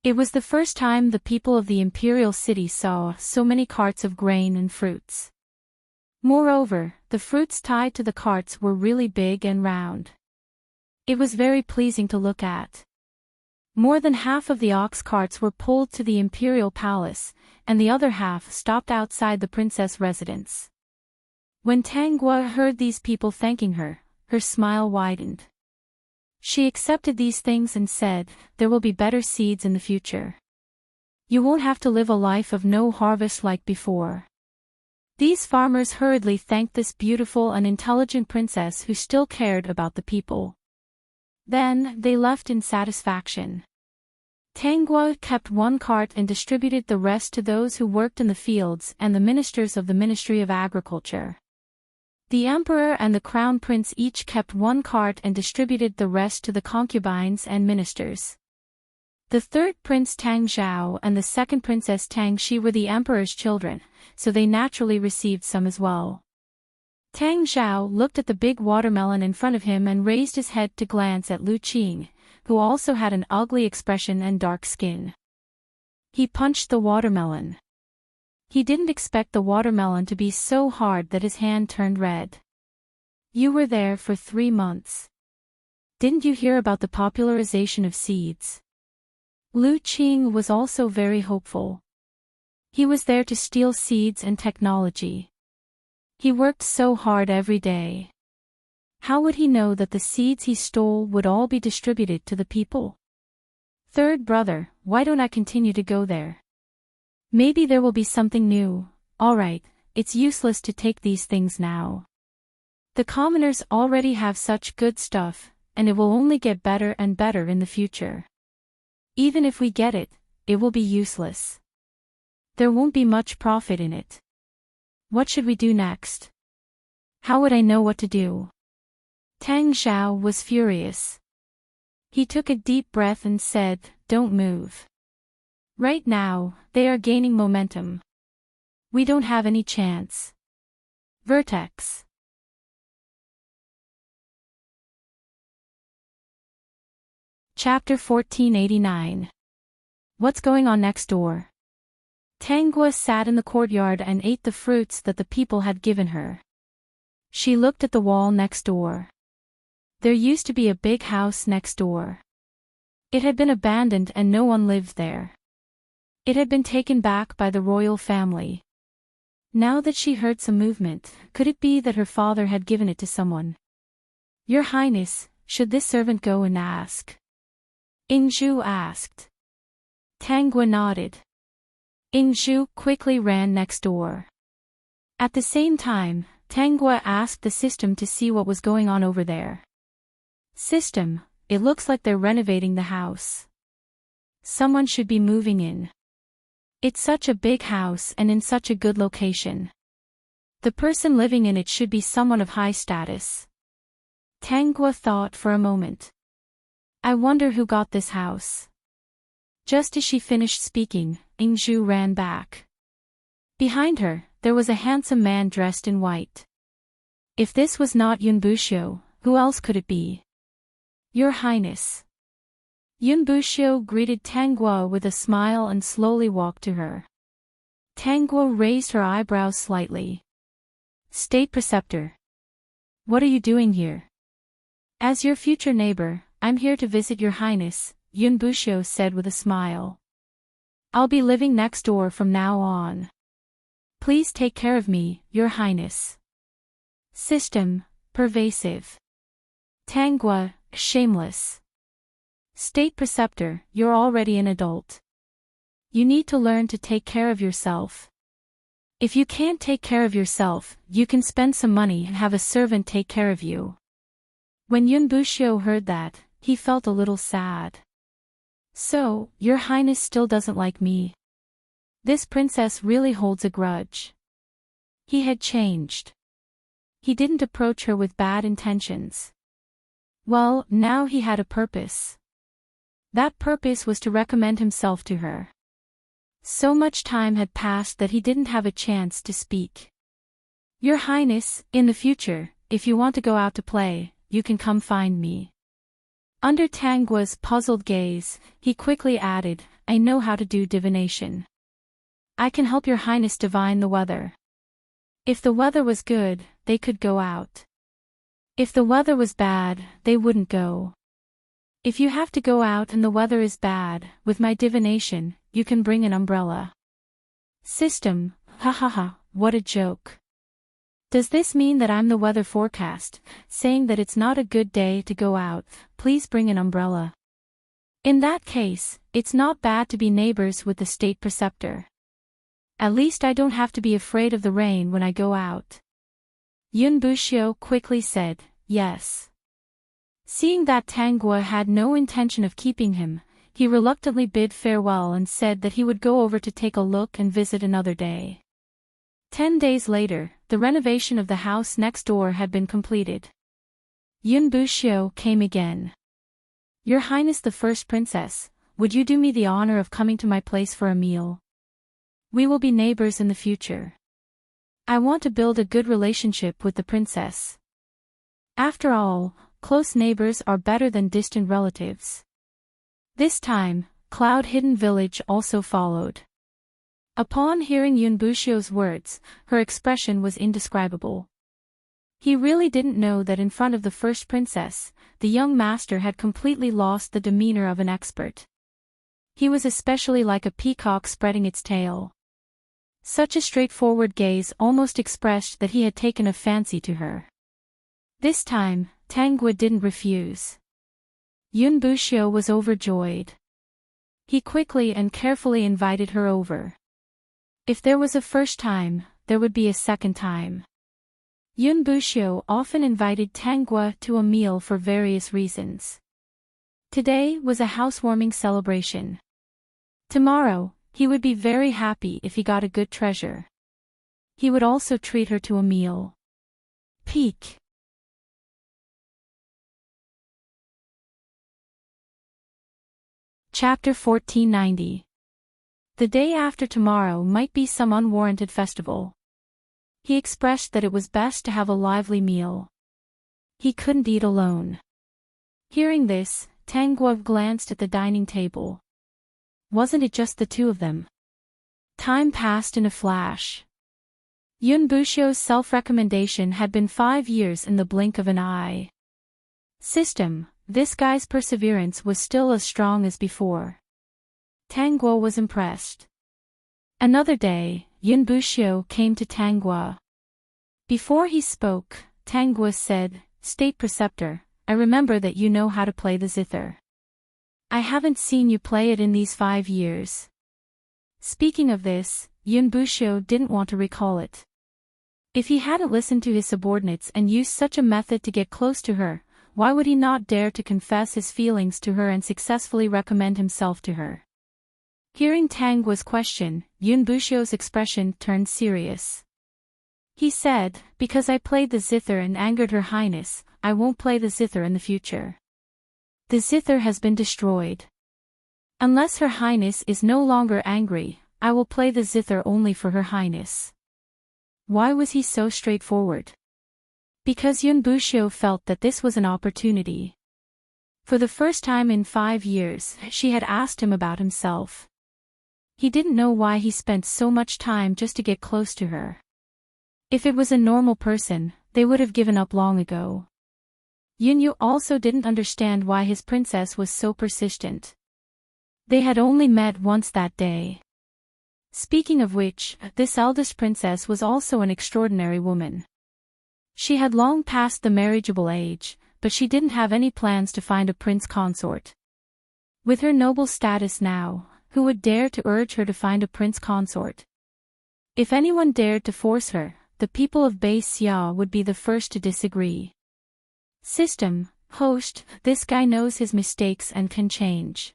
It was the first time the people of the imperial city saw so many carts of grain and fruits. Moreover, the fruits tied to the carts were really big and round. It was very pleasing to look at. More than half of the ox carts were pulled to the imperial palace, and the other half stopped outside the princess' residence. When Tang Gua heard these people thanking her, her smile widened. She accepted these things and said, "There will be better seeds in the future. You won't have to live a life of no harvest like before." These farmers hurriedly thanked this beautiful and intelligent princess who still cared about the people. Then, they left in satisfaction. Tang Gua kept 1 cart and distributed the rest to those who worked in the fields and the ministers of the Ministry of Agriculture. The emperor and the crown prince each kept 1 cart and distributed the rest to the concubines and ministers. The third prince Tang Zhao and the second princess Tang Shi were the emperor's children, so they naturally received some as well. Tang Zhao looked at the big watermelon in front of him and raised his head to glance at Lu Qing, who also had an ugly expression and dark skin. He punched the watermelon. He didn't expect the watermelon to be so hard that his hand turned red. "You were there for 3 months. Didn't you hear about the popularization of seeds?" Lu Qing was also very hopeful. He was there to steal seeds and technology. He worked so hard every day. How would he know that the seeds he stole would all be distributed to the people? Third brother, why don't I continue to go there? Maybe there will be something new. Alright, it's useless to take these things now. The commoners already have such good stuff, and it will only get better and better in the future. Even if we get it, it will be useless. There won't be much profit in it. What should we do next? How would I know what to do? Tang Xiao was furious. He took a deep breath and said, "Don't move. Right now, they are gaining momentum. We don't have any chance." Vertex. Chapter 1489. What's going on next door? Tanggua sat in the courtyard and ate the fruits that the people had given her. She looked at the wall next door. There used to be a big house next door. It had been abandoned and no one lived there. It had been taken back by the royal family. Now that she heard some movement, could it be that her father had given it to someone? "Your Highness, should this servant go and ask?" Ingzhu asked. Tanggua nodded. Ingzhu quickly ran next door. At the same time, Tanggua asked the system to see what was going on over there. "System, it looks like they're renovating the house. Someone should be moving in. It's such a big house and in such a good location. The person living in it should be someone of high status." Tanggua thought for a moment. "I wonder who got this house." Just as she finished speaking, Ingzhu ran back. Behind her, there was a handsome man dressed in white. If this was not Yunbushio, who else could it be? "Your Highness." Yunbushio greeted Tanggua with a smile and slowly walked to her. Tanggua raised her eyebrows slightly. "State Preceptor. What are you doing here?" "As your future neighbor, I'm here to visit your Highness," Yunbushio said with a smile. "I'll be living next door from now on. Please take care of me, your Highness." System, pervasive. Tanggua, shameless. "State Preceptor, you're already an adult. You need to learn to take care of yourself. If you can't take care of yourself, you can spend some money and have a servant take care of you." When Yunbushio heard that, he felt a little sad. "So, your Highness still doesn't like me? This princess really holds a grudge." He had changed. He didn't approach her with bad intentions. Well, now he had a purpose. That purpose was to recommend himself to her. So much time had passed that he didn't have a chance to speak. "Your Highness, in the future, if you want to go out to play, you can come find me." Under Tanggua's puzzled gaze, he quickly added, "I know how to do divination. I can help your Highness divine the weather." If the weather was good, they could go out. If the weather was bad, they wouldn't go. If you have to go out and the weather is bad, with my divination, you can bring an umbrella. System, ha, what a joke. Does this mean that I'm the weather forecast, saying that it's not a good day to go out, please bring an umbrella? In that case, it's not bad to be neighbors with the State Preceptor. At least I don't have to be afraid of the rain when I go out. Yunbushio quickly said, "Yes." Seeing that Tanggua had no intention of keeping him, he reluctantly bid farewell and said that he would go over to take a look and visit another day. 10 days later, the renovation of the house next door had been completed. Yunbushio came again. "Your Highness the First Princess, would you do me the honor of coming to my place for a meal? We will be neighbors in the future. I want to build a good relationship with the princess. After all, close neighbors are better than distant relatives." This time, Cloud Hidden Village also followed. Upon hearing Yunbushio's words, her expression was indescribable. He really didn't know that in front of the first princess, the young master had completely lost the demeanor of an expert. He was especially like a peacock spreading its tail. Such a straightforward gaze almost expressed that he had taken a fancy to her. This time, Tanggua didn't refuse. Yunbushio was overjoyed. He quickly and carefully invited her over. If there was a first time, there would be a second time. Yun Bushio often invited Tangwa to a meal for various reasons. Today was a housewarming celebration. Tomorrow, he would be very happy if he got a good treasure. He would also treat her to a meal. Peak. Chapter 1490. The day after tomorrow might be some unwarranted festival. He expressed that it was best to have a lively meal. He couldn't eat alone. Hearing this, Tangwa glanced at the dining table. Wasn't it just the two of them? Time passed in a flash. Yun Bushio's self-recommendation had been 5 years in the blink of an eye. System, this guy's perseverance was still as strong as before. Tangwa was impressed. Another day, Yun Bushio came to Tangwa. Before he spoke, Tangwa said, "State Preceptor, I remember that you know how to play the zither. I haven't seen you play it in these 5 years." Speaking of this, Yun Bushio didn't want to recall it. If he hadn't listened to his subordinates and used such a method to get close to her, why would he not dare to confess his feelings to her and successfully recommend himself to her? Hearing Tangwa's question, Yun Bushio's expression turned serious. He said, "Because I played the zither and angered Her Highness, I won't play the zither in the future. The zither has been destroyed. Unless Her Highness is no longer angry, I will play the zither only for Her Highness." Why was he so straightforward? Because Yun Bushio felt that this was an opportunity. For the first time in 5 years, she had asked him about himself. He didn't know why he spent so much time just to get close to her. If it was a normal person, they would have given up long ago. Yunyu also didn't understand why his princess was so persistent. They had only met once that day. Speaking of which, this eldest princess was also an extraordinary woman. She had long passed the marriageable age, but she didn't have any plans to find a prince consort. With her noble status now, who would dare to urge her to find a prince consort? If anyone dared to force her, the people of Bei Xia would be the first to disagree. System, host, this guy knows his mistakes and can change.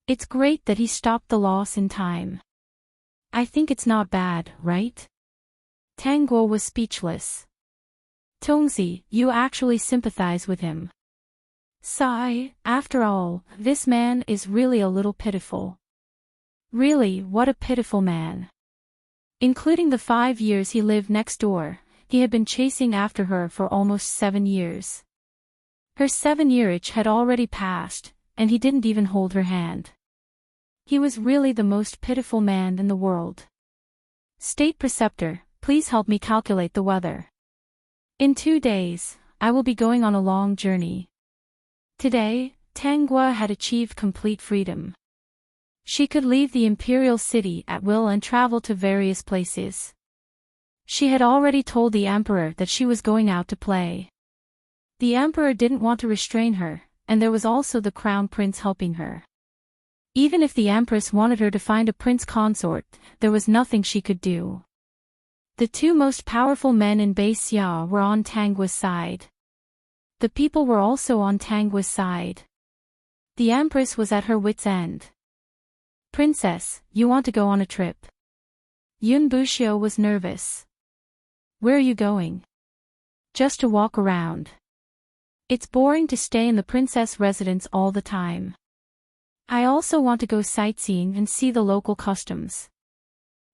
It's great that he stopped the loss in time. I think it's not bad, right? Tangguo was speechless. Tongzi, you actually sympathize with him. Sigh, after all, this man is really a little pitiful. Really, what a pitiful man. Including the 5 years he lived next door, he had been chasing after her for almost 7 years. Her 7-year itch had already passed, and he didn't even hold her hand. He was really the most pitiful man in the world. State Preceptor, please help me calculate the weather. In 2 days, I will be going on a long journey. Today, Tanggua had achieved complete freedom. She could leave the imperial city at will and travel to various places. She had already told the emperor that she was going out to play. The emperor didn't want to restrain her, and there was also the crown prince helping her. Even if the empress wanted her to find a prince consort, there was nothing she could do. The 2 most powerful men in Bei Xia were on Tanggua's side. The people were also on Tanggua's side. The empress was at her wit's end. Princess, you want to go on a trip? Yun Bushio was nervous. Where are you going? Just to walk around. It's boring to stay in the princess residence all the time. I also want to go sightseeing and see the local customs.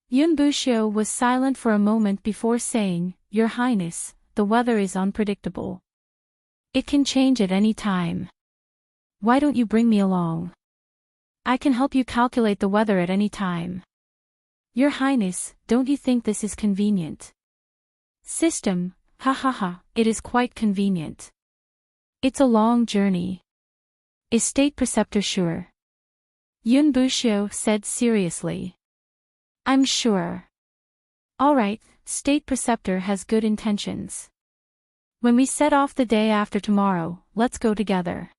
Yun Bushio was silent for a moment before saying, Your Highness, the weather is unpredictable. It can change at any time. Why don't you bring me along? I can help you calculate the weather at any time. Your Highness, don't you think this is convenient? System, ha ha ha, it is quite convenient. It's a long journey. Is State Preceptor sure? Yun Bushio said seriously. I'm sure. Alright, State Preceptor has good intentions. When we set off the day after tomorrow, let's go together.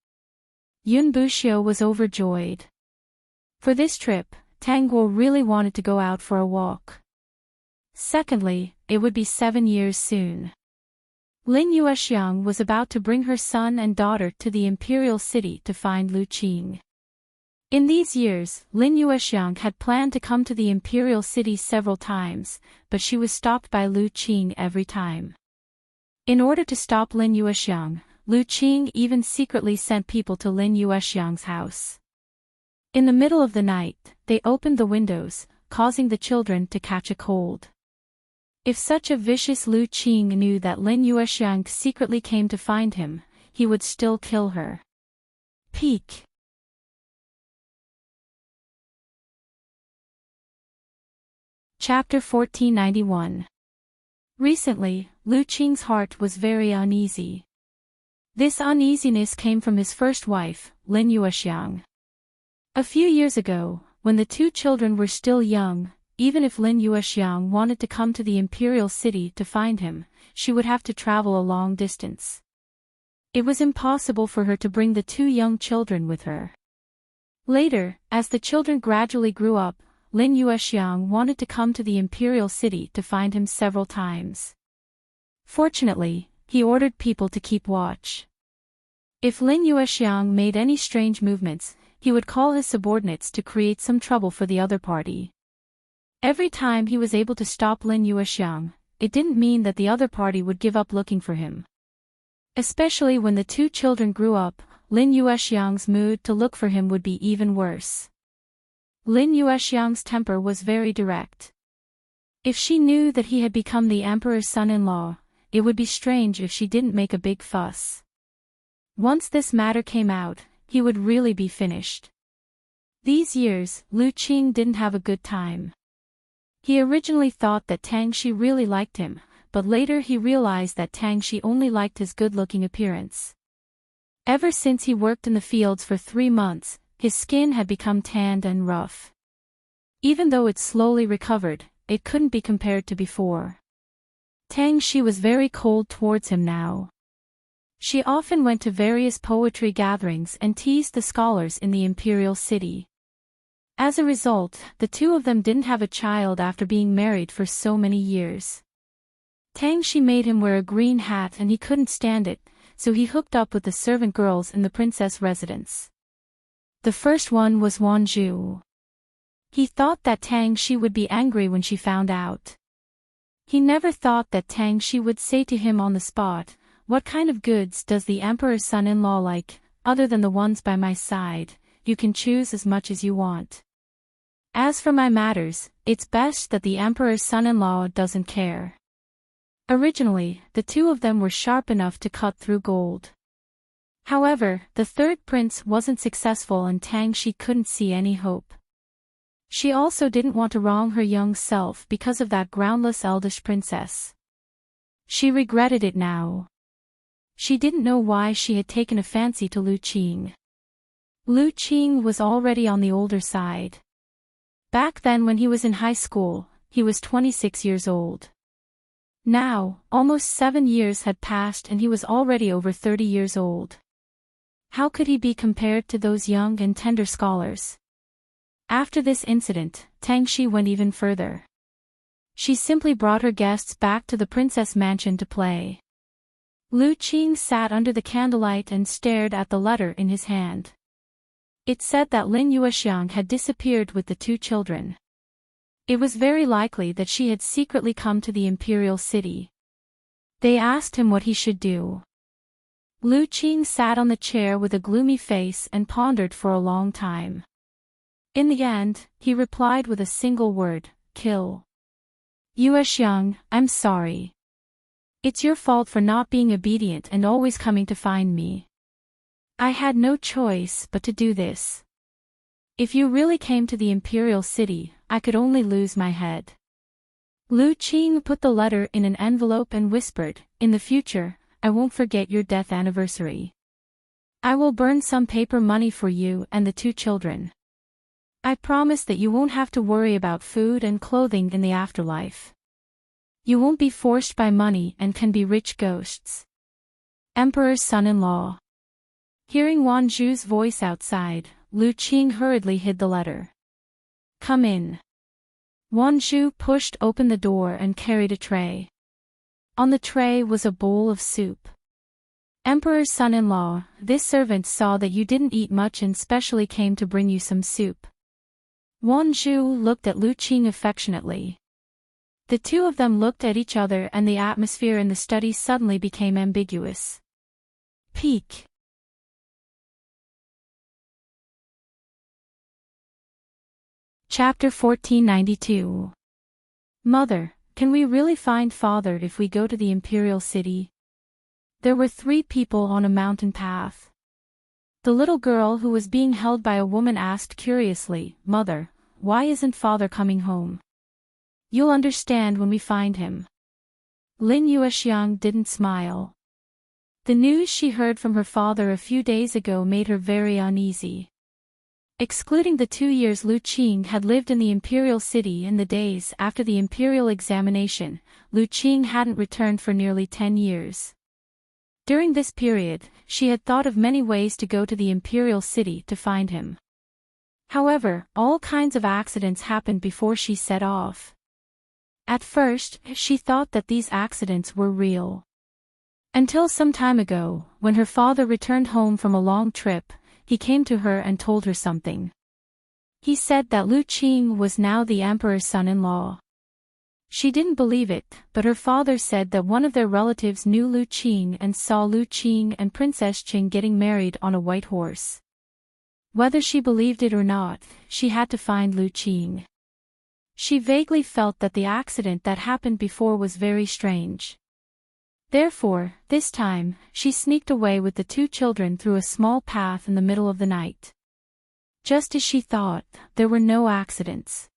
Yun Bushio was overjoyed. For this trip, Tang Guo really wanted to go out for a walk. Secondly, it would be 7 years soon. Lin Yuexiang was about to bring her son and daughter to the imperial city to find Lu Qing. In these years, Lin Yuexiang had planned to come to the imperial city several times, but she was stopped by Lu Qing every time. In order to stop Lin Yuexiang, Lu Qing even secretly sent people to Lin Yuexiang's house. In the middle of the night, they opened the windows, causing the children to catch a cold. If such a vicious Lu Qing knew that Lin Yuexiang secretly came to find him, he would still kill her. Peak. Chapter 1491. Recently, Lu Qing's heart was very uneasy. This uneasiness came from his first wife, Lin Yuexiang. A few years ago, when the two children were still young, even if Lin Yuexiang wanted to come to the imperial city to find him, she would have to travel a long distance. It was impossible for her to bring the two young children with her. Later, as the children gradually grew up, Lin Yuexiang wanted to come to the imperial city to find him several times. Fortunately, he ordered people to keep watch. If Lin Yuexiang made any strange movements, he would call his subordinates to create some trouble for the other party. Every time he was able to stop Lin Yuexiang, it didn't mean that the other party would give up looking for him. Especially when the two children grew up, Lin Yuexiang's mood to look for him would be even worse. Lin Yuexiang's temper was very direct. If she knew that he had become the emperor's son-in-law, it would be strange if she didn't make a big fuss. Once this matter came out, he would really be finished. These years, Lu Qing didn't have a good time. He originally thought that Tang Shi really liked him, but later he realized that Tang Shi only liked his good-looking appearance. Ever since he worked in the fields for 3 months, his skin had become tanned and rough. Even though it slowly recovered, it couldn't be compared to before. Tang Shi was very cold towards him now. She often went to various poetry gatherings and teased the scholars in the imperial city. As a result, the two of them didn't have a child after being married for so many years. Tang Shi made him wear a green hat and he couldn't stand it, so he hooked up with the servant girls in the princess residence. The first one was Wan Zhu. He thought that Tang Shi would be angry when she found out. He never thought that Tang Shi would say to him on the spot, "What kind of goods does the emperor's son-in-law like, other than the ones by my side? You can choose as much as you want. As for my matters, it's best that the emperor's son-in-law doesn't care." Originally, the two of them were sharp enough to cut through gold. However, the third prince wasn't successful and Tang Shi couldn't see any hope. She also didn't want to wrong her young self because of that groundless eldest princess. She regretted it now. She didn't know why she had taken a fancy to Lu Qing. Lu Qing was already on the older side. Back then when he was in high school, he was 26 years old. Now, almost 7 years had passed and he was already over 30 years old. How could he be compared to those young and tender scholars? After this incident, Tang Shi went even further. She simply brought her guests back to the princess mansion to play. Lu Qing sat under the candlelight and stared at the letter in his hand. It said that Lin Yuexiang had disappeared with the two children. It was very likely that she had secretly come to the imperial city. They asked him what he should do. Lu Qing sat on the chair with a gloomy face and pondered for a long time. In the end, he replied with a single word, "Kill." "Yuexiang, I'm sorry. It's your fault for not being obedient and always coming to find me. I had no choice but to do this. If you really came to the imperial city, I could only lose my head." Lu Qing put the letter in an envelope and whispered, "In the future, I won't forget your death anniversary. I will burn some paper money for you and the two children. I promise that you won't have to worry about food and clothing in the afterlife. You won't be forced by money and can be rich ghosts." Emperor's son-in-law. Hearing Wan Zhu's voice outside, Lu Qing hurriedly hid the letter. Come in. Wanju pushed open the door and carried a tray. On the tray was a bowl of soup. Emperor's son-in-law, this servant saw that you didn't eat much and specially came to bring you some soup. Wanju looked at Lu Qing affectionately. The two of them looked at each other and the atmosphere in the study suddenly became ambiguous. Peak. Chapter 1492. Mother, can we really find Father if we go to the Imperial City? There were 3 people on a mountain path. The little girl who was being held by a woman asked curiously, Mother, why isn't Father coming home? You'll understand when we find him. Lin Yuexiang didn't smile. The news she heard from her father a few days ago made her very uneasy. Excluding the 2 years Lu Qing had lived in the Imperial City and the days after the Imperial examination, Lu Qing hadn't returned for nearly 10 years. During this period, she had thought of many ways to go to the Imperial City to find him. However, all kinds of accidents happened before she set off. At first, she thought that these accidents were real. Until some time ago, when her father returned home from a long trip, he came to her and told her something. He said that Lu Qing was now the emperor's son-in-law. She didn't believe it, but her father said that one of their relatives knew Lu Qing and saw Lu Qing and Princess Qing getting married on a white horse. Whether she believed it or not, she had to find Lu Qing. She vaguely felt that the accident that happened before was very strange. Therefore, this time, she sneaked away with the 2 children through a small path in the middle of the night. Just as she thought, there were no accidents.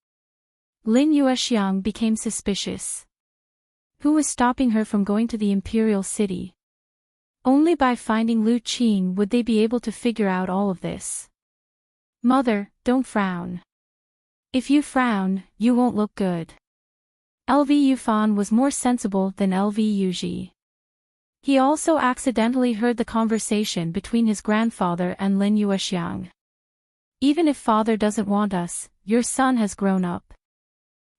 Lin Yuexiang became suspicious. Who was stopping her from going to the Imperial City? Only by finding Lu Qing would they be able to figure out all of this. Mother, don't frown. If you frown, you won't look good. LV Yufan was more sensible than LV Yuji. He also accidentally heard the conversation between his grandfather and Lin Yuexiang. Even if Father doesn't want us, your son has grown up.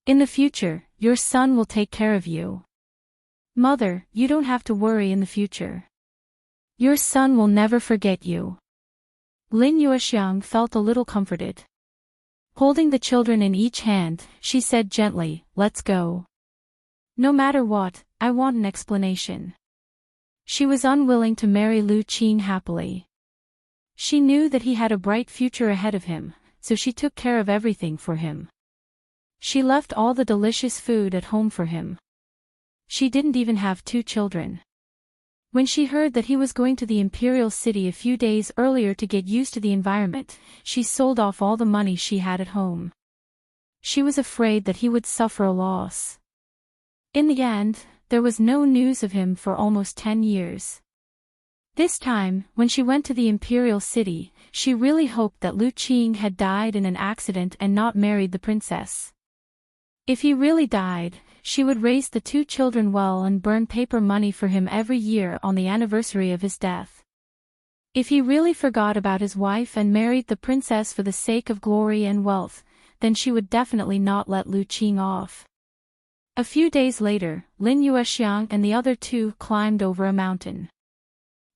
In the future, your son will take care of you. Mother, you don't have to worry in the future. Your son will never forget you. Lin Yuexiang felt a little comforted. Holding the children in each hand, she said gently, Let's go. No matter what, I want an explanation. She was unwilling to marry Lu Qing happily. She knew that he had a bright future ahead of him, so she took care of everything for him. She left all the delicious food at home for him. She didn't even have 2 children. When she heard that he was going to the Imperial City a few days earlier to get used to the environment, she sold off all the money she had at home. She was afraid that he would suffer a loss. In the end, there was no news of him for almost 10 years. This time, when she went to the Imperial City, she really hoped that Lu Qing had died in an accident and not married the princess. If he really died, she would raise the 2 children well and burn paper money for him every year on the anniversary of his death. If he really forgot about his wife and married the princess for the sake of glory and wealth, then she would definitely not let Lu Qing off. A few days later, Lin Yuexiang and the other 2 climbed over a mountain.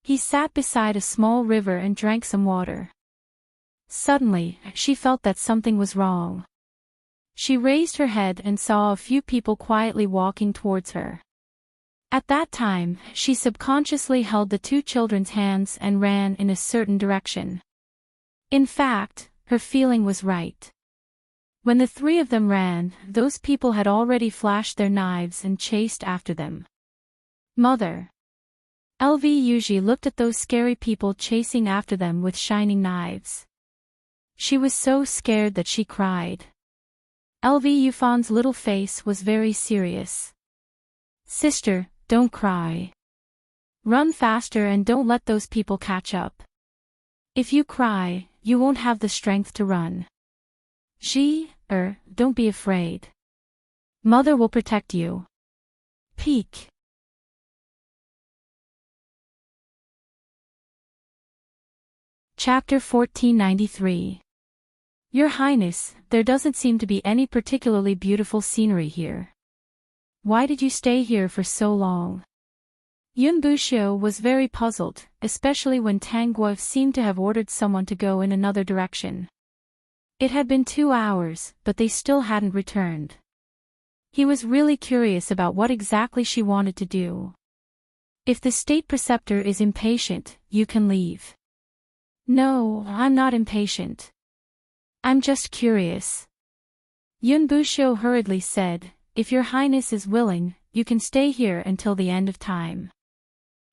He sat beside a small river and drank some water. Suddenly, she felt that something was wrong. She raised her head and saw a few people quietly walking towards her. At that time, she subconsciously held the 2 children's hands and ran in a certain direction. In fact, her feeling was right. When the 3 of them ran, those people had already flashed their knives and chased after them. Mother. LV Yuji looked at those scary people chasing after them with shining knives. She was so scared that she cried. LV Yufan's little face was very serious. Sister, don't cry. Run faster and don't let those people catch up. If you cry, you won't have the strength to run. Don't be afraid. Mother will protect you. Peek. Chapter 1493. Your Highness, there doesn't seem to be any particularly beautiful scenery here. Why did you stay here for so long? Yun Buxiu was very puzzled, especially when Tang Guo seemed to have ordered someone to go in another direction. It had been 2 hours, but they still hadn't returned. He was really curious about what exactly she wanted to do. If the state preceptor is impatient, you can leave. No, I'm not impatient. I'm just curious. Yun Buxiu hurriedly said, if your Highness is willing, you can stay here until the end of time.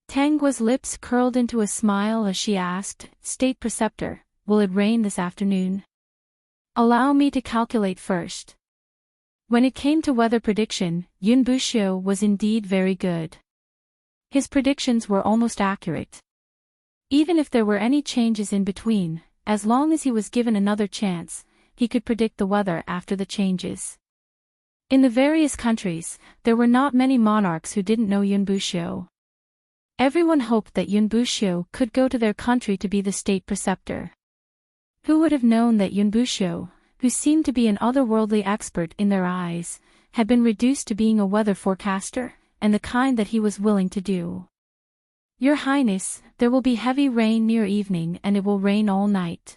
Tang Guo's lips curled into a smile as she asked, State Preceptor, will it rain this afternoon? Allow me to calculate first. When it came to weather prediction, Yun Buxiu was indeed very good. His predictions were almost accurate. Even if there were any changes in between, as long as he was given another chance, he could predict the weather after the changes. In the various countries, there were not many monarchs who didn't know Yun Buxiu. Everyone hoped that Yun Buxiu could go to their country to be the state preceptor. Who would have known that Yun Buxiu, who seemed to be an otherworldly expert in their eyes, had been reduced to being a weather forecaster, and the kind that he was willing to do. Your Highness, there will be heavy rain near evening and it will rain all night.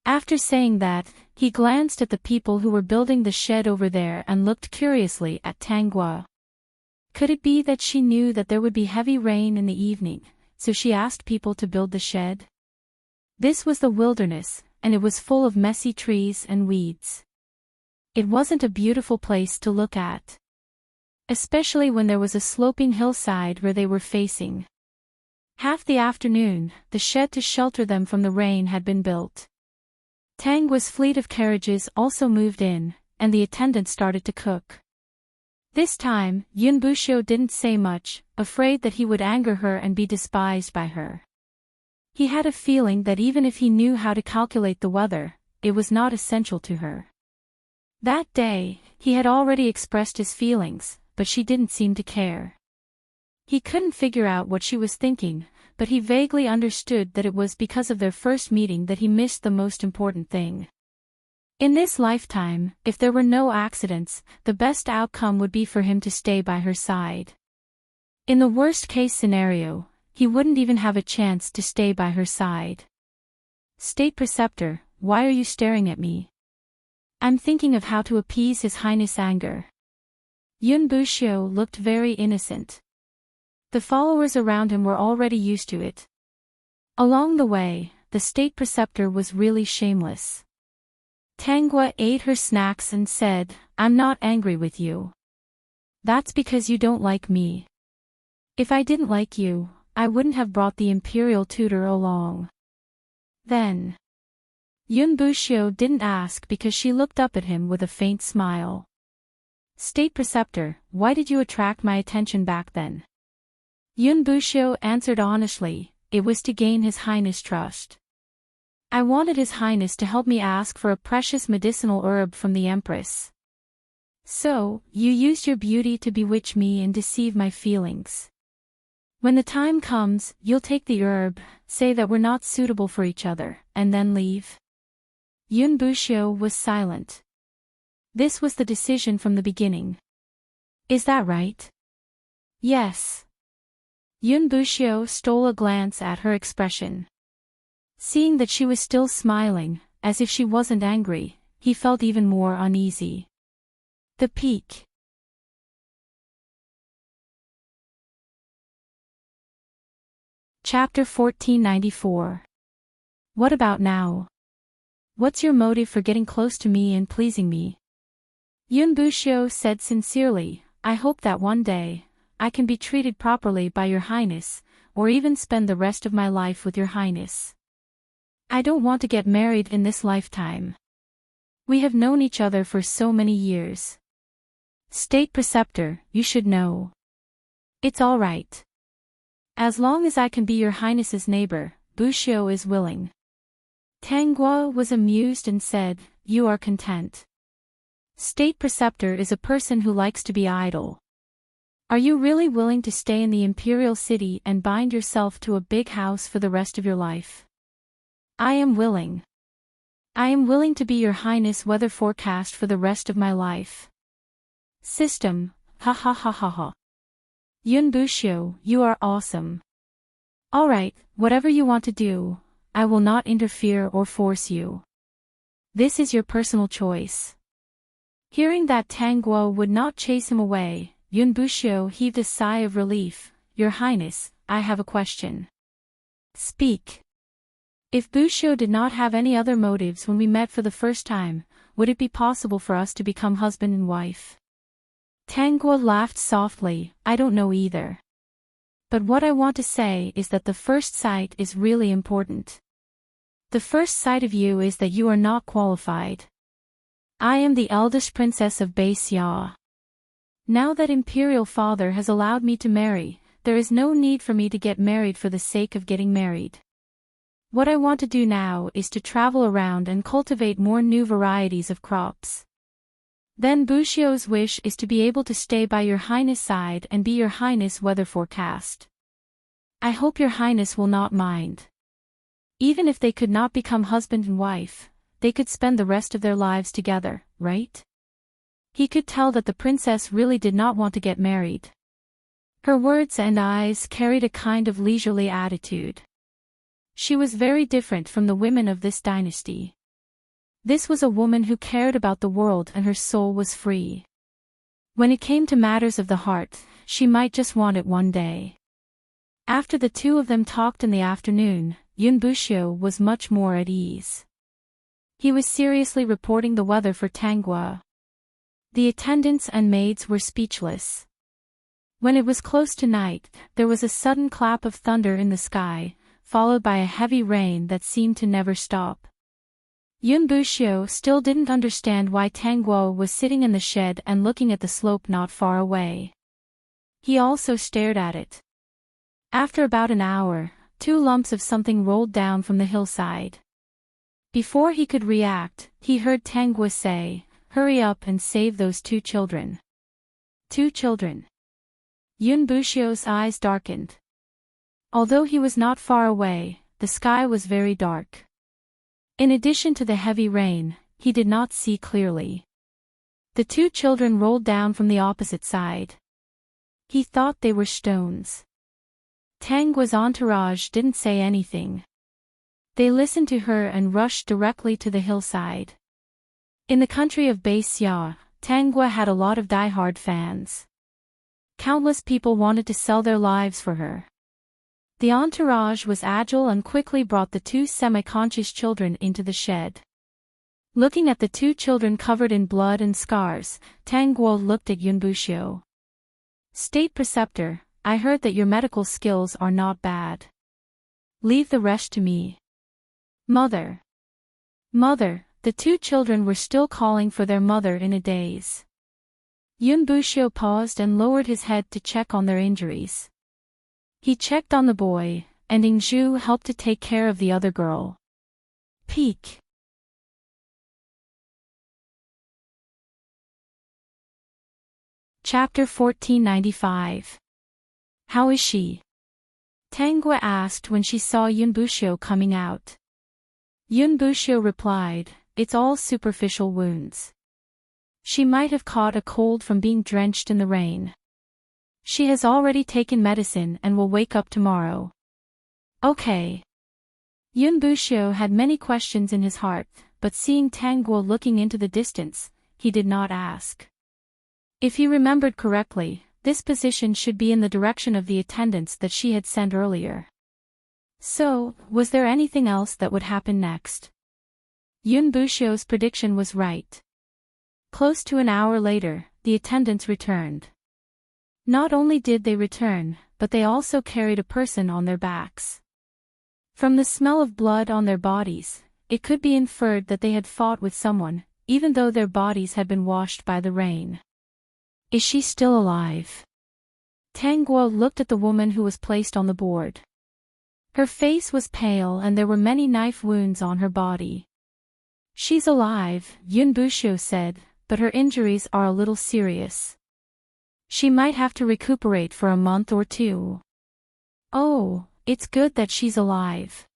After saying that, he glanced at the people who were building the shed over there and looked curiously at Tang Guo. Could it be that she knew that there would be heavy rain in the evening, so she asked people to build the shed? This was the wilderness, and it was full of messy trees and weeds. It wasn't a beautiful place to look at. Especially when there was a sloping hillside where they were facing. Half the afternoon, the shed to shelter them from the rain had been built. Tang Guo's fleet of carriages also moved in, and the attendants started to cook. This time, Yun Buxiu didn't say much, afraid that he would anger her and be despised by her. He had a feeling that even if he knew how to calculate the weather, it was not essential to her. That day, he had already expressed his feelings, but she didn't seem to care. He couldn't figure out what she was thinking, but he vaguely understood that it was because of their first meeting that he missed the most important thing. In this lifetime, if there were no accidents, the best outcome would be for him to stay by her side. In the worst-case scenario, he wouldn't even have a chance to stay by her side. State Preceptor, why are you staring at me? I'm thinking of how to appease His Highness' anger. Yun Buxiu looked very innocent. The followers around him were already used to it. Along the way, the state preceptor was really shameless. Tang Guo ate her snacks and said, I'm not angry with you. That's because you don't like me. If I didn't like you, I wouldn't have brought the imperial tutor along. Then. Yun Buxiu didn't ask because she looked up at him with a faint smile. State Preceptor, why did you attract my attention back then? Yun Buxiu answered honestly, it was to gain His Highness' trust. I wanted His Highness to help me ask for a precious medicinal herb from the Empress. So, you used your beauty to bewitch me and deceive my feelings. When the time comes, you'll take the herb, say that we're not suitable for each other, and then leave. Yun Buxiu was silent. This was the decision from the beginning. Is that right? Yes. Yun Buxiu stole a glance at her expression. Seeing that she was still smiling, as if she wasn't angry, he felt even more uneasy. The peak. Chapter 1494. What about now? What's your motive for getting close to me and pleasing me? Yun Buxiu said sincerely, I hope that one day, I can be treated properly by your Highness, or even spend the rest of my life with your Highness. I don't want to get married in this lifetime. We have known each other for so many years. State Preceptor, you should know. It's all right. As long as I can be your Highness's neighbor, Buxiu is willing. Tang Guo was amused and said, you are content. State Preceptor is a person who likes to be idle. Are you really willing to stay in the imperial city and bind yourself to a big house for the rest of your life? I am willing. I am willing to be your highness weather forecast for the rest of my life. System, ha ha ha ha ha. Yunbushio, you are awesome. Alright, whatever you want to do, I will not interfere or force you. This is your personal choice. Hearing that Tang Guo would not chase him away, Yunbushio heaved a sigh of relief. Your Highness, I have a question. Speak. If Bushio did not have any other motives when we met for the first time, would it be possible for us to become husband and wife? Tang Guo laughed softly. I don't know either. But what I want to say is that the first sight is really important. The first sight of you is that you are not qualified. I am the eldest princess of Xia. Now that Imperial Father has allowed me to marry, there is no need for me to get married for the sake of getting married. What I want to do now is to travel around and cultivate more new varieties of crops. Then Bushio's wish is to be able to stay by your Highness' side and be your Highness' weather forecast. I hope your Highness will not mind. Even if they could not become husband and wife, they could spend the rest of their lives together, right? He could tell that the princess really did not want to get married. Her words and eyes carried a kind of leisurely attitude. She was very different from the women of this dynasty. This was a woman who cared about the world and her soul was free. When it came to matters of the heart, she might just want it one day. After the two of them talked in the afternoon, Yunbushio was much more at ease. He was seriously reporting the weather for Tangua. The attendants and maids were speechless. When it was close to night, there was a sudden clap of thunder in the sky, followed by a heavy rain that seemed to never stop. Yunbushio still didn't understand why Tangguo was sitting in the shed and looking at the slope not far away. He also stared at it. After about an hour, 2 lumps of something rolled down from the hillside. Before he could react, he heard Tangguo say, "Hurry up and save those 2 children." 2 children. Yunbushio's eyes darkened. Although he was not far away, the sky was very dark. In addition to the heavy rain, he did not see clearly. The 2 children rolled down from the opposite side. He thought they were stones. Tangguo's entourage didn't say anything. They listened to her and rushed directly to the hillside. In the country of Xia, Tangguo had a lot of die-hard fans. Countless people wanted to sell their lives for her. The entourage was agile and quickly brought the 2 semi-conscious children into the shed. Looking at the 2 children covered in blood and scars, Tangguo looked at Yunbushio. "State Preceptor, I heard that your medical skills are not bad. Leave the rest to me." "Mother! Mother!" The 2 children were still calling for their mother in a daze. Yunbushio paused and lowered his head to check on their injuries. He checked on the boy, and Ingzhu helped to take care of the other girl. Peek. Chapter 1495. How is she? Tangguo asked when she saw Yunbushio coming out. Yunbushio replied, "It's all superficial wounds. She might have caught a cold from being drenched in the rain. She has already taken medicine and will wake up tomorrow." Okay. Yunbushio had many questions in his heart, but seeing Tangguo looking into the distance, he did not ask. If he remembered correctly, this position should be in the direction of the attendants that she had sent earlier. So, was there anything else that would happen next? Yunbushio's prediction was right. Close to an hour later, the attendants returned. Not only did they return, but they also carried a person on their backs. From the smell of blood on their bodies, it could be inferred that they had fought with someone, even though their bodies had been washed by the rain. Is she still alive? Tangguo looked at the woman who was placed on the board. Her face was pale and there were many knife wounds on her body. She's alive, Yunbushio said, but her injuries are a little serious. She might have to recuperate for a month or 2. Oh, it's good that she's alive.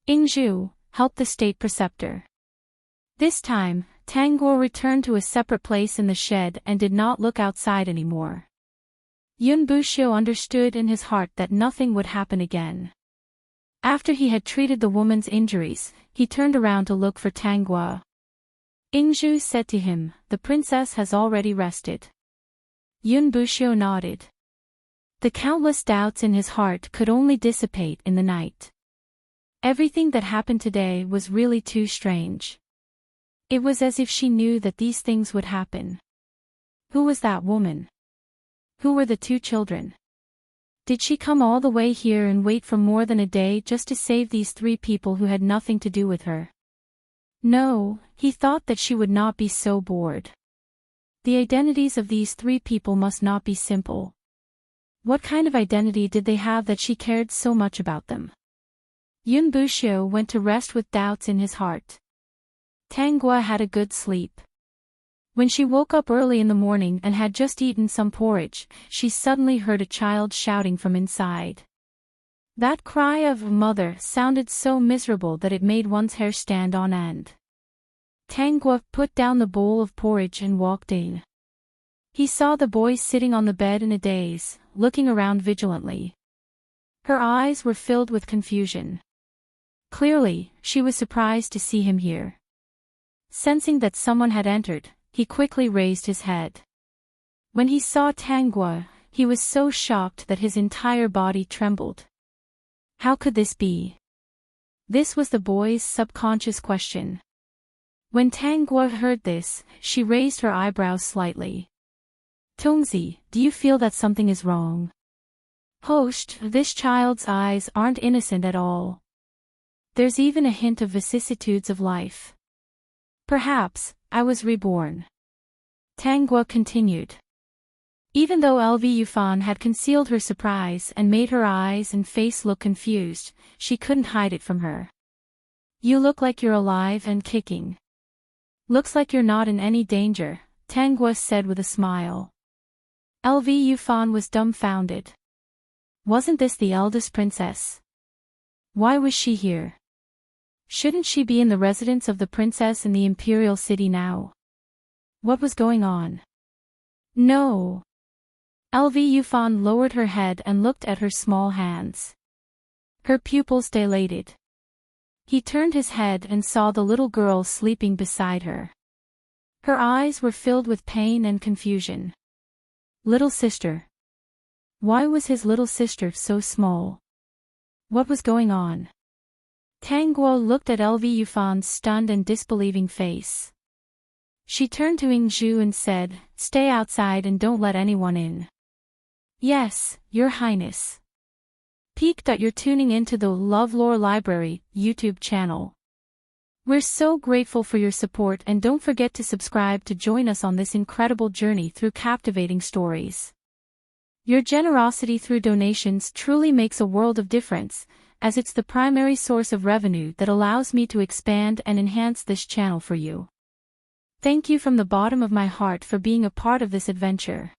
Ingzhu, help the state preceptor. This time, Tangguo returned to a separate place in the shed and did not look outside anymore. Yun Bushio understood in his heart that nothing would happen again. After he had treated the woman's injuries, he turned around to look for Tangguo. Ingzhu said to him, "The princess has already rested." Yun Bushio nodded. The countless doubts in his heart could only dissipate in the night. Everything that happened today was really too strange. It was as if she knew that these things would happen. Who was that woman? Who were the two children? Did she come all the way here and wait for more than a day just to save these three people who had nothing to do with her? No, he thought that she would not be so bored. The identities of these three people must not be simple. What kind of identity did they have that she cared so much about them? Yun Bushio went to rest with doubts in his heart. Tangguo had a good sleep. When she woke up early in the morning and had just eaten some porridge, she suddenly heard a child shouting from inside. That cry of "mother" sounded so miserable that it made one's hair stand on end. Tangguo put down the bowl of porridge and walked in. He saw the boy sitting on the bed in a daze, looking around vigilantly. Her eyes were filled with confusion. Clearly, she was surprised to see him here. Sensing that someone had entered, he quickly raised his head. When he saw Tangguo, he was so shocked that his entire body trembled. How could this be? This was the boy's subconscious question. When Tangguo heard this, she raised her eyebrows slightly. "Tongzi, do you feel that something is wrong?" "Host, this child's eyes aren't innocent at all. There's even a hint of vicissitudes of life. Perhaps, I was reborn." Tangguo continued. Even though LV Yufan had concealed her surprise and made her eyes and face look confused, she couldn't hide it from her. "You look like you're alive and kicking. Looks like you're not in any danger," Tangguo said with a smile. LV Yufan was dumbfounded. Wasn't this the eldest princess? Why was she here? Shouldn't she be in the residence of the princess in the imperial city now? What was going on? No. LV Yufan lowered her head and looked at her small hands. Her pupils dilated. He turned his head and saw the little girl sleeping beside her. Her eyes were filled with pain and confusion. Little sister. Why was his little sister so small? What was going on? Tangguo looked at LV Yufan's stunned and disbelieving face. She turned to Ingzhu and said, "Stay outside and don't let anyone in." "Yes, Your Highness." Peak. You're tuning into the LoveLore Library YouTube channel. We're so grateful for your support, and don't forget to subscribe to join us on this incredible journey through captivating stories. Your generosity through donations truly makes a world of difference, as it's the primary source of revenue that allows me to expand and enhance this channel for you. Thank you from the bottom of my heart for being a part of this adventure.